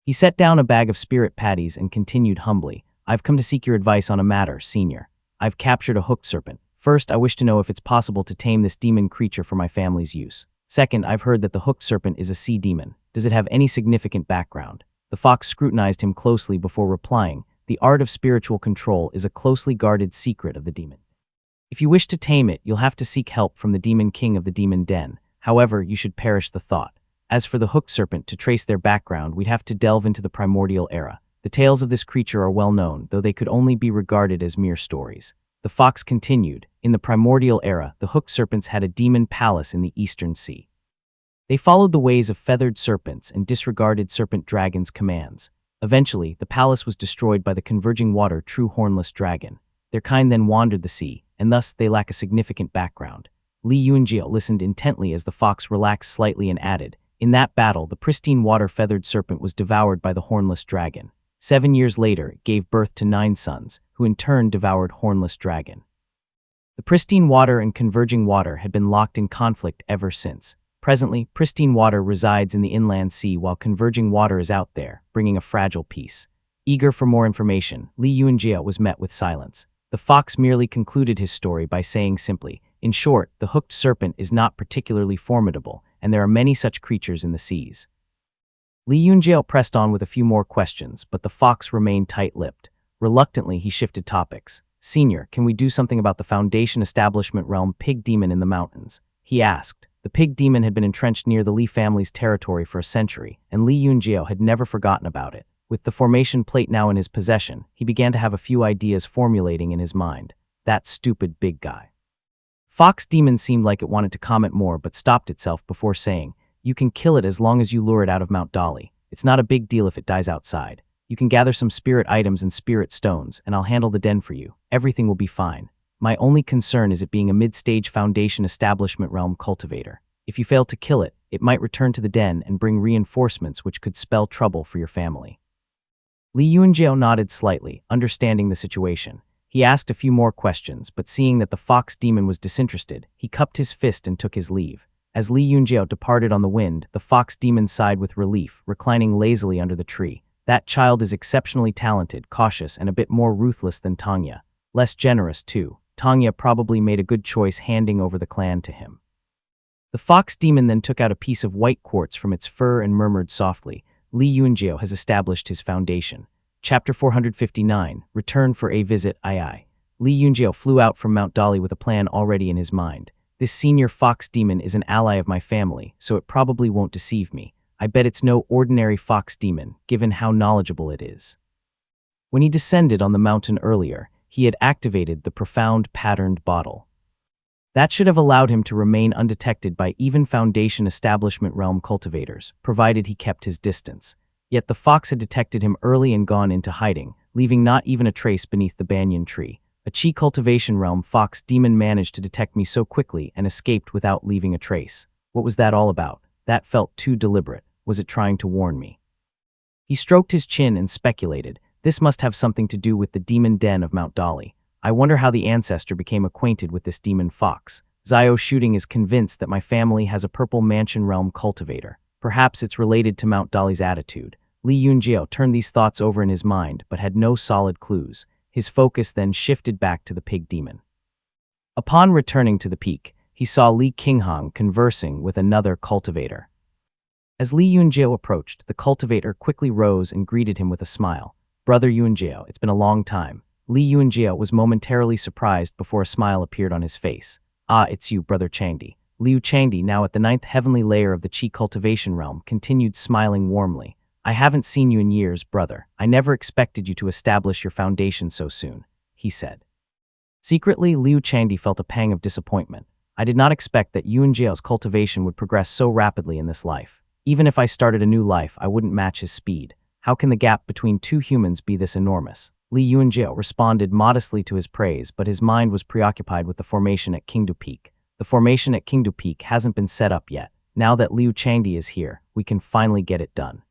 He set down a bag of spirit patties and continued humbly, "I've come to seek your advice on a matter, senior. I've captured a hooked serpent. First, I wish to know if it's possible to tame this demon creature for my family's use. Second, I've heard that the hooked serpent is a sea demon. Does it have any significant background?" The fox scrutinized him closely before replying, "The art of spiritual control is a closely guarded secret of the demon. If you wish to tame it, you'll have to seek help from the demon king of the demon den. However, you should perish the thought. As for the hooked serpent, to trace their background, we'd have to delve into the primordial era. The tales of this creature are well known, though they could only be regarded as mere stories." The fox continued, "In the primordial era, the hooked serpents had a demon palace in the eastern sea. They followed the ways of feathered serpents and disregarded serpent dragons' commands. Eventually, the palace was destroyed by the converging water true hornless dragon. Their kind then wandered the sea, and thus they lack a significant background." Li Yunjie listened intently as the fox relaxed slightly and added, "In that battle, the pristine water-feathered serpent was devoured by the hornless dragon. 7 years later, it gave birth to 9 sons, who in turn devoured hornless dragon. The pristine water and converging water had been locked in conflict ever since. Presently, pristine water resides in the inland sea while converging water is out there, bringing a fragile peace." Eager for more information, Li Yunjie was met with silence. The fox merely concluded his story by saying simply, "In short, the hooked serpent is not particularly formidable, and there are many such creatures in the seas." Li Yunjiao pressed on with a few more questions, but the fox remained tight-lipped. Reluctantly, he shifted topics. "Senior, can we do something about the Foundation establishment realm pig demon in the mountains?" he asked. The pig demon had been entrenched near the Li family's territory for a century, and Li Yunjiao had never forgotten about it. With the formation plate now in his possession, he began to have a few ideas formulating in his mind. That stupid big guy. Fox Demon seemed like it wanted to comment more but stopped itself before saying, "You can kill it as long as you lure it out of Mount Dali. It's not a big deal if it dies outside. You can gather some spirit items and spirit stones, and I'll handle the den for you. Everything will be fine. My only concern is it being a mid-stage Foundation establishment realm cultivator. If you fail to kill it, it might return to the den and bring reinforcements which could spell trouble for your family." Li Yunjiao nodded slightly, understanding the situation. He asked a few more questions, but seeing that the fox demon was disinterested, he cupped his fist and took his leave. As Li Yunjiao departed on the wind, the fox demon sighed with relief, reclining lazily under the tree. That child is exceptionally talented, cautious, and a bit more ruthless than Tanya. Less generous, too. Tanya probably made a good choice handing over the clan to him. The fox demon then took out a piece of white quartz from its fur and murmured softly, "Li Yunjiao has established his foundation." Chapter 459, Return for a Visit II. Li Yunjiao flew out from Mount Dali with a plan already in his mind. This senior fox demon is an ally of my family, so it probably won't deceive me. I bet it's no ordinary fox demon, given how knowledgeable it is. When he descended on the mountain earlier, he had activated the profound patterned bottle. That should have allowed him to remain undetected by even Foundation establishment realm cultivators, provided he kept his distance. Yet the fox had detected him early and gone into hiding, leaving not even a trace beneath the banyan tree. A Qi cultivation realm fox demon managed to detect me so quickly and escaped without leaving a trace. What was that all about? That felt too deliberate. Was it trying to warn me? He stroked his chin and speculated, this must have something to do with the demon den of Mount Dali. I wonder how the ancestor became acquainted with this demon fox. Zio Shooting is convinced that my family has a purple mansion realm cultivator. Perhaps it's related to Mount Dali's attitude. Li Yunjiao turned these thoughts over in his mind but had no solid clues. His focus then shifted back to the pig demon. Upon returning to the peak, he saw Li Qinghang conversing with another cultivator. As Li Yunjiao approached, the cultivator quickly rose and greeted him with a smile. "Brother Yunjiao, it's been a long time." Li Yunjiao was momentarily surprised before a smile appeared on his face. "Ah, it's you, Brother Changdi." Liu Changdi, now at the 9th heavenly layer of the Qi cultivation realm, continued smiling warmly. "I haven't seen you in years, brother. I never expected you to establish your foundation so soon," he said. Secretly, Liu Changdi felt a pang of disappointment. "I did not expect that Yunjiao's cultivation would progress so rapidly in this life. Even if I started a new life, I wouldn't match his speed. How can the gap between two humans be this enormous?" Li Yunjiao responded modestly to his praise, but his mind was preoccupied with the formation at Qingdu Peak. The formation at Qingdu Peak hasn't been set up yet. Now that Liu Changdi is here, we can finally get it done.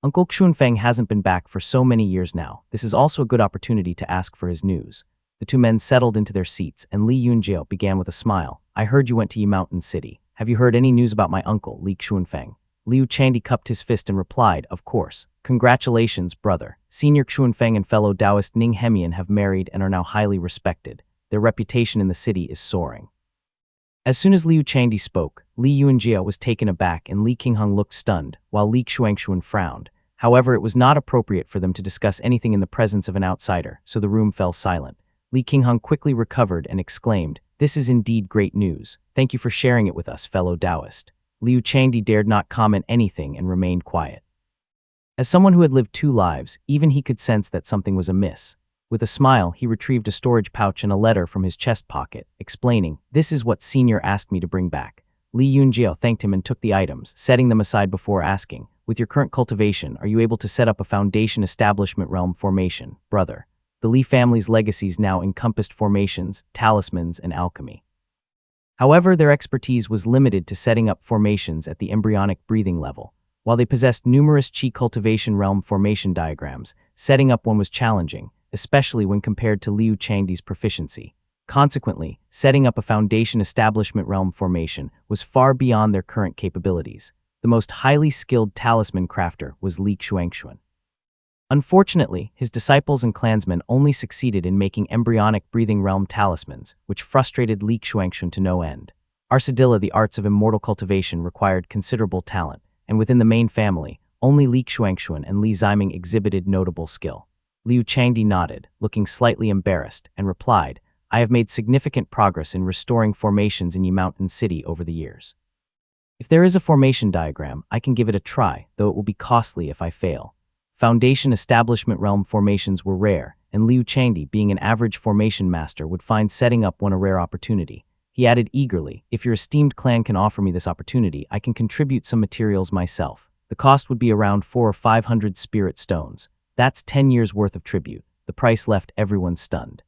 Uncle Xunfeng hasn't been back for so many years now. This is also a good opportunity to ask for his news. The two men settled into their seats, and Li Yunjiao began with a smile. "I heard you went to Yi Mountain City. Have you heard any news about my uncle, Li Xunfeng?" Liu Changdi cupped his fist and replied, "Of course. Congratulations, brother. Senior Xunfeng and fellow Taoist Ning Hemian have married and are now highly respected. Their reputation in the city is soaring." As soon as Liu Changdi spoke, Li Yunjiao was taken aback and Li Qinghang looked stunned, while Li Xuanxuan frowned. However, it was not appropriate for them to discuss anything in the presence of an outsider, so the room fell silent. Li Qinghang quickly recovered and exclaimed, "This is indeed great news. Thank you for sharing it with us, fellow Taoist." Liu Changdi dared not comment anything and remained quiet. As someone who had lived two lives, even he could sense that something was amiss. With a smile, he retrieved a storage pouch and a letter from his chest pocket, explaining, "This is what Senior asked me to bring back." Li Yunjiao thanked him and took the items, setting them aside before asking, "With your current cultivation, are you able to set up a foundation establishment realm formation, brother?" The Li family's legacies now encompassed formations, talismans, and alchemy. However, their expertise was limited to setting up formations at the embryonic breathing level. While they possessed numerous Qi cultivation realm formation diagrams, setting up one was challenging, especially when compared to Liu Changdi's proficiency. Consequently, setting up a foundation establishment realm formation was far beyond their current capabilities. The most highly skilled talisman crafter was Li Xuanxuan. Unfortunately, his disciples and clansmen only succeeded in making embryonic breathing realm talismans, which frustrated Li Xuanxuan to no end. Arsadilla, the arts of immortal cultivation required considerable talent, and within the main family, Only Li Xuanxuan and Li Ziming exhibited notable skill. Liu Changdi nodded, looking slightly embarrassed, and replied, I have made significant progress in restoring formations in Yi Mountain City over the years. If there is a formation diagram, I can give it a try, though it will be costly if I fail. Foundation Establishment Realm formations were rare, and Liu Changdi, being an average formation master, would find setting up one a rare opportunity. He added eagerly, if your esteemed clan can offer me this opportunity, I can contribute some materials myself. The cost would be around 400 or 500 spirit stones. That's 10 years' worth of tribute. The price left everyone stunned.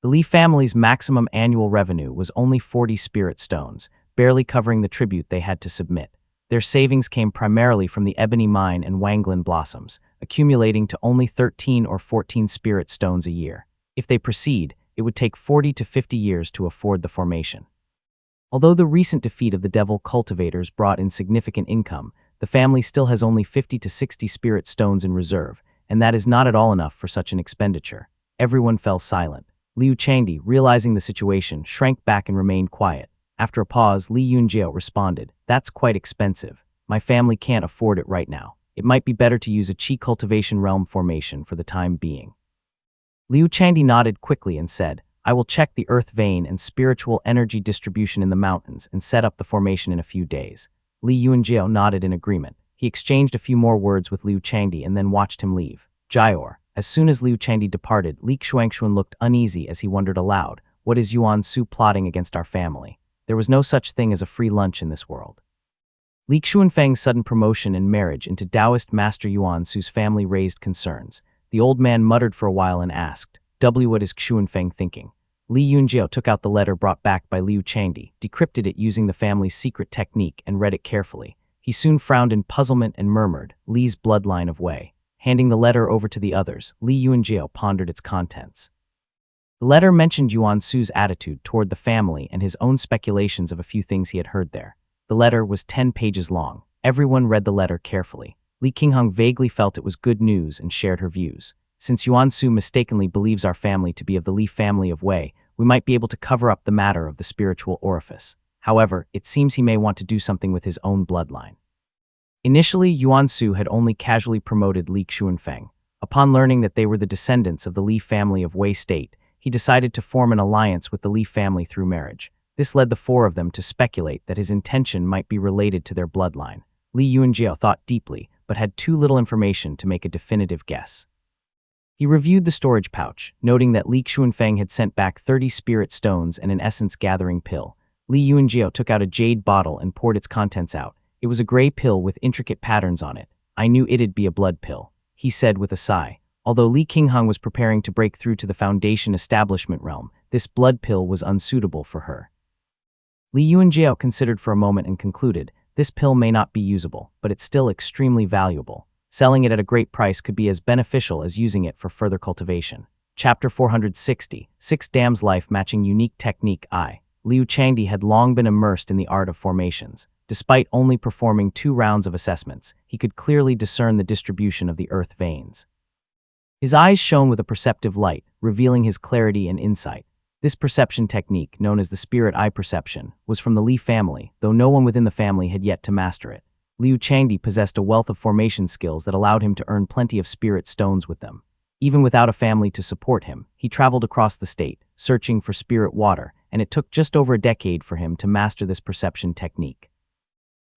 The Li family's maximum annual revenue was only 40 spirit stones, barely covering the tribute they had to submit. Their savings came primarily from the Ebony Mine and Wanglin Blossoms, accumulating to only 13 or 14 spirit stones a year. If they proceed, it would take 40 to 50 years to afford the formation. Although the recent defeat of the Devil Cultivators brought in significant income, the family still has only 50 to 60 spirit stones in reserve, and that is not at all enough for such an expenditure. Everyone fell silent. Liu Changdi, realizing the situation, shrank back and remained quiet. After a pause, Li Yunjiao responded, That's quite expensive. My family can't afford it right now. It might be better to use a Qi Cultivation Realm formation for the time being. Liu Changdi nodded quickly and said, I will check the earth vein and spiritual energy distribution in the mountains and set up the formation in a few days. Li Yunjiao nodded in agreement. He exchanged a few more words with Liu Changdi and then watched him leave. Jiaor. As soon as Liu Changdi departed, Li Xuanxuan looked uneasy as he wondered aloud, What is Yuan Su plotting against our family? There was no such thing as a free lunch in this world. Li Xuanfeng's sudden promotion and marriage into Taoist Master Yuan Su's family raised concerns. The old man muttered for a while and asked, What is Xuanfeng thinking? Li Yunjiao took out the letter brought back by Liu Changdi, decrypted it using the family's secret technique, and read it carefully. He soon frowned in puzzlement and murmured, Li's bloodline of Wei. Handing the letter over to the others, Li Yunjiao pondered its contents. The letter mentioned Yuan Su's attitude toward the family and his own speculations of a few things he had heard there. The letter was 10 pages long. Everyone read the letter carefully. Li Qinghong vaguely felt it was good news and shared her views. Since Yuan Su mistakenly believes our family to be of the Li family of Wei, we might be able to cover up the matter of the spiritual orifice. However, it seems he may want to do something with his own bloodline. Initially, Yuan Su had only casually promoted Li Xuanfeng. Upon learning that they were the descendants of the Li family of Wei State, he decided to form an alliance with the Li family through marriage. This led the four of them to speculate that his intention might be related to their bloodline. Li Yunjiao thought deeply, but had too little information to make a definitive guess. He reviewed the storage pouch, noting that Li Xuanfeng had sent back 30 spirit stones and an essence-gathering pill. Li Yunjiao took out a jade bottle and poured its contents out. It was a gray pill with intricate patterns on it. I knew it'd be a blood pill, he said with a sigh. Although Li Qinghong was preparing to break through to the Foundation Establishment Realm, this blood pill was unsuitable for her. Li Yunjiao considered for a moment and concluded, this pill may not be usable, but it's still extremely valuable. Selling it at a great price could be as beneficial as using it for further cultivation. Chapter 460, 6 Dams Life Matching Unique Technique I. Liu Changdi had long been immersed in the art of formations. Despite only performing 2 rounds of assessments, he could clearly discern the distribution of the earth veins. His eyes shone with a perceptive light, revealing his clarity and insight. This perception technique, known as the spirit eye perception, was from the Li family, though no one within the family had yet to master it. Liu Changdi possessed a wealth of formation skills that allowed him to earn plenty of spirit stones with them. Even without a family to support him, he traveled across the state, searching for spirit water, and it took just over a decade for him to master this perception technique.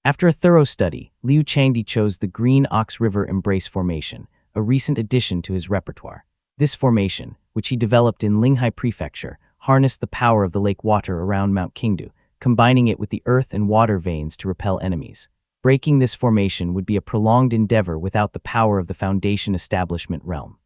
After a thorough study, Liu Changdi chose the Green Ox River Embrace Formation, a recent addition to his repertoire. This formation, which he developed in Linghai Prefecture, harnessed the power of the lake water around Mount Qingdu, combining it with the earth and water veins to repel enemies. Breaking this formation would be a prolonged endeavor without the power of the Foundation Establishment Realm.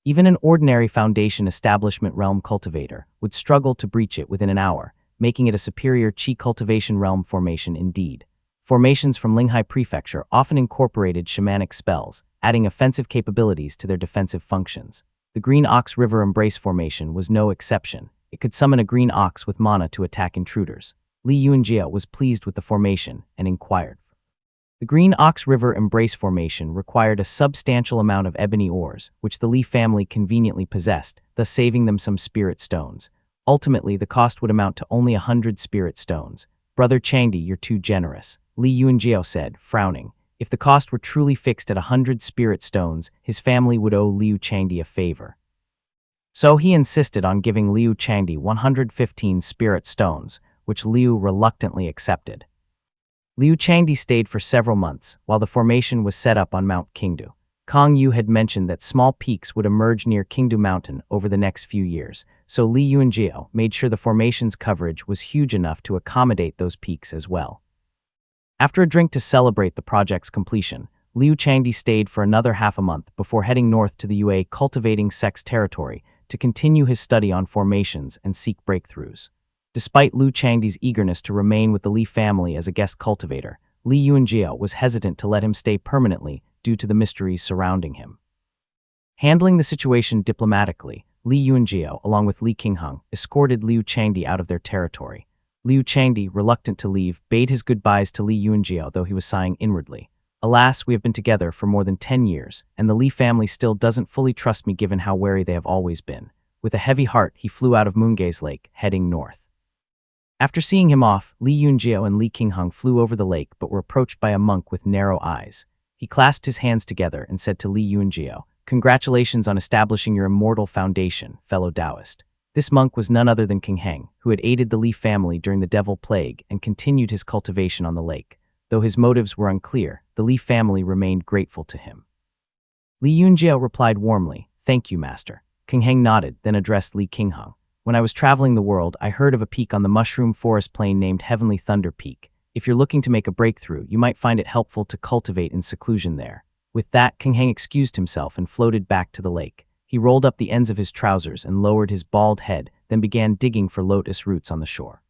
Even an ordinary Foundation Establishment Realm cultivator would struggle to breach it within an hour, making it a superior Qi Cultivation Realm formation indeed. Formations from Linghai Prefecture often incorporated shamanic spells, adding offensive capabilities to their defensive functions. The Green Ox River Embrace Formation was no exception. It could summon a green ox with mana to attack intruders. Li Yunjiao was pleased with the formation and inquired. The Green Ox River Embrace Formation required a substantial amount of ebony ores, which the Li family conveniently possessed, thus saving them some spirit stones. Ultimately, the cost would amount to only 100 spirit stones. Brother Changdi, you're too generous, Li Yunjiao said, frowning. If the cost were truly fixed at 100 spirit stones, his family would owe Liu Changdi a favor. So he insisted on giving Liu Changdi 115 spirit stones, which Liu reluctantly accepted. Liu Changdi stayed for several months, while the formation was set up on Mount Qingdu. Kang Yu had mentioned that small peaks would emerge near Qingdu Mountain over the next few years, so Li Yunjiao made sure the formation's coverage was huge enough to accommodate those peaks as well. After a drink to celebrate the project's completion, Liu Changdi stayed for another half a month before heading north to the Yue cultivating sex territory to continue his study on formations and seek breakthroughs. Despite Liu Changdi's eagerness to remain with the Li family as a guest cultivator, Li Yunjiao was hesitant to let him stay permanently due to the mysteries surrounding him. Handling the situation diplomatically, Li Yunjiao, along with Li Qingheng, escorted Liu Changdi out of their territory. Liu Changdi, reluctant to leave, bade his goodbyes to Li Yunjiao, though he was sighing inwardly. Alas, we have been together for more than 10 years, and the Li family still doesn't fully trust me given how wary they have always been. With a heavy heart, he flew out of Moongaze Lake, heading north. After seeing him off, Li Yunjiao and Li Qingheng flew over the lake but were approached by a monk with narrow eyes. He clasped his hands together and said to Li Yunjiao, "Congratulations on establishing your immortal foundation, fellow Taoist." This monk was none other than Qingheng, who had aided the Li family during the Devil Plague and continued his cultivation on the lake. Though his motives were unclear, the Li family remained grateful to him. Li Yunjiao replied warmly, "Thank you, master." Qingheng nodded, then addressed Li Qingheng. "When I was traveling the world, I heard of a peak on the mushroom forest plain named Heavenly Thunder Peak. If you're looking to make a breakthrough, you might find it helpful to cultivate in seclusion there." With that, Qingheng excused himself and floated back to the lake. He rolled up the ends of his trousers and lowered his bald head, then began digging for lotus roots on the shore.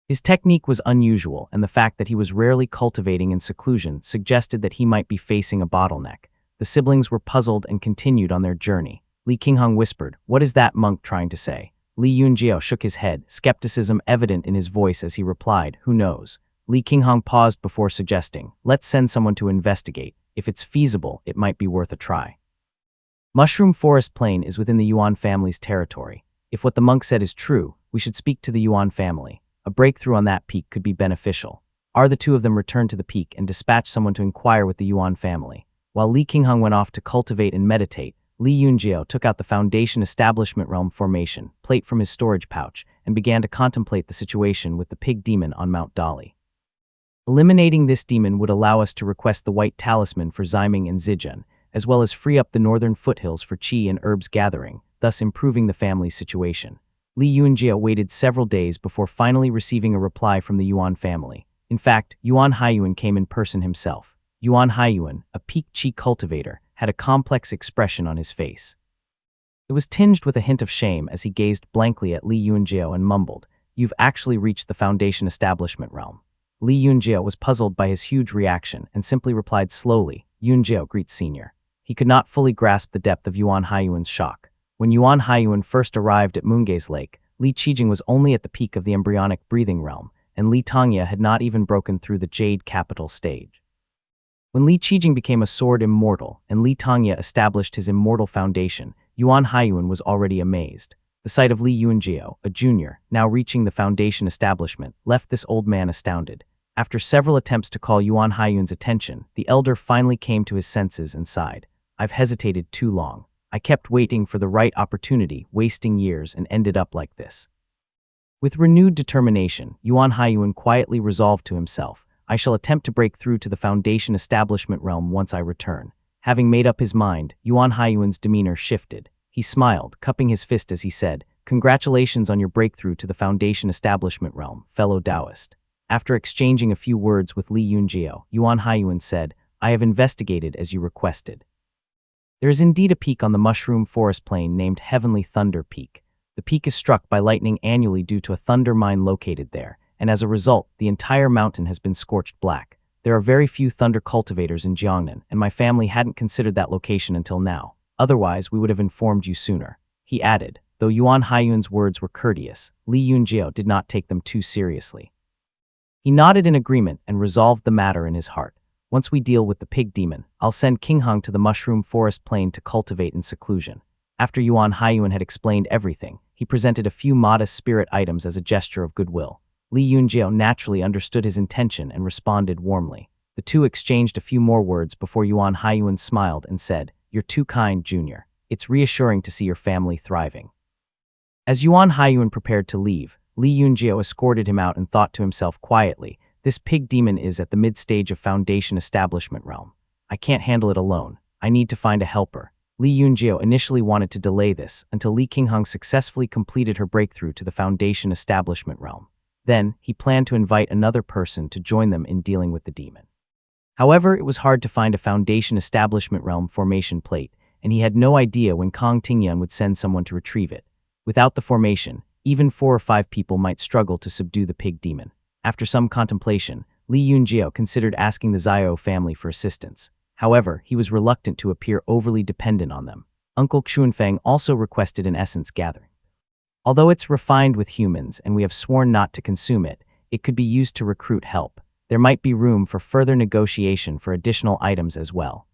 His technique was unusual, and the fact that he was rarely cultivating in seclusion suggested that he might be facing a bottleneck. The siblings were puzzled and continued on their journey. Li Qingheng whispered, "What is that monk trying to say?" Li Yunjiao shook his head, skepticism evident in his voice as he replied, "Who knows?" Li Qingheng paused before suggesting, "Let's send someone to investigate. If it's feasible, it might be worth a try." Mushroom Forest Plain is within the Yuan family's territory. If what the monk said is true, we should speak to the Yuan family. A breakthrough on that peak could be beneficial. The two of them returned to the peak and dispatched someone to inquire with the Yuan family. While Li Qingheng went off to cultivate and meditate, Li Yunjiao took out the Foundation Establishment Realm formation plate from his storage pouch and began to contemplate the situation with the pig demon on Mount Dali. Eliminating this demon would allow us to request the white talisman for Ximing and Zijun, as well as free up the northern foothills for qi and herbs gathering, thus improving the family's situation. Li Yunjiao waited several days before finally receiving a reply from the Yuan family. In fact, Yuan Haiyuan came in person himself. Yuan Haiyuan, a peak qi cultivator, had a complex expression on his face. It was tinged with a hint of shame as he gazed blankly at Li Yunjiao and mumbled, "You've actually reached the Foundation Establishment Realm." Li Yunjiao was puzzled by his huge reaction and simply replied slowly, "Yunjiao greets senior." He could not fully grasp the depth of Yuan Haiyuan's shock. When Yuan Haiyuan first arrived at Moongaze Lake, Li Qijing was only at the peak of the embryonic breathing realm, and Li Tongya had not even broken through the Jade Capital stage. When Li Qijing became a sword immortal and Li Tongya established his immortal foundation, Yuan Haiyuan was already amazed. The sight of Li Yunjiao, a junior, now reaching the foundation establishment, left this old man astounded. After several attempts to call Yuan Haiyuan's attention, the elder finally came to his senses and sighed. "I've hesitated too long. I kept waiting for the right opportunity, wasting years, and ended up like this." With renewed determination, Yuan Haiyuan quietly resolved to himself, "I shall attempt to break through to the Foundation Establishment Realm once I return." Having made up his mind, Yuan Haiyuan's demeanor shifted. He smiled, cupping his fist as he said, "Congratulations on your breakthrough to the Foundation Establishment Realm, fellow Taoist." After exchanging a few words with Li Yunjiao, Yuan Haiyuan said, "I have investigated as you requested. There is indeed a peak on the Mushroom Forest Plain named Heavenly Thunder Peak. The peak is struck by lightning annually due to a thunder mine located there, and as a result, the entire mountain has been scorched black. There are very few thunder cultivators in Jiangnan, and my family hadn't considered that location until now. Otherwise, we would have informed you sooner." He added. Though Yuan Haiyuan's words were courteous, Li Yunjiao did not take them too seriously. He nodded in agreement and resolved the matter in his heart. "Once we deal with the pig demon, I'll send Qingheng to the Mushroom Forest Plain to cultivate in seclusion." After Yuan Haiyuan had explained everything, he presented a few modest spirit items as a gesture of goodwill. Li Yunjiao naturally understood his intention and responded warmly. The two exchanged a few more words before Yuan Haiyuan smiled and said, "You're too kind, Junior. It's reassuring to see your family thriving." As Yuan Haiyuan prepared to leave, Li Yunjiao escorted him out and thought to himself quietly, "This pig demon is at the mid-stage of Foundation establishment realm. I can't handle it alone. I need to find a helper." Li Yunjiao initially wanted to delay this until Li Qingheng successfully completed her breakthrough to the Foundation establishment realm. Then, he planned to invite another person to join them in dealing with the demon. However, it was hard to find a Foundation establishment realm formation plate, and he had no idea when Kong Tingyun would send someone to retrieve it. Without the formation, even 4 or 5 people might struggle to subdue the pig demon. After some contemplation, Li Yunjiao considered asking the Xiao family for assistance. However, he was reluctant to appear overly dependent on them. Uncle Xuanfeng also requested an essence gathering. Although it's refined with humans and we have sworn not to consume it, it could be used to recruit help. There might be room for further negotiation for additional items as well.